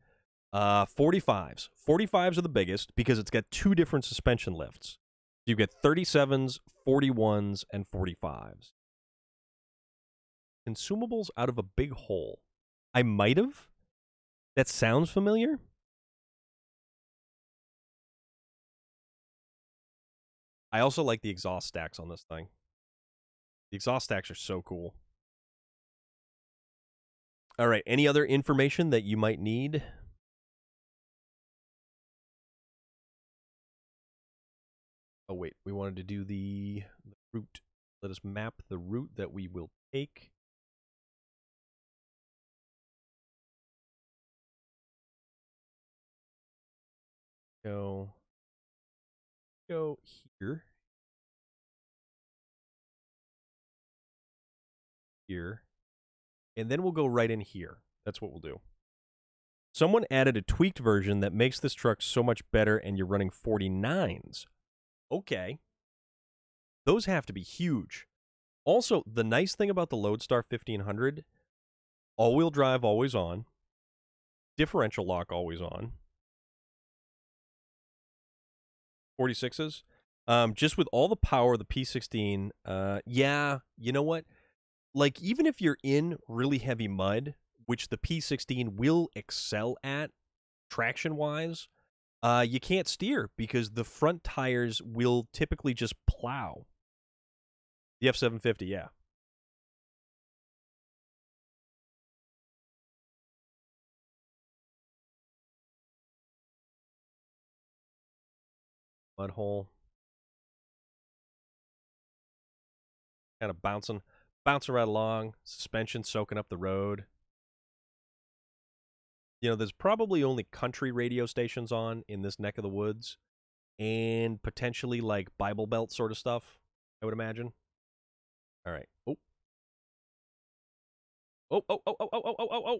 45s. 45s are the biggest because it's got 2 different suspension lifts. You get 37s, 41s, and 45s. Consumables out of a big hole. I might have. That sounds familiar. I also like the exhaust stacks on this thing. The exhaust stacks are so cool. All right, any other information that you might need? Oh, wait, we wanted to do the route. Let us map the route that we will take. Go here. Here. And then we'll go right in here. That's what we'll do. Someone added a tweaked version that makes this truck so much better, and you're running 49s. Okay. Those have to be huge. Also, the nice thing about the Lodestar 1500, all-wheel drive always on, differential lock always on, 46s. Just with all the power of the P16, yeah, you know what? Like, even if you're in really heavy mud, which the P16 will excel at traction-wise, you can't steer because the front tires will typically just plow. The F750, yeah. Mud hole. Kind of bouncing right along. Suspension soaking up the road. You know, there's probably only country radio stations on in this neck of the woods, and potentially like Bible Belt sort of stuff, I would imagine. All right. Oh. Oh, oh, oh, oh, oh, oh,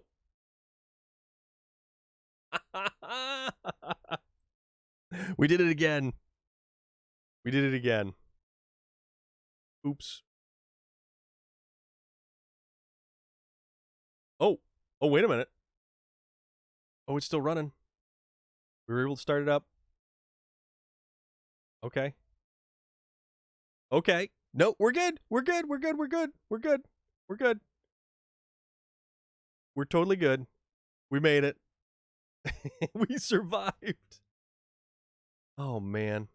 oh, oh. We did it again. We did it again. Oops. Oh. Oh, wait a minute. Oh, it's still running. We were able to start it up. Okay. Okay. No, we're good. We're good. We're good. We're good. We're good. We're good. We're totally good. We made it. We survived. Oh, man.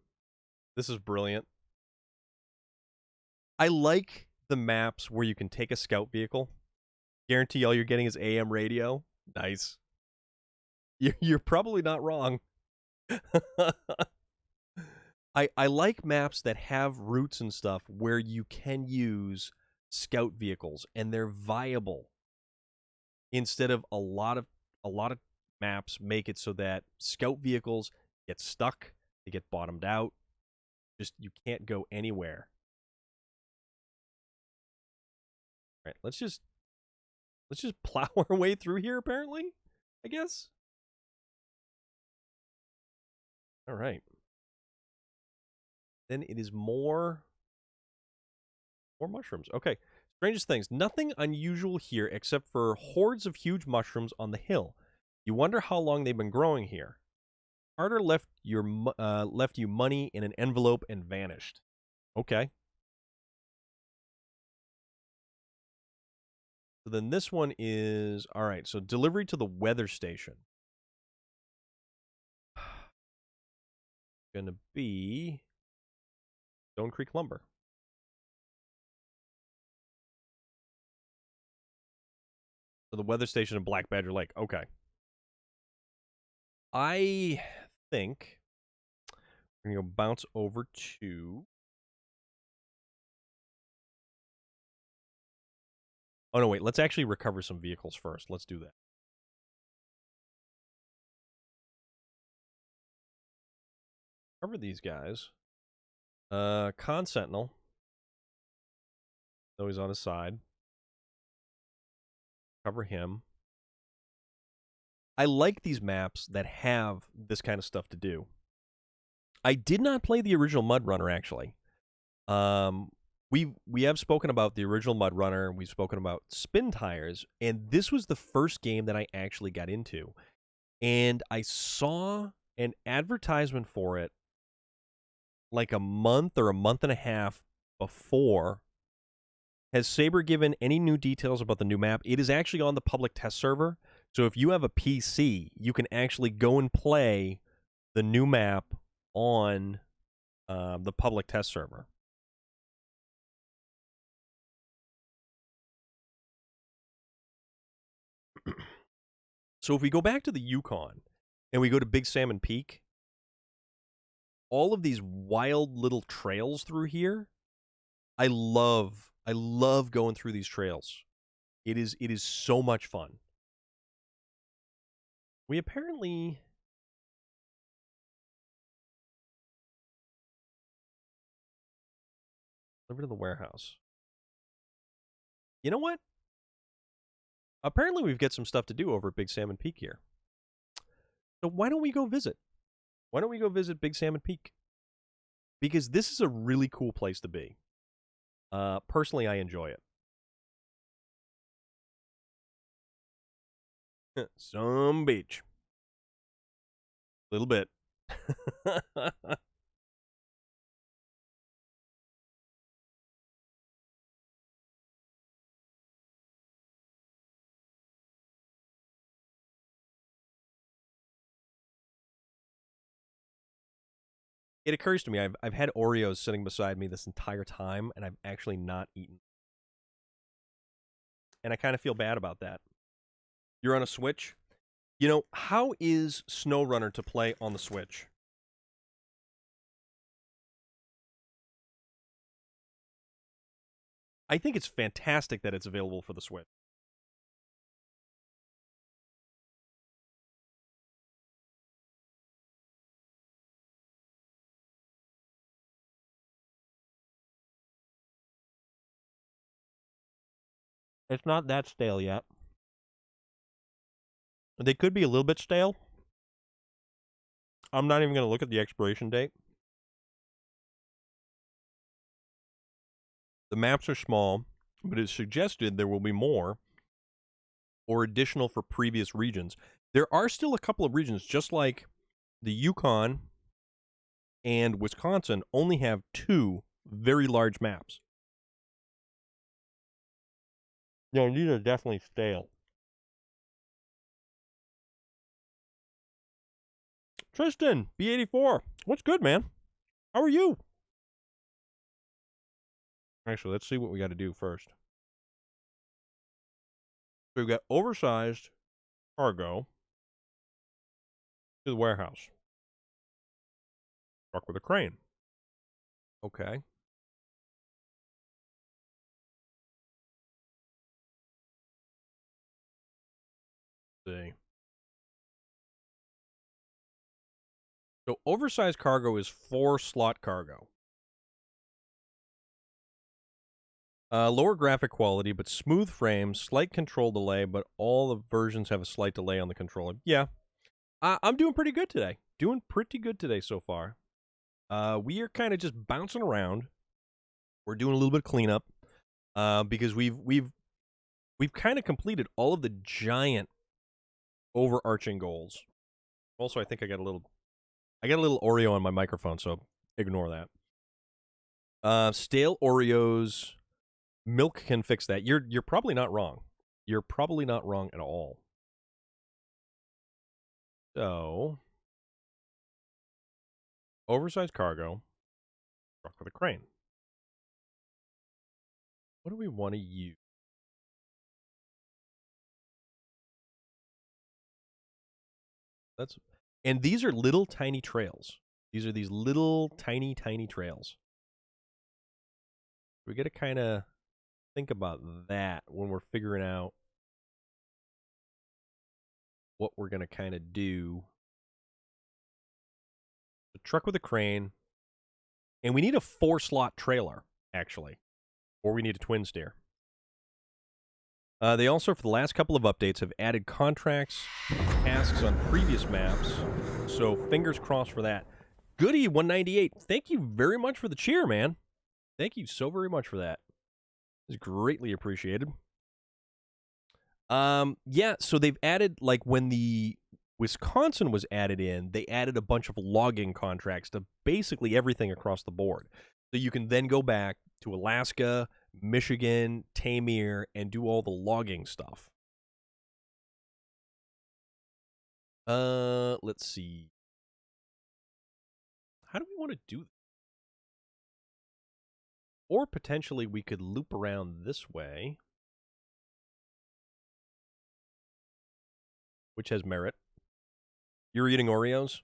This is brilliant. I like the maps where you can take a scout vehicle. Guarantee all you're getting is AM radio. Nice. You're probably not wrong. I like maps that have routes and stuff where you can use scout vehicles and they're viable instead of a lot of maps make it so that scout vehicles get stuck, they get bottomed out, just you can't go anywhere. All right, let's just plow our way through here apparently, I guess. All right. Then it is more mushrooms. Okay. Strangest things. Nothing unusual here except for hordes of huge mushrooms on the hill. You wonder how long they've been growing here. Carter left you money in an envelope and vanished. Okay. So then this one is all right. So delivery to the weather station. Gonna be Stone Creek Lumber. So the weather station in Black Badger Lake. Okay. I think we're gonna go bounce over to. Oh no, wait. Let's actually recover some vehicles first. Let's do that. Cover these guys. Con Sentinel. Though he's on his side. Cover him. I like these maps that have this kind of stuff to do. I did not play the original Mud Runner actually. We have spoken about the original Mud Runner. We've spoken about Spin Tires, and this was the first game that I actually got into. And I saw an advertisement for it like a month or a month and a half before. Has Saber given any new details about the new map? It is actually on the public test server. So if you have a PC, you can actually go and play the new map on the public test server. So if we go back to the Yukon and we go to Big Salmon Peak, all of these wild little trails through here, I love going through these trails. It is so much fun. We apparently deliver to the warehouse. You know what? Apparently we've got some stuff to do over at Big Salmon Peak here. So why don't we go visit? Why don't we go visit Big Salmon Peak? Because this is a really cool place to be. Personally, I enjoy it. Some beach. A little bit. It occurs to me, I've had Oreos sitting beside me this entire time, and I've actually not eaten. And I kind of feel bad about that. You're on a Switch? You know, how is SnowRunner to play on the Switch? I think it's fantastic that it's available for the Switch. It's not that stale yet. They could be a little bit stale. I'm not even going to look at the expiration date. The maps are small, but it's suggested there will be more or additional for previous regions. There are still a couple of regions, just like the Yukon and Wisconsin only have 2 very large maps. Yeah, these are definitely stale. Tristan, B84, what's good, man? How are you? Actually, let's see what we got to do first. So we've got oversized cargo to the warehouse. Truck with a crane. Okay. Let's see. So oversized cargo is 4-slot cargo. Lower graphic quality, but smooth frames, slight control delay, but all the versions have a slight delay on the controller. Yeah. I'm doing pretty good today. Doing pretty good today so far. We are kind of just bouncing around. We're doing a little bit of cleanup because we've kind of completed all of the giant overarching goals. Also, I think I got a little Oreo on my microphone, so ignore that. Stale Oreos, milk can fix that. You're probably not wrong. You're probably not wrong at all. So, oversized cargo, truck with a crane. What do we want to use? And these are little tiny trails. These are these little tiny trails. We got to kind of think about that when we're figuring out what we're going to kind of do. The truck with a crane, and we need a 4-slot trailer actually, or we need a twin steer. They also, for the last couple of updates, have added contracts, tasks on previous maps, so fingers crossed for that. Goody 198, thank you very much for the cheer, man. Thank you so very much for that. It's greatly appreciated. Yeah, so they've added, like, when the Wisconsin was added in, they added a bunch of logging contracts to basically everything across the board. So you can then go back to Alaska, Michigan, Tamir, and do all the logging stuff. Let's see. How do we want to do this? Or potentially we could loop around this way, which has merit. You're eating Oreos?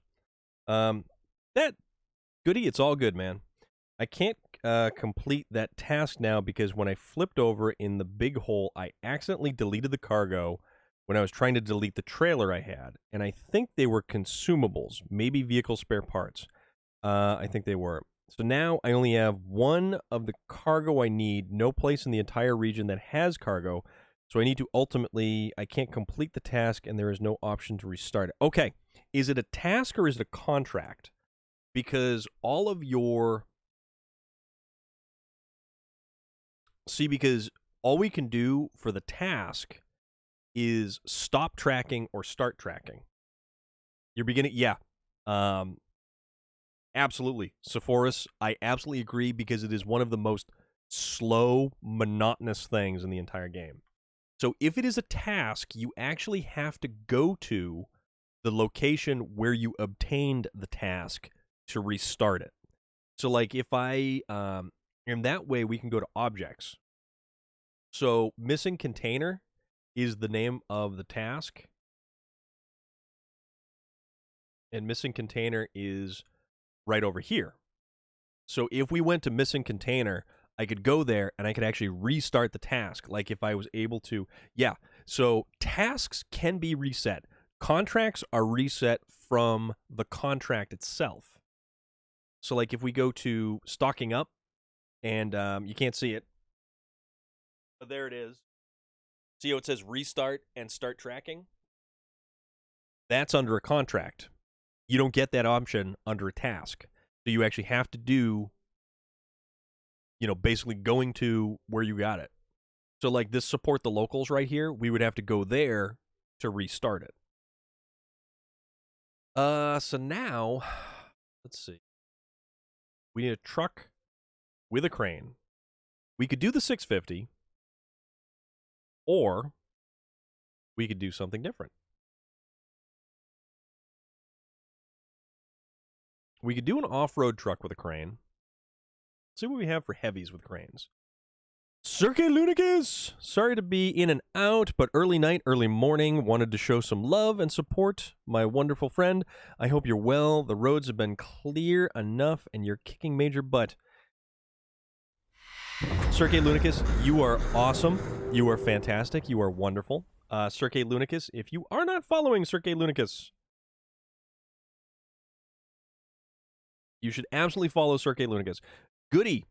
That Goody, it's all good, man. I can't complete that task now because when I flipped over in the big hole, I accidentally deleted the cargo when I was trying to delete the trailer I had. And I think they were consumables, maybe vehicle spare parts. I think they were. So now I only have one of the cargo I need, no place in the entire region that has cargo. So I need to ultimately, I can't complete the task and there is no option to restart it. Okay, is it a task or is it a contract? Because all of your... See, because all we can do for the task is stop tracking or start tracking. You're beginning... Yeah. Absolutely. Sepphoris, I absolutely agree because it is one of the most slow, monotonous things in the entire game. So if it is a task, you actually have to go to the location where you obtained the task to restart it. So like if I, and that way we can go to objects. So missing container is the name of the task. And missing container is right over here. So if we went to missing container, I could go there and I could actually restart the task. Like if I was able to, yeah. So tasks can be reset. Contracts are reset from the contract itself. So like if we go to stocking up and you can't see it, but there it is. See how it says restart and start tracking? That's under a contract. You don't get that option under a task. So you actually have to do basically going to where you got it. So like this support the locals right here, we would have to go there to restart it. So now, let's see. We need a truck with a crane. We could do the 650, or we could do something different. We could do an off-road truck with a crane. Let's see what we have for heavies with cranes. Cirque Lunicus! Sorry to be in and out, but early night, early morning. Wanted to show some love and support my wonderful friend. I hope you're well. The roads have been clear enough, and you're kicking major butt. Cirque Lunicus, you are awesome. You are fantastic. You are wonderful. Cirque Lunicus, if you are not following Cirque Lunicus, you should absolutely follow Cirque Lunicus. Goody.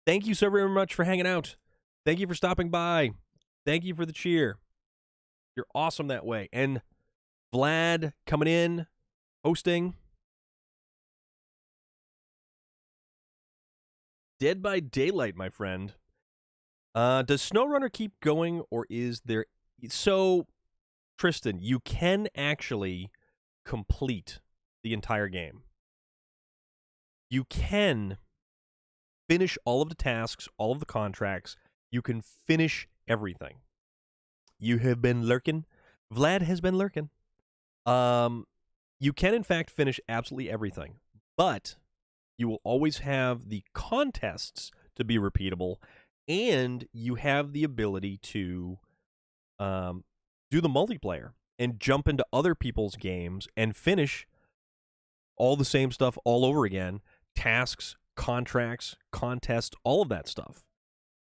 Thank you so very much for hanging out. Thank you for stopping by. Thank you for the cheer. You're awesome that way. And Vlad coming in, hosting. Dead by Daylight, my friend. Does SnowRunner keep going, or is there... So, Tristan, you can actually complete the entire game. You can finish all of the tasks, all of the contracts. You can finish everything. You have been lurking. Vlad has been lurking. You can, in fact, finish absolutely everything. But you will always have the contests to be repeatable, and you have the ability to do the multiplayer and jump into other people's games and finish all the same stuff all over again. Tasks, contracts, contests, all of that stuff.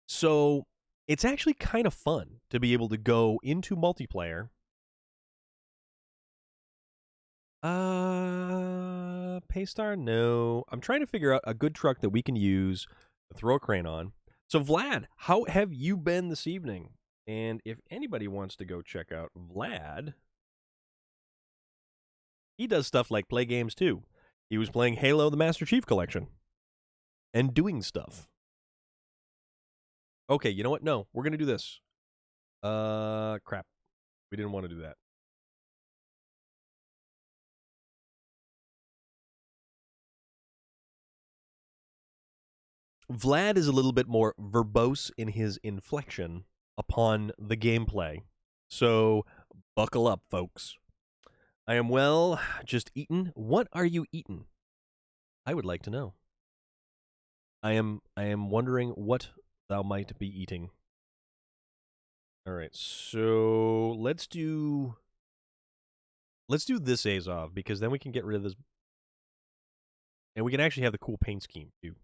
So it's actually kind of fun to be able to go into multiplayer. Paystar? No. I'm trying to figure out a good truck that we can use to throw a crane on. So Vlad, how have you been this evening? And if anybody wants to go check out Vlad, he does stuff like play games too. He was playing Halo the Master Chief Collection and doing stuff. Okay, you know what? No, we're going to do this. Crap. We didn't want to do that. Vlad is a little bit more verbose in his inflection upon the gameplay. So, buckle up, folks. I am well, just eaten. What are you eating? I would like to know. I am wondering what thou might be eating. All right, so let's do this Azov, because then we can get rid of this, and we can actually have the cool paint scheme too.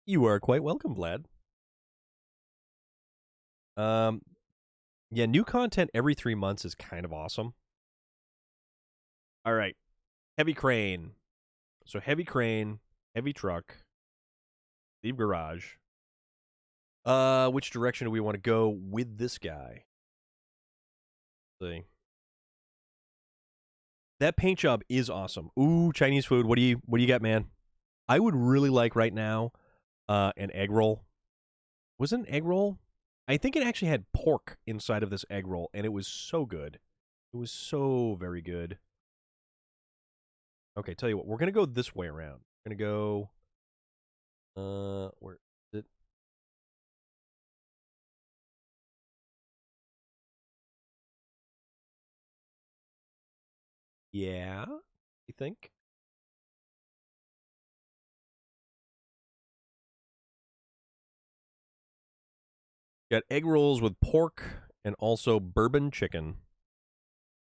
You are quite welcome, Vlad. Yeah, new content every 3 months is kind of awesome. All right, heavy crane. So heavy crane, heavy truck, leave garage. Which direction do we want to go with this guy? Let's see. That paint job is awesome. Ooh, Chinese food. What do you got, man? I would really like right now an egg roll. Was it an egg roll? I think it actually had pork inside of this egg roll, and it was so good. It was so very good. Okay, tell you what, we're gonna go this way around. We're gonna go where is it? Yeah, you think? Got egg rolls with pork and also bourbon chicken.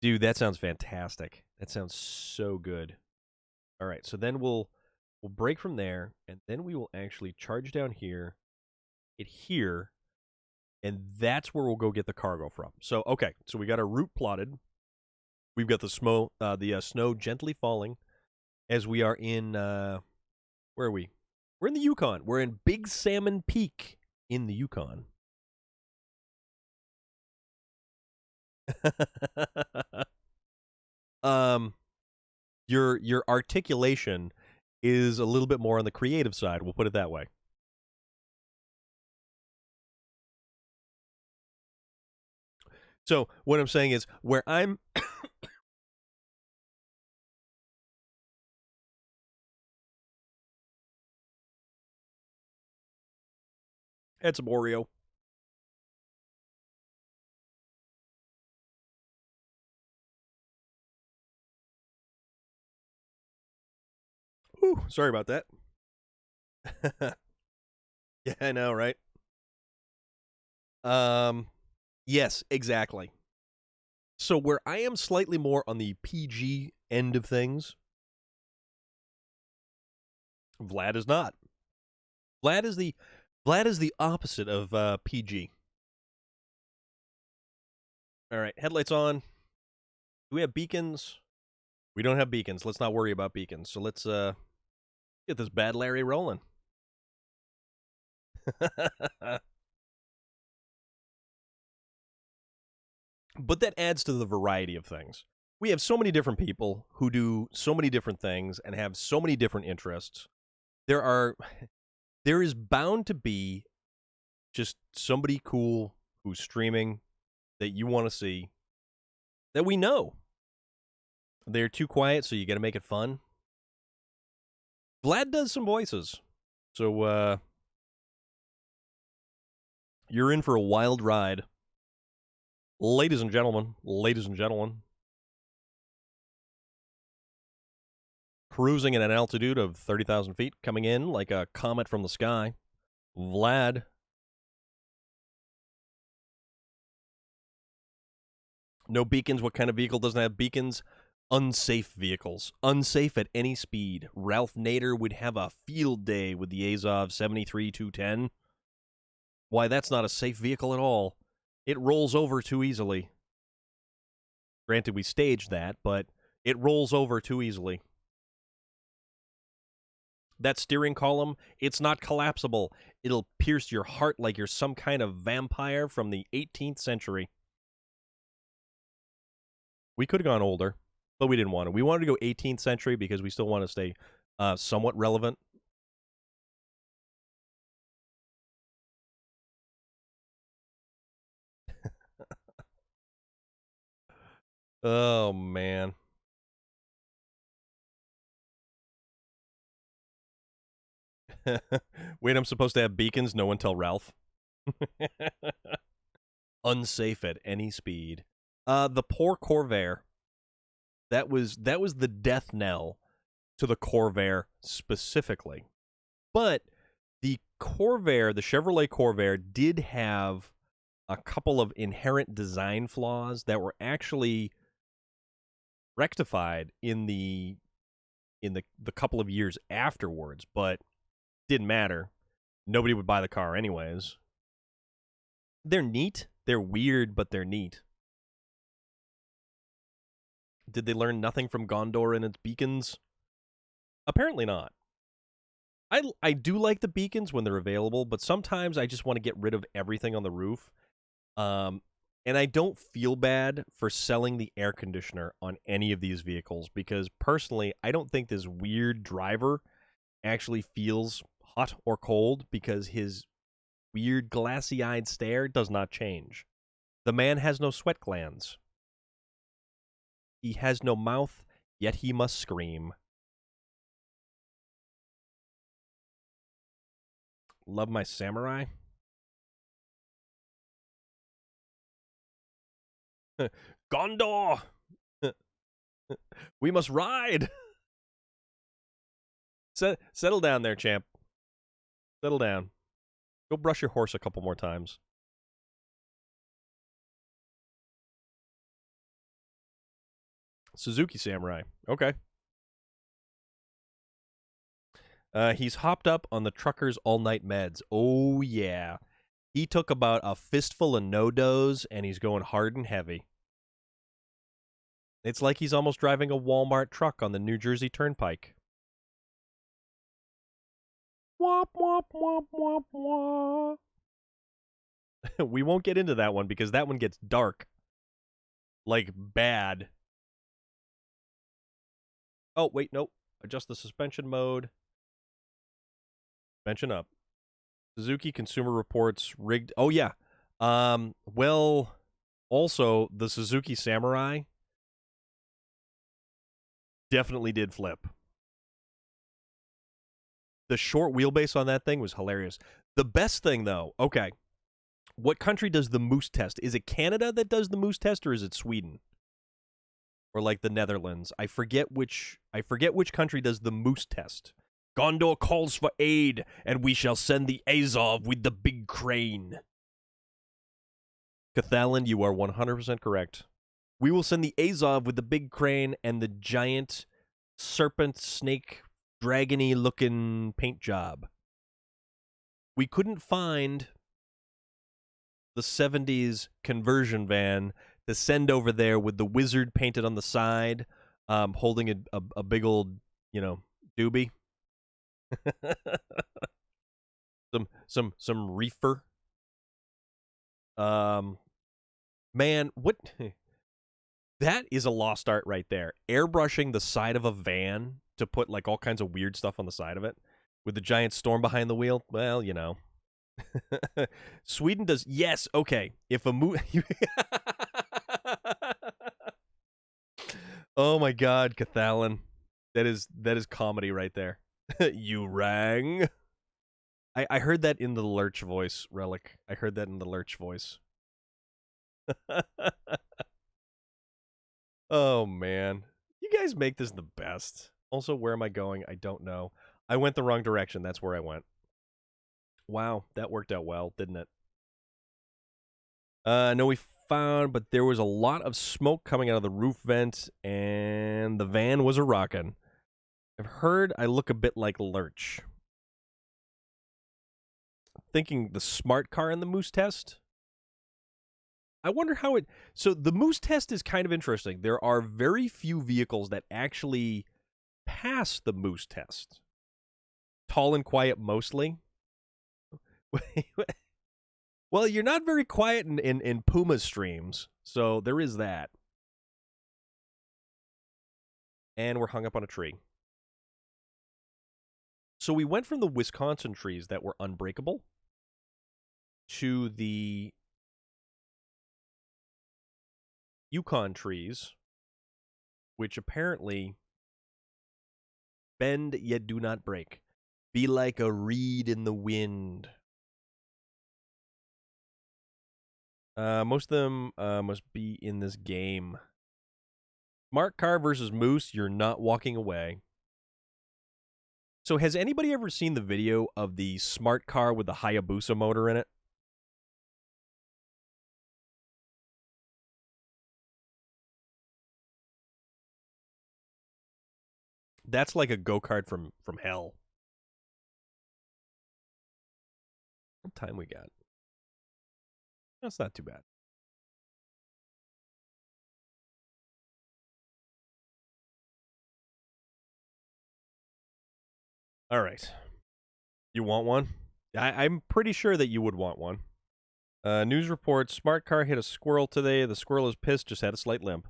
Dude, that sounds fantastic. That sounds so good. All right, so then we'll break from there, and then we will actually charge down here, get here, and that's where we'll go get the cargo from. So, okay, so we got our route plotted. We've got the snow gently falling as we are in, where are we? We're in the Yukon. We're in Big Salmon Peak in the Yukon. Your articulation is a little bit more on the creative side. We'll put it that way. So what I'm saying is where I'm It's some Oreo. Ooh, sorry about that. Yeah, I know, right? Yes, exactly. So where I am slightly more on the PG end of things, Vlad is not. Vlad is the Vlad is the opposite of PG. All right, headlights on. Do we have beacons? We don't have beacons. Let's not worry about beacons. So let's get this bad Larry rolling. But that adds to the variety of things. We have so many different people who do so many different things and have so many different interests. There is bound to be just somebody cool who's streaming that you want to see that we know. They're too quiet, so you got to make it fun. Vlad does some voices. So you're in for a wild ride. Ladies and gentlemen, cruising at an altitude of 30,000 feet, coming in like a comet from the sky, Vlad. No beacons. What kind of vehicle doesn't have beacons? Unsafe vehicles. Unsafe at any speed. Ralph Nader would have a field day with the Azov 73-210. Why, that's not a safe vehicle at all. It rolls over too easily. Granted, we staged that, but it rolls over too easily. That steering column, it's not collapsible. It'll pierce your heart like you're some kind of vampire from the 18th century. We could have gone older, but we didn't want to. We wanted to go 18th century because we still want to stay somewhat relevant. Oh, man. Wait, I'm supposed to have beacons? No one tell Ralph. Unsafe at any speed. The poor Corvair. That was the death knell to the Corvair specifically. But the Corvair, the Chevrolet Corvair, did have a couple of inherent design flaws that were actually rectified in the couple of years afterwards, but didn't matter. Nobody would buy the car anyways. They're neat. They're weird, but they're neat. Did they learn nothing from Gondor and its beacons? Apparently not. I do like the beacons when they're available, but sometimes I just want to get rid of everything on the roof. And I don't feel bad for selling the air conditioner on any of these vehicles because personally, I don't think this weird driver actually feels hot or cold because his weird glassy-eyed stare does not change. The man has no sweat glands. He has no mouth, yet he must scream. Love my samurai. Gondor! We must ride! Settle down there, champ. Settle down. Go brush your horse a couple more times. Suzuki Samurai. Okay. He's hopped up on the trucker's all-night meds. Oh, yeah. He took about a fistful of no-dos, and he's going hard and heavy. It's like he's almost driving a Walmart truck on the New Jersey Turnpike. Womp, womp, womp, womp, womp. We won't get into that one because that one gets dark. Like, bad. Oh, wait, nope. Adjust the suspension mode. Suspension up. Suzuki Consumer Reports rigged. Oh, yeah. Well, also, the Suzuki Samurai definitely did flip. The short wheelbase on that thing was hilarious. The best thing, though, okay, what country does the moose test? Is it Canada that does the moose test, or is it Sweden? Or like the Netherlands? I forget which country does the moose test. Gondor calls for aid, and we shall send the Azov with the big crane. Cathalan, you are 100% correct. We will send the Azov with the big crane and the giant serpent, snake, dragony looking paint job. We couldn't find the 70s conversion van to send over there with the wizard painted on the side, holding a big old, doobie. some reefer. Man, what? That is a lost art right there. Airbrushing the side of a van to put like all kinds of weird stuff on the side of it with the giant storm behind the wheel. Well, Sweden does. Yes, okay. If a Oh my God, Cathalan. That is comedy right there. You rang. I heard that in the Lurch voice, Relic. I heard that in the Lurch voice. Oh, man. You guys make this the best. Also, where am I going? I don't know. I went the wrong direction. That's where I went. Wow, that worked out well, didn't it? No, we found, but there was a lot of smoke coming out of the roof vent, and the van was a-rockin'. I've heard I look a bit like Lurch. Thinking the smart car in the Moose test? I wonder how it... So the Moose test is kind of interesting. There are very few vehicles that actually pass the Moose test. Tall and quiet mostly. Well, you're not very quiet in Puma streams, so there is that. And we're hung up on a tree. So we went from the Wisconsin trees that were unbreakable to the Yukon trees, which apparently bend yet do not break. Be like a reed in the wind. Most of them must be in this game. Smart car versus moose, you're not walking away. So has anybody ever seen the video of the smart car with the Hayabusa motor in it? That's like a go-kart from hell. What time we got? That's not too bad. All right. You want one? I'm pretty sure that you would want one. News reports, smart car hit a squirrel today. The squirrel is pissed, just had a slight limp.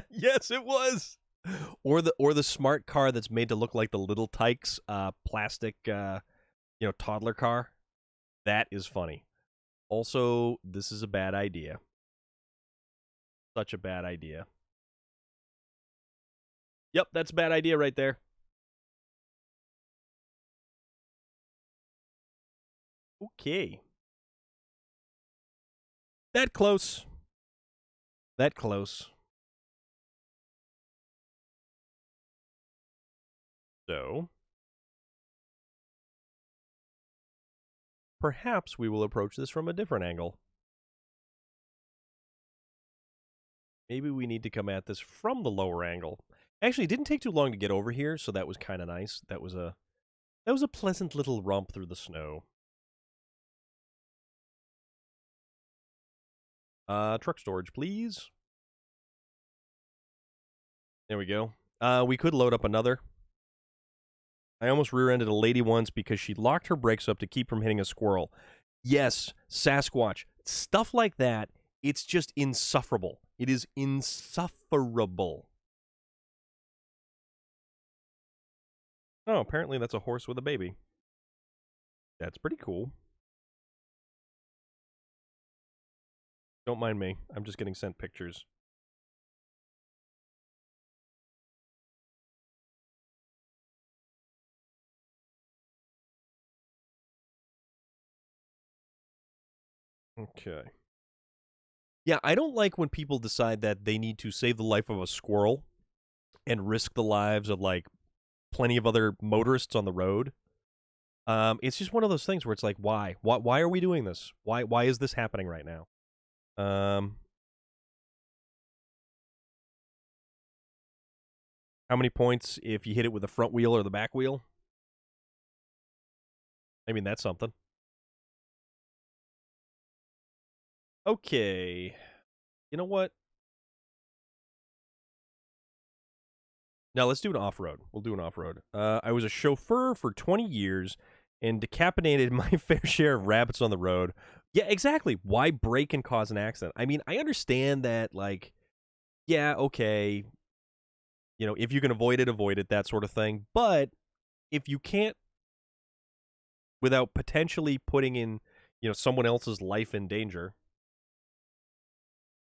Yes, it was. Or the smart car that's made to look like the Little Tykes plastic toddler car. That is funny. Also, this is a bad idea. Such a bad idea. Yep, that's a bad idea right there. Okay. That close. That close. So, perhaps we will approach this from a different angle. Maybe we need to come at this from the lower angle. Actually, it didn't take too long to get over here, so that was kind of nice. That was a pleasant little romp through the snow. Truck storage, please. There we go. We could load up another. I almost rear-ended a lady once because she locked her brakes up to keep from hitting a squirrel. Yes, Sasquatch. Stuff like that, it's just insufferable. It is insufferable. Oh, apparently that's a horse with a baby. That's pretty cool. Don't mind me. I'm just getting sent pictures. Okay. Yeah, I don't like when people decide that they need to save the life of a squirrel and risk the lives of like plenty of other motorists on the road. It's just one of those things where it's like, why? Why are we doing this? Why is this happening right now? How many points if you hit it with the front wheel or the back wheel? I mean, that's something. Okay. You know what? Now let's do an off-road. We'll do an off-road. I was a chauffeur for 20 years and decapitated my fair share of rabbits on the road. Yeah, exactly. Why brake and cause an accident? I mean, I understand that, like, yeah, okay, if you can avoid it, that sort of thing. But if you can't, without potentially putting in, someone else's life in danger.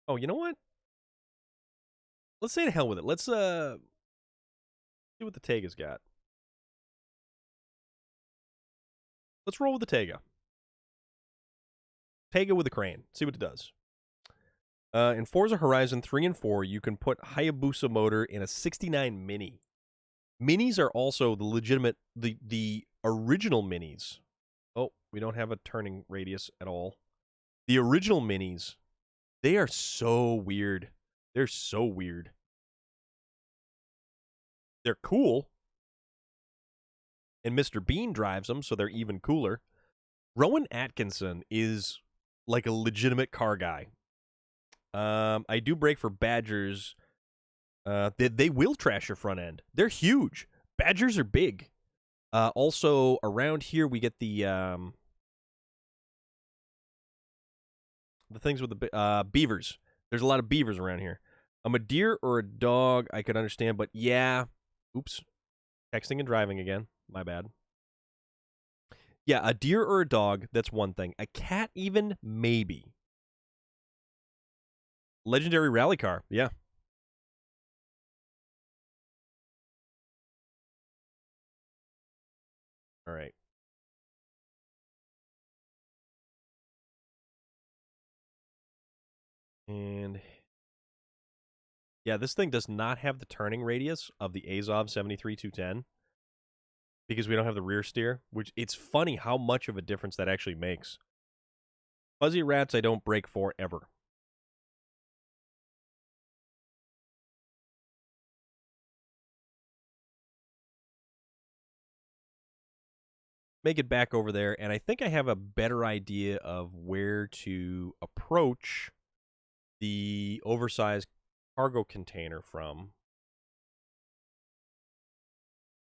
Oh, you know what? Let's say to hell with it. Let's see what the Tega's got. Let's roll with the Tega. Tega with a crane. See what it does. In Forza Horizon 3 and 4, you can put Hayabusa motor in a 69 Mini. Minis are also the legitimate, the original Minis. Oh, we don't have a turning radius at all. The original Minis, they are so weird. They're so weird. They're cool. And Mr. Bean drives them, so they're even cooler. Rowan Atkinson is like a legitimate car guy. I do brake for Badgers. They will trash your front end. They're huge. Badgers are big. Also, around here we get the things with the beavers. There's a lot of beavers around here. A deer or a dog, I could understand, but yeah. Oops. Texting and driving again. My bad. Yeah, a deer or a dog, that's one thing. A cat, even, maybe. Legendary rally car, yeah. All right. And yeah, this thing does not have the turning radius of the Azov 73-210 because we don't have the rear steer, which it's funny how much of a difference that actually makes. Fuzzy Rats I don't brake for ever. Make it back over there, and I think I have a better idea of where to approach the oversized cargo container from.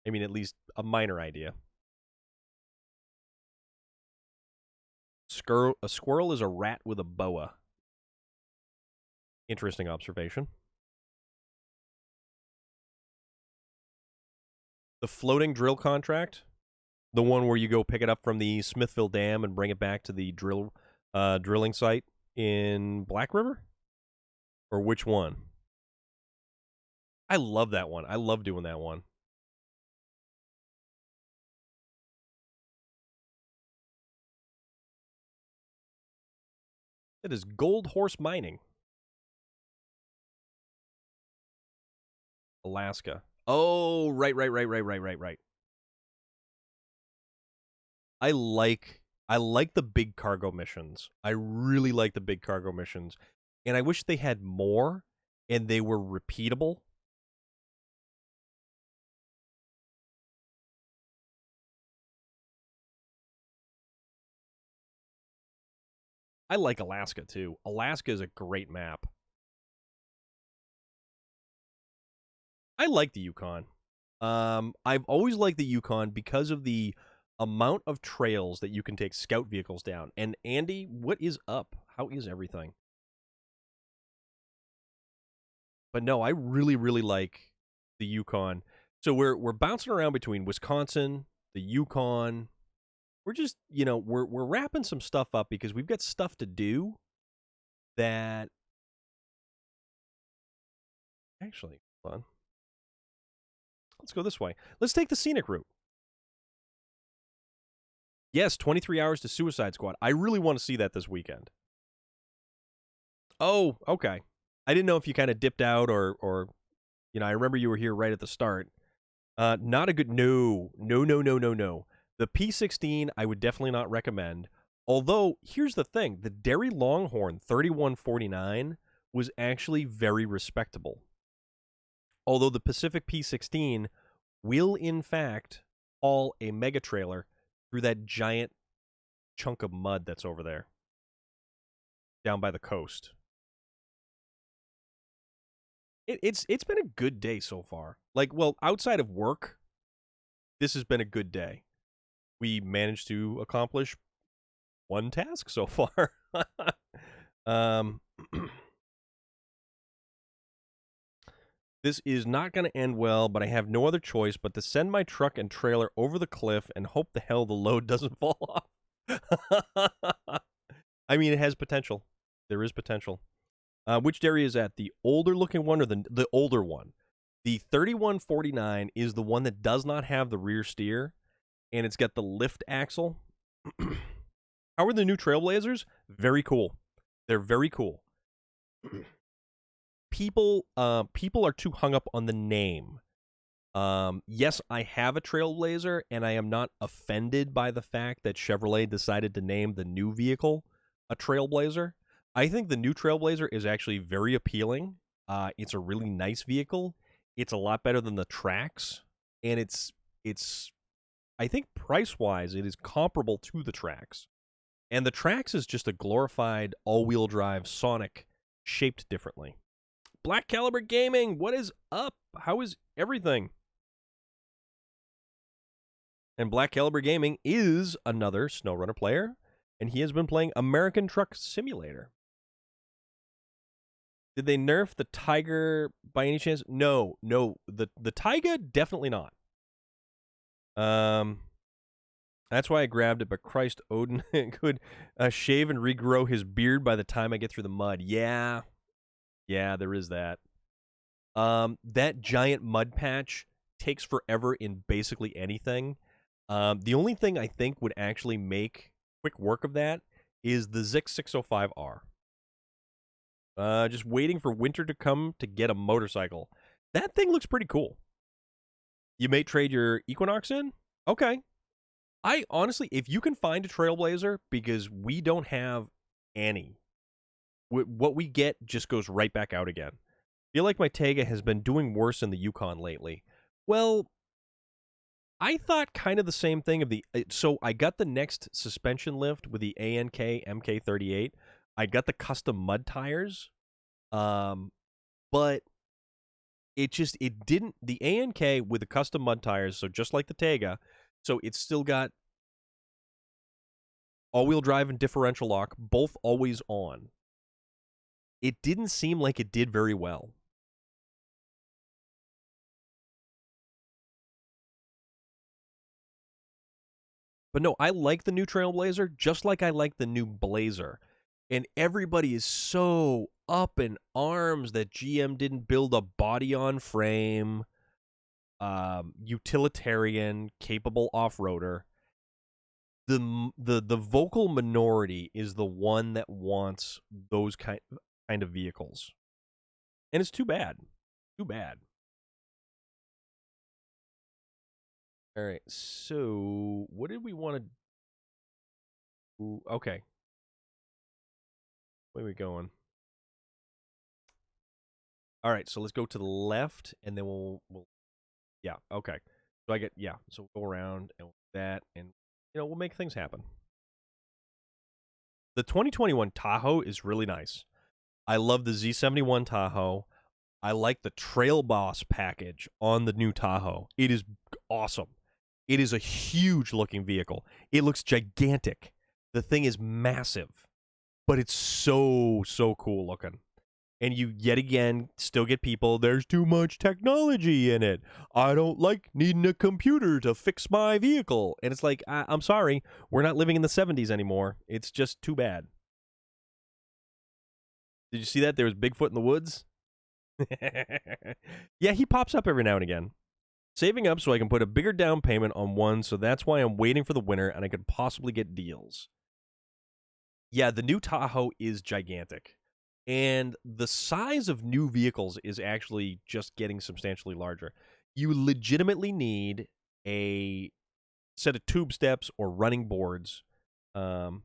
I mean, at least a minor idea. A squirrel is a rat with a boa. Interesting observation. The floating drill contract, the one where you go pick it up from the Smithville Dam and bring it back to the drilling site in Black River? Or which one? I love that one. I love doing that one. It is Gold Horse Mining. Alaska. Oh, right. I like the big cargo missions. I really like the big cargo missions. And I wish they had more and they were repeatable. I like Alaska too. Alaska is a great map. I like the Yukon. I've always liked the Yukon because of the amount of trails that you can take scout vehicles down. And Andy, what is up? How is everything? But no, I really like the Yukon So we're bouncing around between Wisconsin, the Yukon. We're just, we're wrapping some stuff up because we've got stuff to do that actually, hold on. Let's go this way. Let's take the scenic route. Yes, 23 hours to Suicide Squad. I really want to see that this weekend. Oh, okay. I didn't know if you kind of dipped out or I remember you were here right at the start. Not a good, no. The P16 I would definitely not recommend. Although, here's the thing. The Derry Longhorn 3149 was actually very respectable. Although the Pacific P16 will, in fact, haul a mega trailer through that giant chunk of mud that's over there. Down by the coast. It's been a good day so far. Like, well, outside of work, this has been a good day. We managed to accomplish one task so far. This is not going to end well, but I have no other choice but to send my truck and trailer over the cliff and hope the hell the load doesn't fall off. I mean, it has potential. There is potential. Which dairy is that? The older looking one or the older one? The 3149 is the one that does not have the rear steer, and it's got the lift axle. How are the new Trailblazers? Very cool. They're very cool. People are too hung up on the name. Yes, I have a Trailblazer, and I am not offended by the fact that Chevrolet decided to name the new vehicle a Trailblazer. I think the new Trailblazer is actually very appealing. It's a really nice vehicle. It's a lot better than the Trax, and it's I think price-wise it is comparable to the Trax. And the Trax is just a glorified all-wheel drive Sonic shaped differently. Black Caliber Gaming, what is up? How is everything? And Black Caliber Gaming is another SnowRunner player, and he has been playing American Truck Simulator. Did they nerf the Tiger by any chance? No. The Tiger, definitely not. That's why I grabbed it, but Christ, Odin could shave and regrow his beard by the time I get through the mud. Yeah, there is that. That giant mud patch takes forever in basically anything. The only thing I think would actually make quick work of that is the Zix 605R. Just waiting for winter to come to get a motorcycle. That thing looks pretty cool. You may trade your Equinox in? Okay. I honestly, if you can find a Trailblazer, because we don't have any, what we get just goes right back out again. I feel like my Tega has been doing worse in the Yukon lately. Well, I thought kind of the same thing of the... So I got the next suspension lift with the ANK MK38. I got the custom mud tires. But it didn't... The ANK with the custom mud tires, so just like the Tega, so it's still got all-wheel drive and differential lock, both always on. It didn't seem like it did very well. But no, I like the new Trailblazer, just like I like the new Blazer. And everybody is so up in arms that GM didn't build a body-on-frame, utilitarian, capable off-roader. The vocal minority is the one that wants those kind of vehicles. And it's too bad. Too bad. All right, so what did we want to... Okay. Where are we going? All right, so let's go to the left, and then we'll yeah, okay. So so we'll go around and that, and we'll make things happen. The 2021 Tahoe is really nice. I love the Z71 Tahoe. I like the Trail Boss package on the new Tahoe. It is awesome. It is a huge looking vehicle. It looks gigantic. The thing is massive, but it's so cool looking. And you yet again still get people, there's too much technology in it. I don't like needing a computer to fix my vehicle. And it's like, I'm sorry, we're not living in the 70s anymore. It's just too bad. Did you see that? There was Bigfoot in the woods. Yeah, he pops up every now and again. Saving up so I can put a bigger down payment on one, so that's why I'm waiting for the winter and I could possibly get deals. Yeah, the new Tahoe is gigantic. And the size of new vehicles is actually just getting substantially larger. You legitimately need a set of tube steps or running boards. What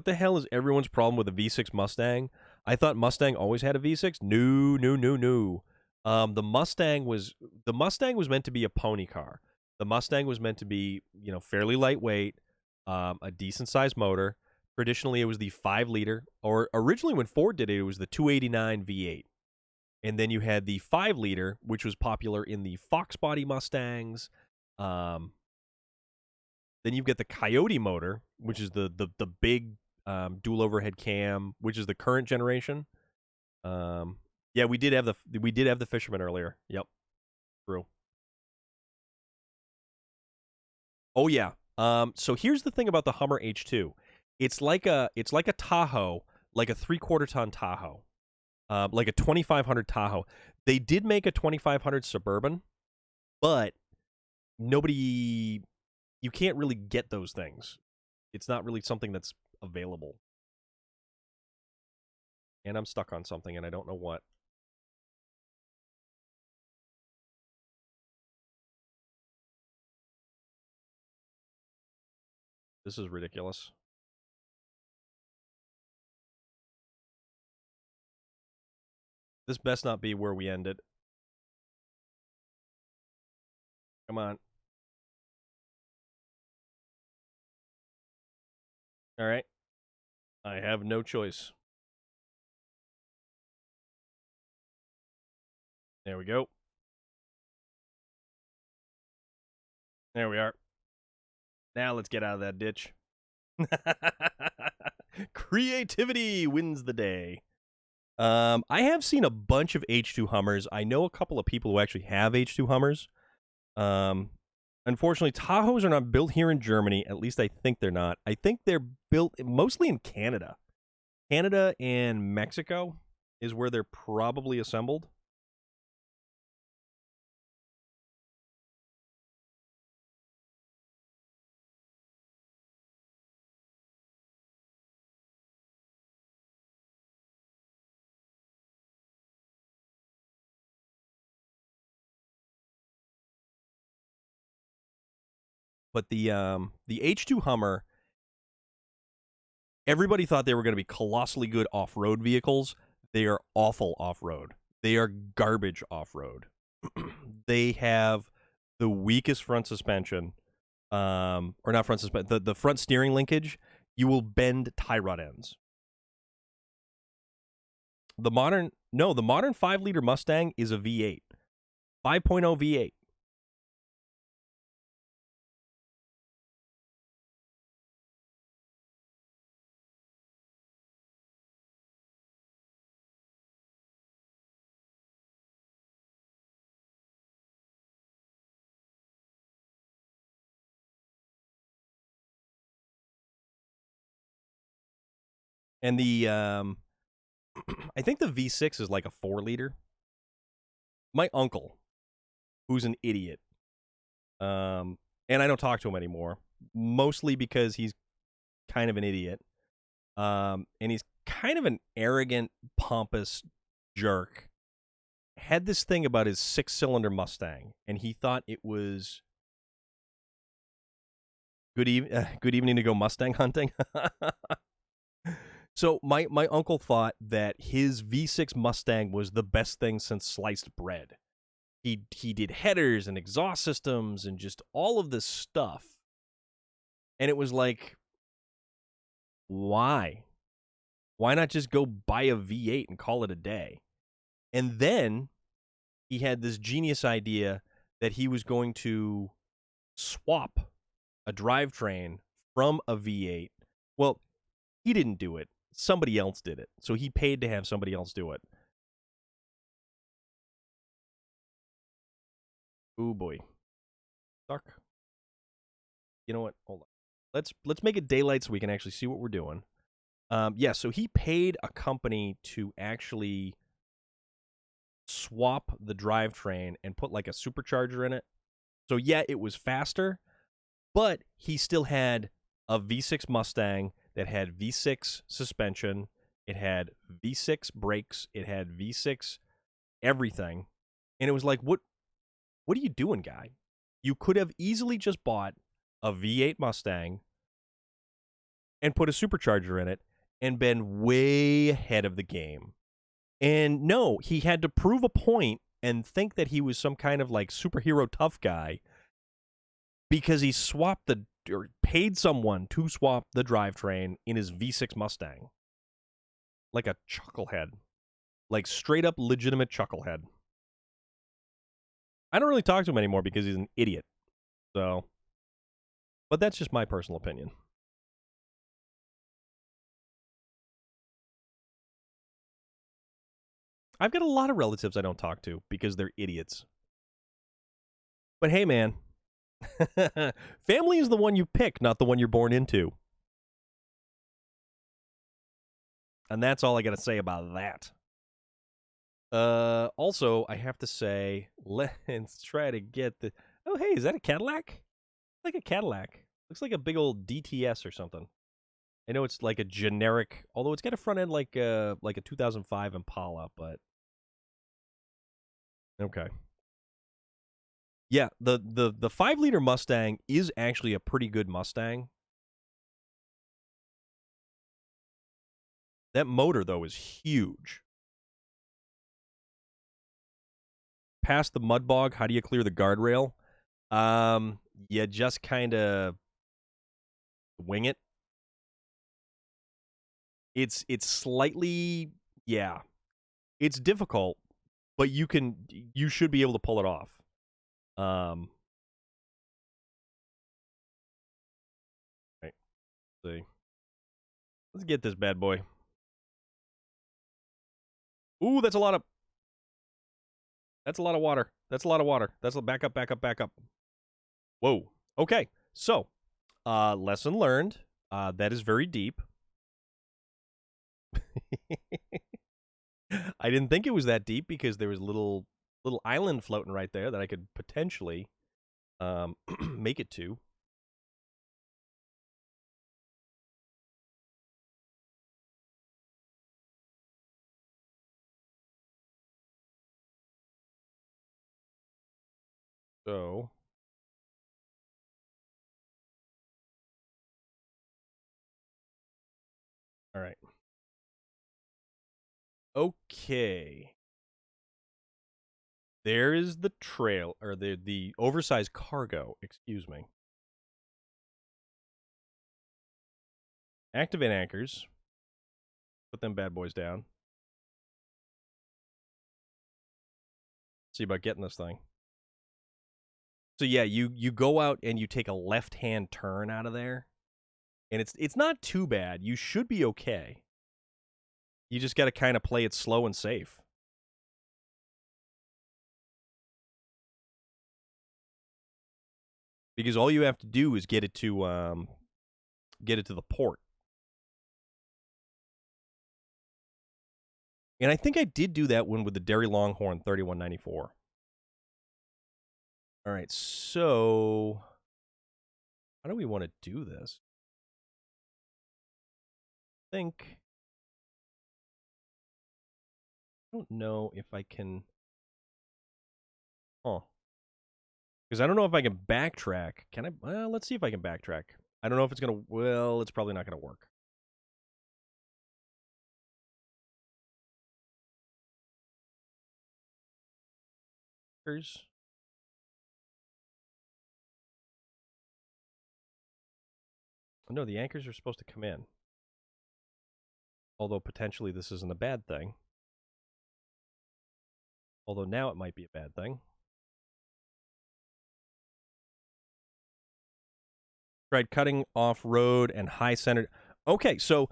the hell is everyone's problem with a V6 Mustang? I thought Mustang always had a V6. No, no, no, no. The Mustang was meant to be a pony car. The Mustang was meant to be, fairly lightweight, a decent sized motor. Traditionally, it was the 5-liter, or originally when Ford did it, it was the 289 V8. And then you had the 5-liter, which was popular in the Fox body Mustangs. Then you've got the Coyote motor, which is the big dual overhead cam, which is the current generation. Yeah, we did have the Fisherman earlier. Yep, true. Oh yeah. So here's the thing about the Hummer H2. It's like a Tahoe, like a 3/4 ton Tahoe, like a 2500 Tahoe. They did make a 2500 Suburban, but nobody, you can't really get those things. It's not really something that's available. And I'm stuck on something, and I don't know what. This is ridiculous. This best not be where we end it. Come on. All right. I have no choice. There we go. There we are. Now let's get out of that ditch. Creativity wins the day. I have seen a bunch of H2 Hummers. I know a couple of people who actually have H2 Hummers. Unfortunately, Tahoes are not built here in Germany. At least I think they're not. I think they're built mostly in Canada. Canada and Mexico is where they're probably assembled. But the H2 Hummer, everybody thought they were going to be colossally good off-road vehicles. They are awful off-road. They are garbage off-road. They have the weakest front suspension, or not front suspension, the front steering linkage. You will bend tie rod ends. The modern 5-liter Mustang is a V8, 5.0 V8. And the I think the V6 is like a 4-liter. My uncle, who's an idiot, and I don't talk to him anymore, mostly because he's kind of an idiot, and he's kind of an arrogant, pompous jerk. Had this thing about his 6-cylinder Mustang, and he thought it was good evening to go Mustang hunting. So my uncle thought that his V6 Mustang was the best thing since sliced bread. He did headers and exhaust systems and just all of this stuff. And it was like, why? Why not just go buy a V8 and call it a day? And then he had this genius idea that he was going to swap a drivetrain from a V8. Well, he didn't do it. somebody else did it. So he paid to have somebody else do it. Ooh boy. Suck. You know what? Hold on. Let's make it daylight so we can actually see what we're doing. Yeah, so he paid a company to actually swap the drivetrain and put like a supercharger in it. So yeah, it was faster, but he still had a V6 Mustang that had V6 suspension, it had V6 brakes, it had V6 everything. And it was like, what are you doing, guy? You could have easily just bought a V8 Mustang and put a supercharger in it and been way ahead of the game. And no, he had to prove a point and think that he was some kind of like superhero tough guy because he swapped or paid someone to swap the drivetrain in his V6 Mustang. Like a chucklehead. Like straight up legitimate chucklehead. I don't really talk to him anymore because he's an idiot. So, but that's just my personal opinion. I've got a lot of relatives I don't talk to because they're idiots. But hey, man, family is the one you pick, not the one you're born into. And that's all I got to say about that. Also, I have to say, let's try to get the... Oh, hey, is that a Cadillac? Like a Cadillac. Looks like a big old DTS or something. I know it's like a generic, although it's got a front end like a 2005 Impala, but... Okay. Yeah, the 5-liter Mustang is actually a pretty good Mustang. That motor, though, is huge. Past the mud bog, how do you clear the guardrail? You just kind of wing it. It's slightly, yeah. It's difficult, but you should be able to pull it off. Right. See. Let's get this bad boy. Ooh, that's a lot of water. That's a lot of water. That's a back up. Whoa. Okay. So, lesson learned. That is very deep. I didn't think it was that deep because there was a little island floating right there that I could potentially make it to. So, all right. Okay. There is the trail, or the oversized cargo, excuse me. Activate anchors. Put them bad boys down. See about getting this thing. So yeah, you go out and you take a left-hand turn out of there. And it's not too bad. You should be okay. You just got to kind of play it slow and safe. Because all you have to do is get it to the port. And I think I did do that one with the Dairy Longhorn 3194. All right, so how do we want to do this? I think I don't know if I can. Huh. Because I don't know if I can backtrack. Can I? Well, let's see if I can backtrack. I don't know if it's going to... Well, it's probably not going to work. Anchors. No, the anchors are supposed to come in. Although potentially this isn't a bad thing. Although now it might be a bad thing. Tried cutting off road and high centered. Okay, so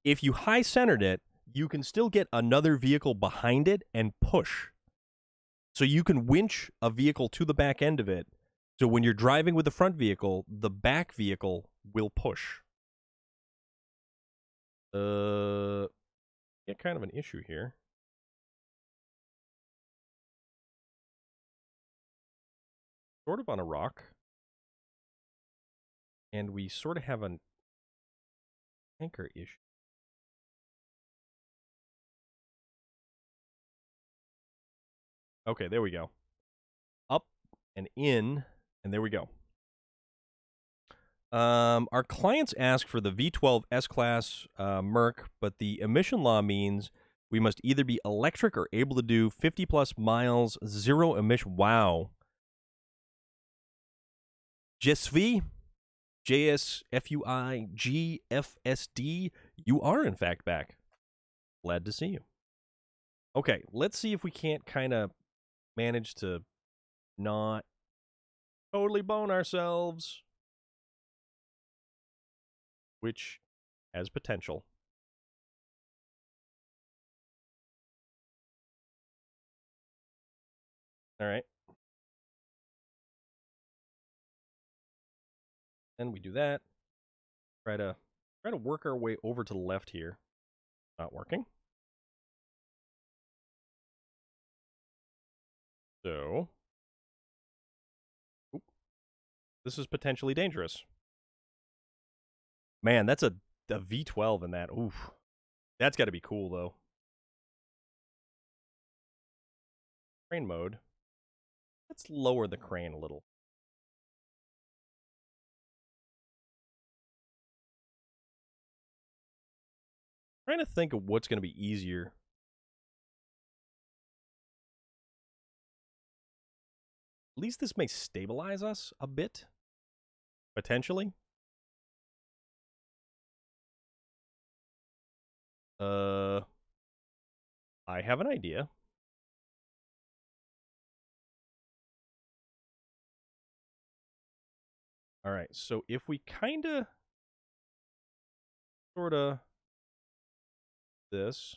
If you high centered it, you can still get another vehicle behind it and push. So you can winch a vehicle to the back end of it. So when you're driving with the front vehicle, the back vehicle will push. Get kind of an issue here. Sort of on a rock. And we sort of have an anchor issue. Okay, there we go. Up and in, and there we go. Our clients ask for the V12 S-Class Merc, but the emission law means we must either be electric or able to do 50-plus miles, zero emission. Wow. Je suis, JSFUIGFSD, you are in fact back. Glad to see you. Okay, let's see if we can't kind of manage to not totally bone ourselves, which has potential. All right. And we do that. Try to work our way over to the left here. Not working. So, this is potentially dangerous. Man, that's a V12 in that. Oof. That's got to be cool, though. Crane mode. Let's lower the crane a little. Trying to think of what's going to be easier. At least this may stabilize us a bit. Potentially. I have an idea. All right, so if we kind of, sort of, this.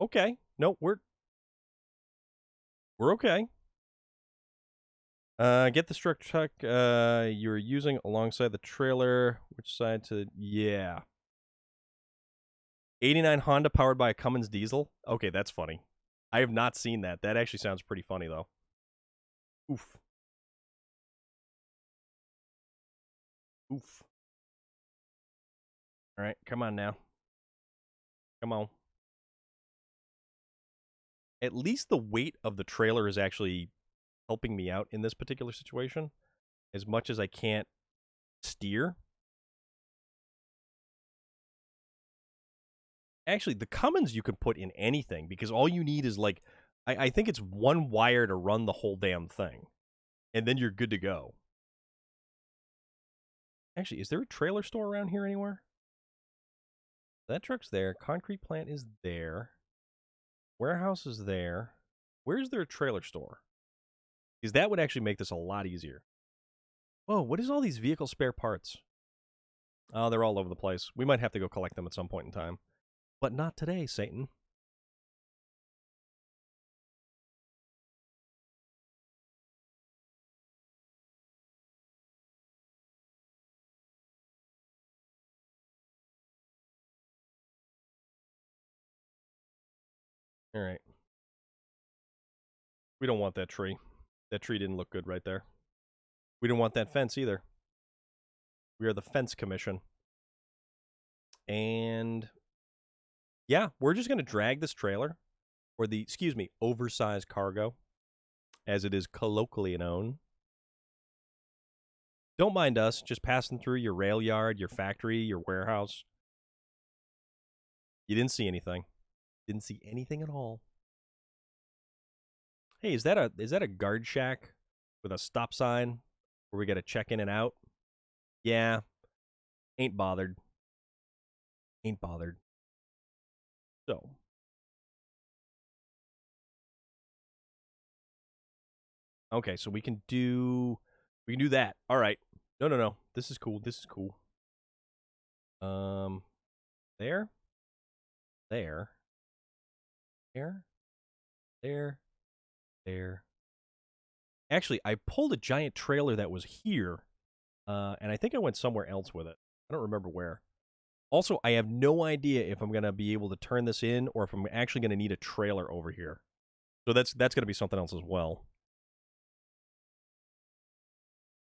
Okay, no, we're okay. Get the struck truck you're using alongside the trailer. Which side to? Yeah. 89 Honda powered by a Cummins diesel. Okay, that's funny. I have not seen that. That actually sounds pretty funny, though. Oof. Oof. All right, come on now. Come on. At least the weight of the trailer is actually helping me out in this particular situation, as much as I can't steer. Actually, the Cummins you can put in anything, because all you need is, like, I think it's one wire to run the whole damn thing. And then you're good to go. Actually, is there a trailer store around here anywhere? That truck's there. Concrete plant is there. Warehouse is there. Where's there a trailer store? Because that would actually make this a lot easier. Whoa, what is all these vehicle spare parts? Oh, they're all over the place. We might have to go collect them at some point in time. But not today, Satan. All right. We don't want that tree. That tree didn't look good right there. We didn't want that fence either. We are the fence commission. And yeah, we're just going to drag this trailer, or the, oversized cargo, as it is colloquially known. Don't mind us just passing through your rail yard, your factory, your warehouse. You didn't see anything. Didn't see anything at all. Hey, is that a guard shack with a stop sign where we got to check in and out? Yeah. Ain't bothered. Ain't bothered. So. Okay, so we can do that. All right. No. This is cool. There, there, there, there, there. Actually, I pulled a giant trailer that was here, and I think I went somewhere else with it. I don't remember where. Also, I have no idea if I'm going to be able to turn this in or if I'm actually going to need a trailer over here. So that's going to be something else as well.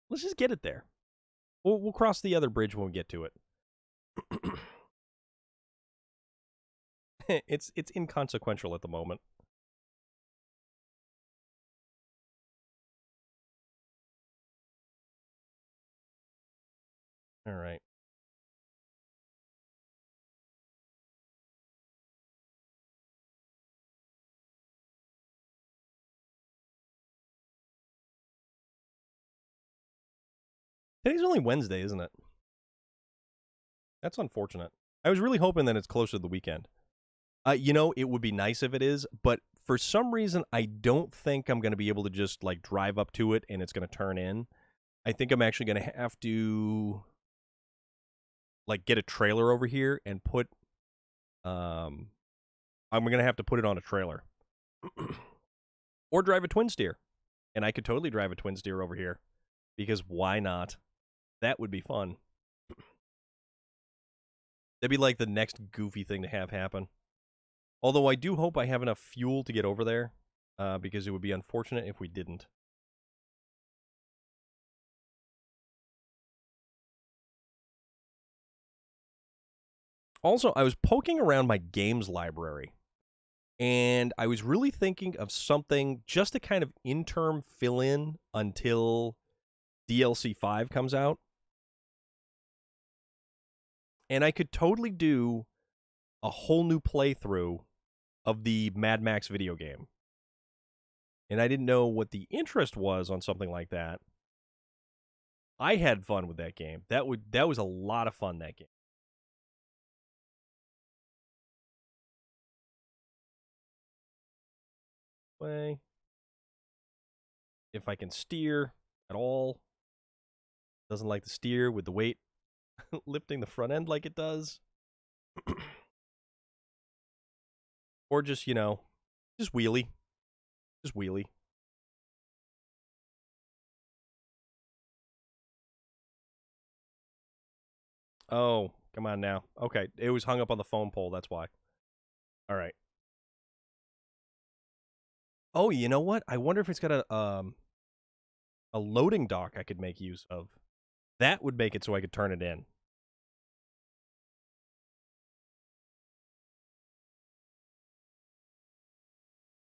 Let's just get it there. We'll cross the other bridge when we get to it. It's inconsequential at the moment. All right. Today's only Wednesday, isn't it? That's unfortunate. I was really hoping that it's closer to the weekend. It would be nice if it is, but for some reason, I don't think I'm going to be able to just like drive up to it and it's going to turn in. I think I'm actually going to have to like get a trailer over here and put. I'm going to have to put it on a trailer, or drive a twin steer, and I could totally drive a twin steer over here because why not? That would be fun. That'd be like the next goofy thing to have happen. Although I do hope I have enough fuel to get over there, because it would be unfortunate if we didn't. Also, I was poking around my games library, and I was really thinking of something just to kind of interim fill in until DLC 5 comes out. And I could totally do a whole new playthrough of the Mad Max video game. And I didn't know what the interest was on something like that. I had fun with that game. That was a lot of fun, that game. Way. If I can steer at all. Doesn't like to steer with the weight lifting the front end like it does. Or just, just wheelie. Just wheelie. Oh, come on now. Okay, it was hung up on the phone pole, that's why. All right. Oh, you know what? I wonder if it's got a loading dock I could make use of. That would make it so I could turn it in.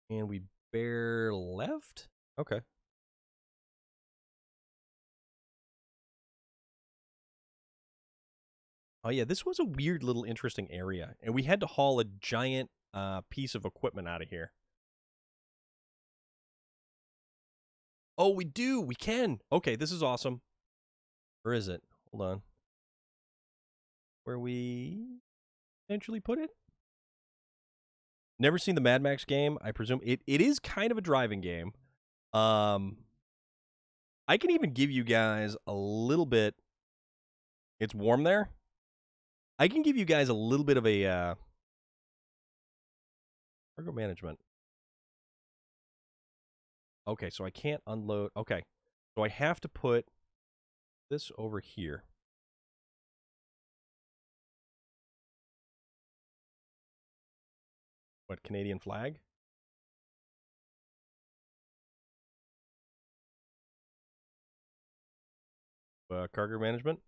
And we bear left? Okay. Oh, yeah, this was a weird little interesting area. And we had to haul a giant piece of equipment out of here. Oh, we do. We can. Okay, this is awesome. Where is it? Hold on. Where we eventually put it? Never seen the Mad Max game. I presume it is kind of a driving game. I can even give you guys a little bit. It's warm there. I can give you guys a little bit of a cargo management. Okay, so I can't unload. Okay, so I have to put this over here. What, Canadian flag? Cargo management.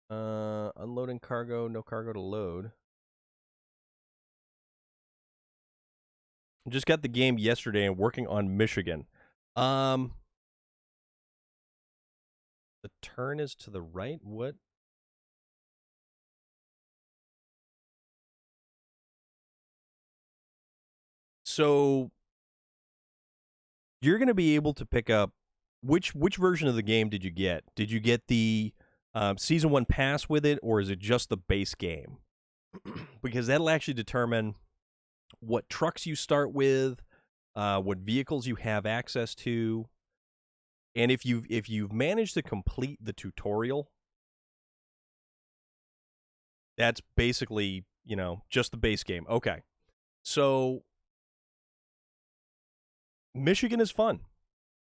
Unloading cargo, no cargo to load. Just got the game yesterday and working on Michigan. The turn is to the right. What? So you're going to be able to pick up which version of the game did you get? Did you get the season 1 pass with it, or is it just the base game? Because that'll actually determine what trucks you start with, what vehicles you have access to, and if you've managed to complete the tutorial, That's basically, just the base game. Okay. So Michigan is fun.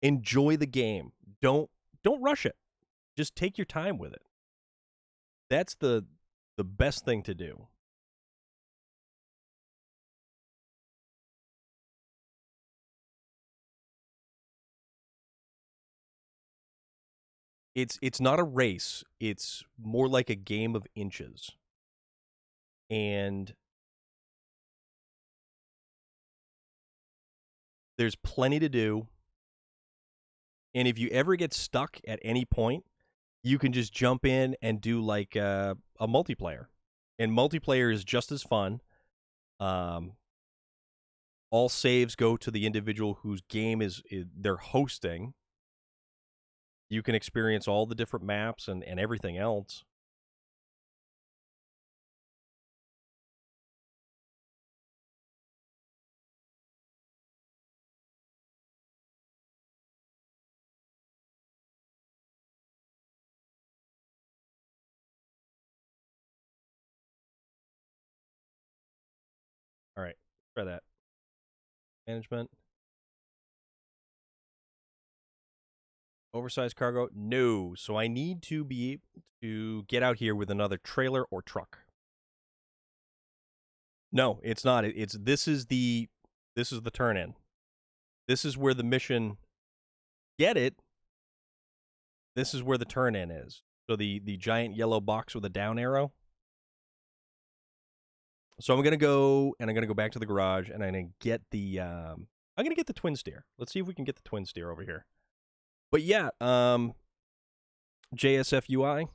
Enjoy the game. Don't rush it. Just take your time with it. That's the best thing to do. It's not a race. It's more like a game of inches. And there's plenty to do. And if you ever get stuck at any point, you can just jump in and do like a multiplayer. And multiplayer is just as fun. Um, all saves go to the individual whose game is they're hosting. You can experience all the different maps and everything else. All right, try that. Management. Oversized cargo? No. So I need to be able to get out here with another trailer or truck. No, it's not. It's this is the turn in. This is where the mission. Get it? This is where the turn in is. So the giant yellow box with a down arrow. So I'm gonna go back to the garage and I'm gonna get the twin steer. Let's see if we can get the twin steer over here. But yeah, JSF UI.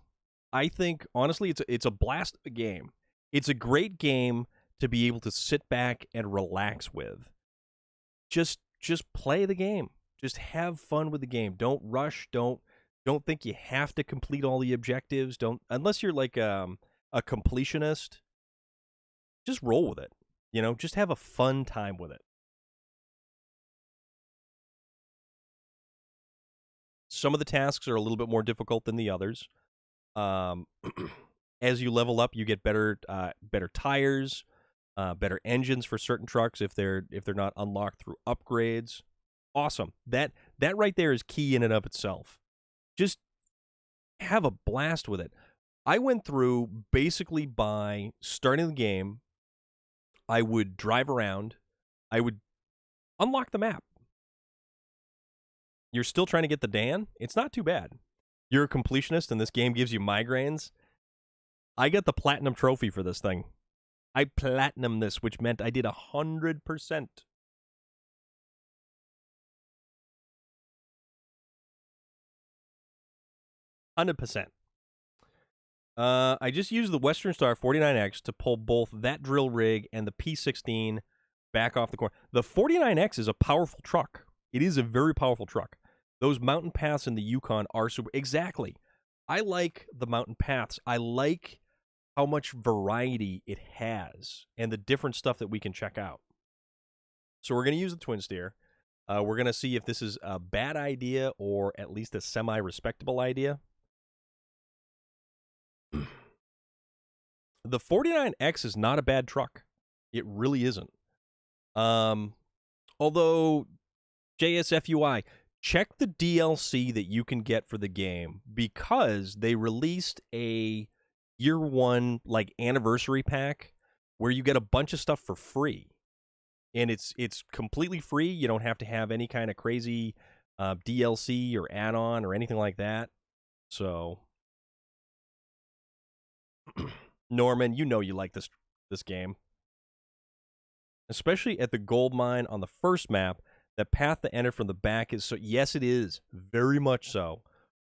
I think honestly, it's a blast of a game. It's a great game to be able to sit back and relax with. Just play the game. Just have fun with the game. Don't rush. Don't think you have to complete all the objectives. Don't unless you're like a completionist. Just roll with it. Just have a fun time with it. Some of the tasks are a little bit more difficult than the others. As you level up, you get better tires, better engines for certain trucks if they're not unlocked through upgrades. Awesome. That right there is key in and of itself. Just have a blast with it. I went through basically by starting the game. I would drive around. I would unlock the map. You're still trying to get the Dan? It's not too bad. You're a completionist and this game gives you migraines. I got the platinum trophy for this thing. I platinumed this, which meant I did 100%. I just used the Western Star 49X to pull both that drill rig and the P16 back off the corner. The 49X is a powerful truck. It is a very powerful truck. Those mountain paths in the Yukon are super. Exactly. I like the mountain paths. I like how much variety it has and the different stuff that we can check out. So we're going to use the twin steer. We're going to see if this is a bad idea or at least a semi-respectable idea. The 49X is not a bad truck. It really isn't. Although, JSFUI, check the DLC that you can get for the game because they released a year one like anniversary pack where you get a bunch of stuff for free. And it's completely free. You don't have to have any kind of crazy DLC or add-on or anything like that. So Norman, you like this game. Especially at the gold mine on the first map, the path to enter from the back is so yes, it is. Very much so.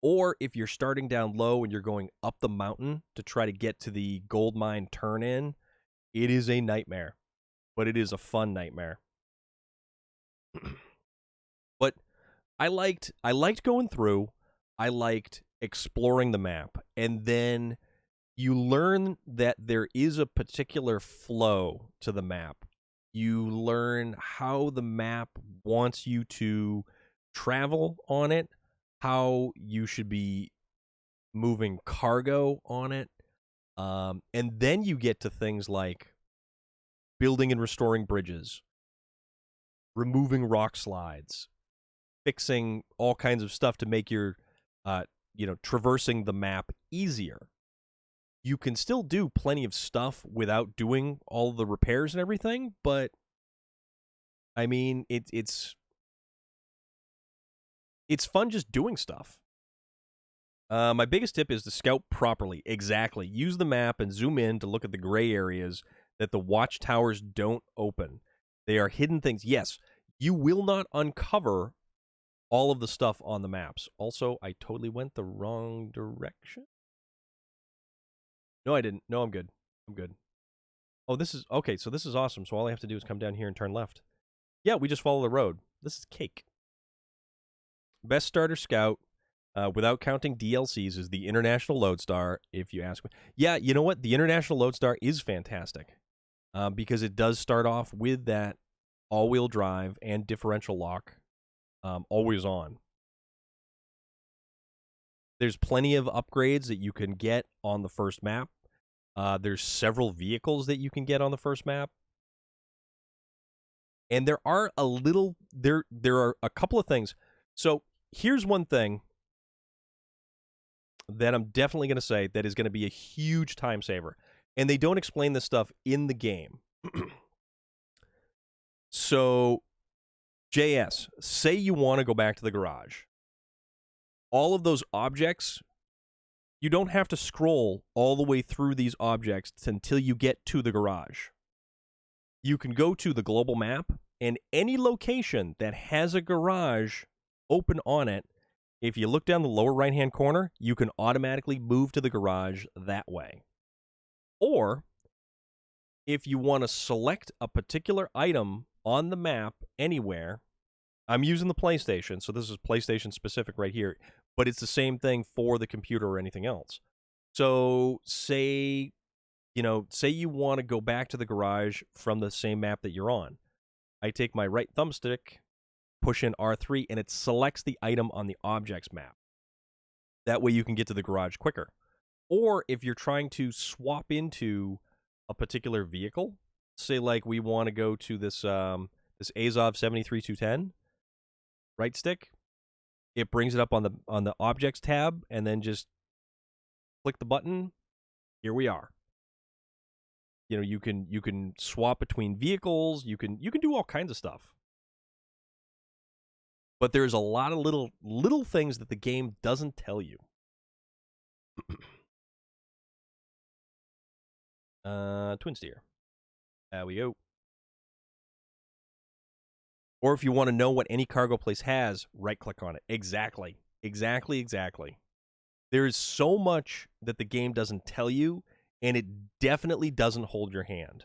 Or if you're starting down low and you're going up the mountain to try to get to the gold mine turn in, it is a nightmare. But it is a fun nightmare. But I liked going through. I liked exploring the map. And then you learn that there is a particular flow to the map. You learn how the map wants you to travel on it, how you should be moving cargo on it. And then you get to things like building and restoring bridges, removing rock slides, fixing all kinds of stuff to make your, traversing the map easier. You can still do plenty of stuff without doing all the repairs and everything, but I mean, it's fun just doing stuff. My biggest tip is to scout properly. Exactly. Use the map and zoom in to look at the gray areas that the watchtowers don't open. They are hidden things. Yes, you will not uncover all of the stuff on the maps. Also, I totally went the wrong direction. No, I didn't. No, I'm good. I'm good. Oh, this is okay. So this is awesome. So all I have to do is come down here and turn left. Yeah, we just follow the road. This is cake. Best starter scout, without counting DLCs, is the International Lodestar, if you ask me. Yeah, you know what? The International Lodestar is fantastic because it does start off with that all-wheel drive and differential lock always on. There's plenty of upgrades that you can get on the first map. There's several vehicles that you can get on the first map. And there are a couple of things. So here's one thing that I'm definitely going to say that is going to be a huge time saver. And they don't explain this stuff in the game. So, JS, say you want to go back to the garage. All of those objects, you don't have to scroll all the way through these objects until you get to the garage. You can go to the global map, and any location that has a garage open on it, if you look down the lower right-hand corner, you can automatically move to the garage that way. Or, if you want to select a particular item on the map anywhere, I'm using the PlayStation, so this is PlayStation specific right here, but it's the same thing for the computer or anything else. So, say you want to go back to the garage from the same map that you're on. I take my right thumbstick, push in R3, and it selects the item on the objects map. That way you can get to the garage quicker. Or if you're trying to swap into a particular vehicle, say like we want to go to this Azov 73210, right stick, it brings it up on the objects tab, and then just click the button. Here we are. You can swap between vehicles. You can do all kinds of stuff. But there's a lot of little things that the game doesn't tell you. Twin steer. There we go. Or if you want to know what any cargo place has, right-click on it. Exactly. There is so much that the game doesn't tell you, and it definitely doesn't hold your hand.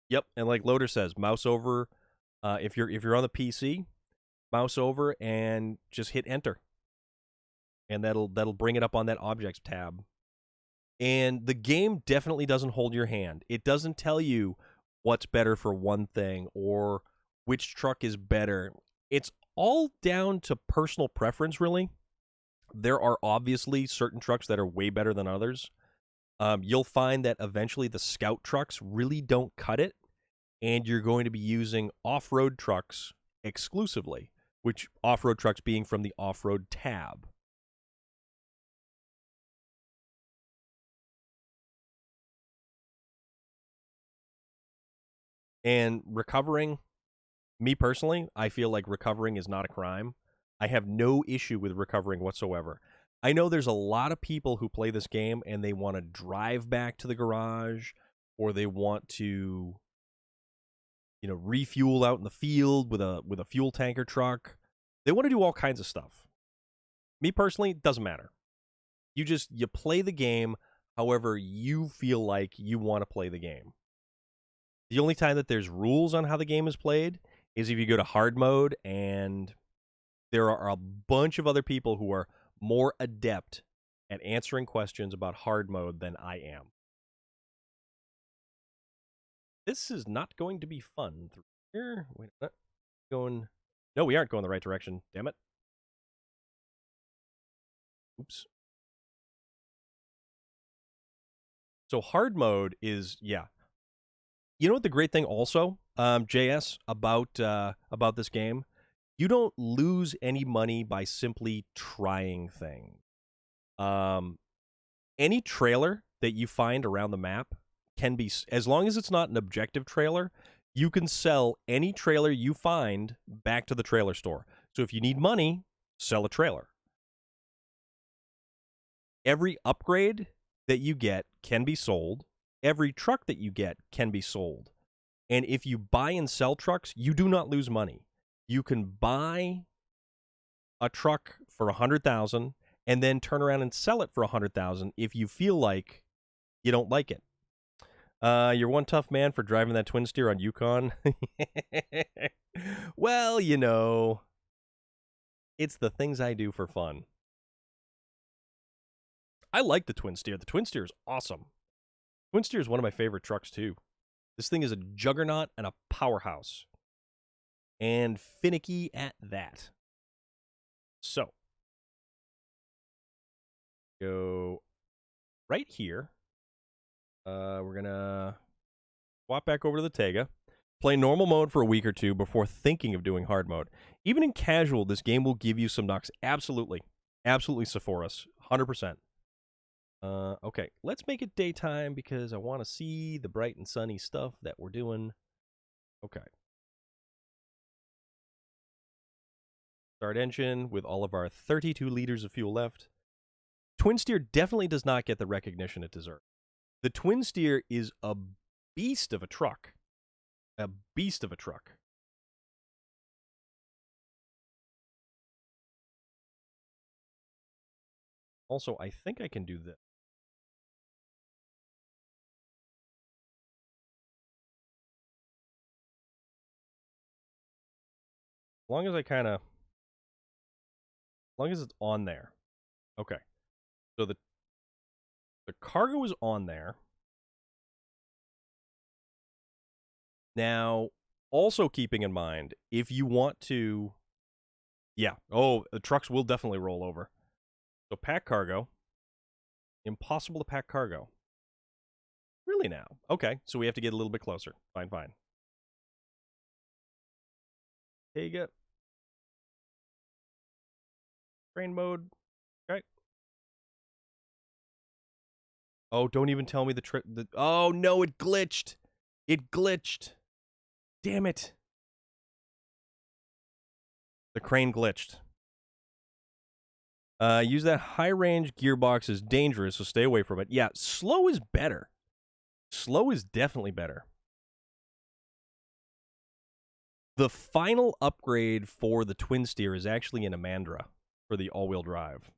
Yep, and like Loader says, mouse over. If you're on the PC, mouse over and just hit enter, and that'll bring it up on that objects tab. And the game definitely doesn't hold your hand. It doesn't tell you what's better for one thing or which truck is better. It's all down to personal preference, really. There are obviously certain trucks that are way better than others. You'll find that eventually the scout trucks really don't cut it, and you're going to be using off-road trucks exclusively, which off-road trucks being from the off-road tab. And recovering, me personally, I feel like recovering is not a crime. I have no issue with recovering whatsoever. I know there's a lot of people who play this game and they want to drive back to the garage, or they want to, refuel out in the field with a fuel tanker truck. They want to do all kinds of stuff. Me personally, it doesn't matter. You play the game however you feel like you want to play the game. The only time that there's rules on how the game is played is if you go to hard mode, and there are a bunch of other people who are more adept at answering questions about hard mode than I am. This is not going to be fun through here. Wait a minute. No, we aren't going the right direction. Damn it. Oops. So hard mode is, yeah. You know what the great thing also, JS, about this game? You don't lose any money by simply trying things. Any trailer that you find around the map can be, as long as it's not an objective trailer, you can sell any trailer you find back to the trailer store. So if you need money, sell a trailer. Every upgrade that you get can be sold. Every truck that you get can be sold. And if you buy and sell trucks, you do not lose money. You can buy a truck for 100,000 and then turn around and sell it for 100,000 if you feel like you don't like it. You're one tough man for driving that twin steer on Yukon. Well, you know, it's the things I do for fun. I like the twin steer. The twin steer is awesome. Twin steer is one of my favorite trucks too. This thing is a juggernaut and a powerhouse. And finicky at that. So, go right here. We're going to swap back over to the Tega. Play normal mode for a week or two before thinking of doing hard mode. Even in casual, this game will give you some knocks. Absolutely. Absolutely, Sephora's. 100%. Okay, let's make it daytime because I want to see the bright and sunny stuff that we're doing. Okay. Start engine with all of our 32 liters of fuel left. Twin steer definitely does not get the recognition it deserves. The twin steer is a beast of a truck. A beast of a truck. Also, I think I can do this. As long as I kind of... As long as it's on there. Okay. So the cargo is on there. Now, also keeping in mind, if you want to... Yeah. Oh, the trucks will definitely roll over. So pack cargo. Impossible to pack cargo. Really now? Okay, so we have to get a little bit closer. Fine, fine. Tega. Train mode. Okay. Oh, don't even tell me the trip. Oh, no, it glitched. It glitched. Damn it. The crane glitched. Use that high-range gearbox is dangerous, so stay away from it. Yeah, slow is better. Slow is definitely better. The final upgrade for the twin steer is actually in Amandra for the all-wheel drive.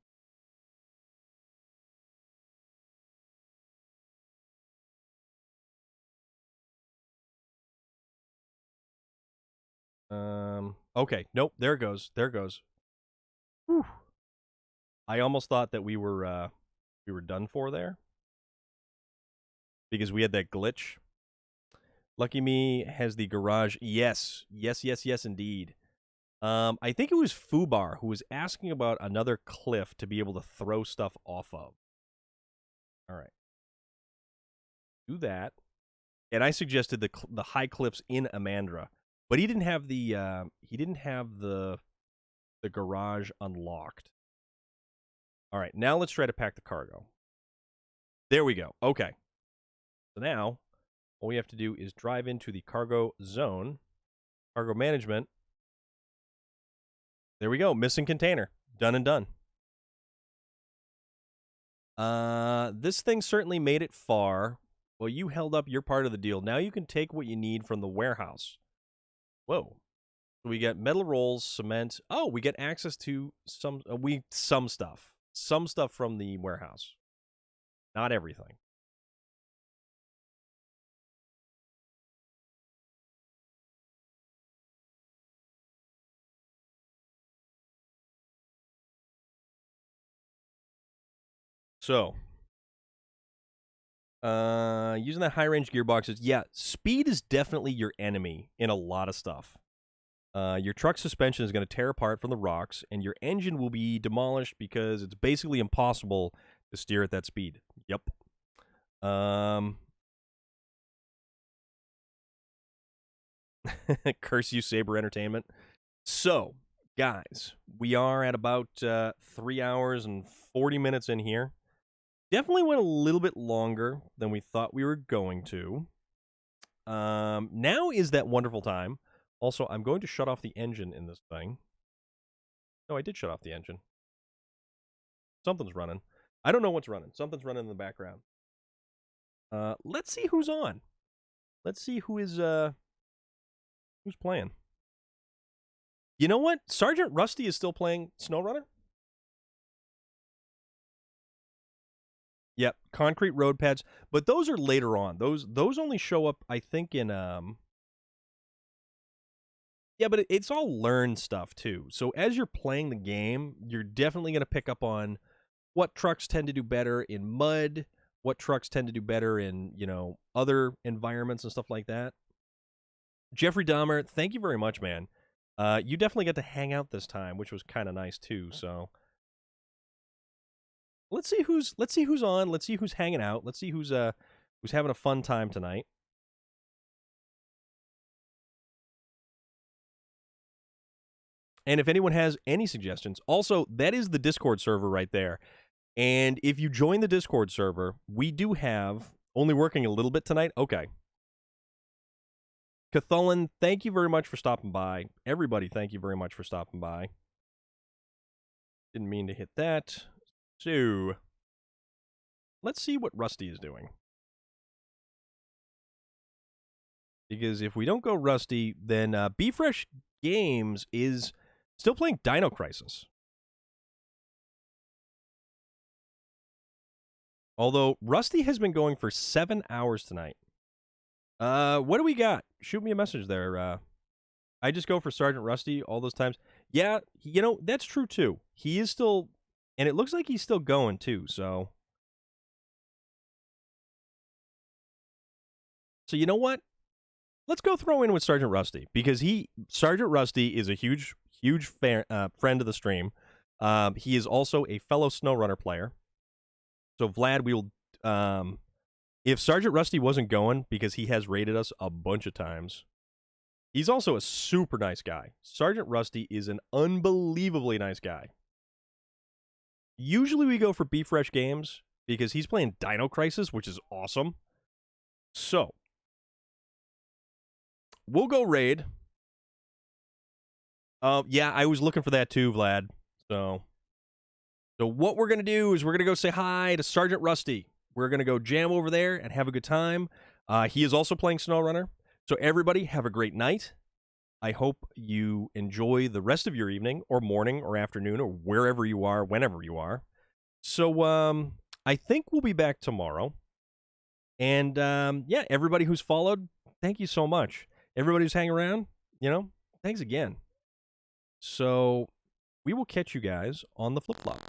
Okay, nope, there it goes. There it goes. Whew. I almost thought that we were done for there because we had that glitch. Lucky Me has the garage. Yes, yes, yes, yes, indeed. I think it was Fubar who was asking about another cliff to be able to throw stuff off of. All right, do that. And I suggested the high cliffs in Amandra, but he didn't have the garage unlocked. All right, now let's try to pack the cargo. There we go. Okay. So now all we have to do is drive into the cargo zone, cargo management. There we go. Missing container. Done and done. This thing certainly made it far. Well, you held up your part of the deal. Now you can take what you need from the warehouse. Whoa. So we get metal rolls, cement. Oh, we get access to some stuff. Some stuff from the warehouse. Not everything. So, using that high range gearboxes, yeah, speed is definitely your enemy in a lot of stuff. Your truck suspension is going to tear apart from the rocks, and your engine will be demolished because it's basically impossible to steer at that speed. Yep. Curse you, Saber Entertainment. So, guys, we are at about 3 hours and 40 minutes in here. Definitely went a little bit longer than we thought we were going to. Now is that wonderful time. Also, I'm going to shut off the engine in this thing. No, I did shut off the engine. Something's running. I don't know what's running. Something's running in the background. Let's see who's on. Let's see who's playing. You know what? Sergeant Rusty is still playing SnowRunner? Yep, concrete road pads, but those are later on. Those only show up, I think, in yeah, but it's all learned stuff too. So as you're playing the game, you're definitely going to pick up on what trucks tend to do better in mud, what trucks tend to do better in, other environments and stuff like that. Jeffrey Dahmer, thank you very much, man. You definitely got to hang out this time, which was kind of nice too. So let's see who's on. Let's see who's hanging out. Let's see who's having a fun time tonight. And if anyone has any suggestions, also that is the Discord server right there. And if you join the Discord server, we do have only working a little bit tonight. Okay. Cathulan, thank you very much for stopping by. Everybody, thank you very much for stopping by. Didn't mean to hit that. So, let's see what Rusty is doing. Because if we don't go Rusty, then B-Fresh Games is still playing Dino Crisis. Although, Rusty has been going for 7 hours tonight. What do we got? Shoot me a message there. I just go for Sergeant Rusty all those times. Yeah, that's true too. He is still, and it looks like he's still going too, so. So you know what? Let's go throw in with Sergeant Rusty, because Sergeant Rusty is a huge friend of the stream. He is also a fellow SnowRunner player. So Vlad, we will, if Sergeant Rusty wasn't going, because he has raided us a bunch of times, he's also a super nice guy. Sergeant Rusty is an unbelievably nice guy. Usually we go for B-Fresh Games, because he's playing Dino Crisis, which is awesome. So, we'll go raid. Yeah, I was looking for that too, Vlad. So what we're going to do is we're going to go say hi to Sergeant Rusty. We're going to go jam over there and have a good time. He is also playing SnowRunner. So everybody, have a great night. I hope you enjoy the rest of your evening or morning or afternoon or wherever you are, whenever you are. So I think we'll be back tomorrow. And yeah, everybody who's followed, thank you so much. Everybody who's hanging around, thanks again. So we will catch you guys on the flip-flop.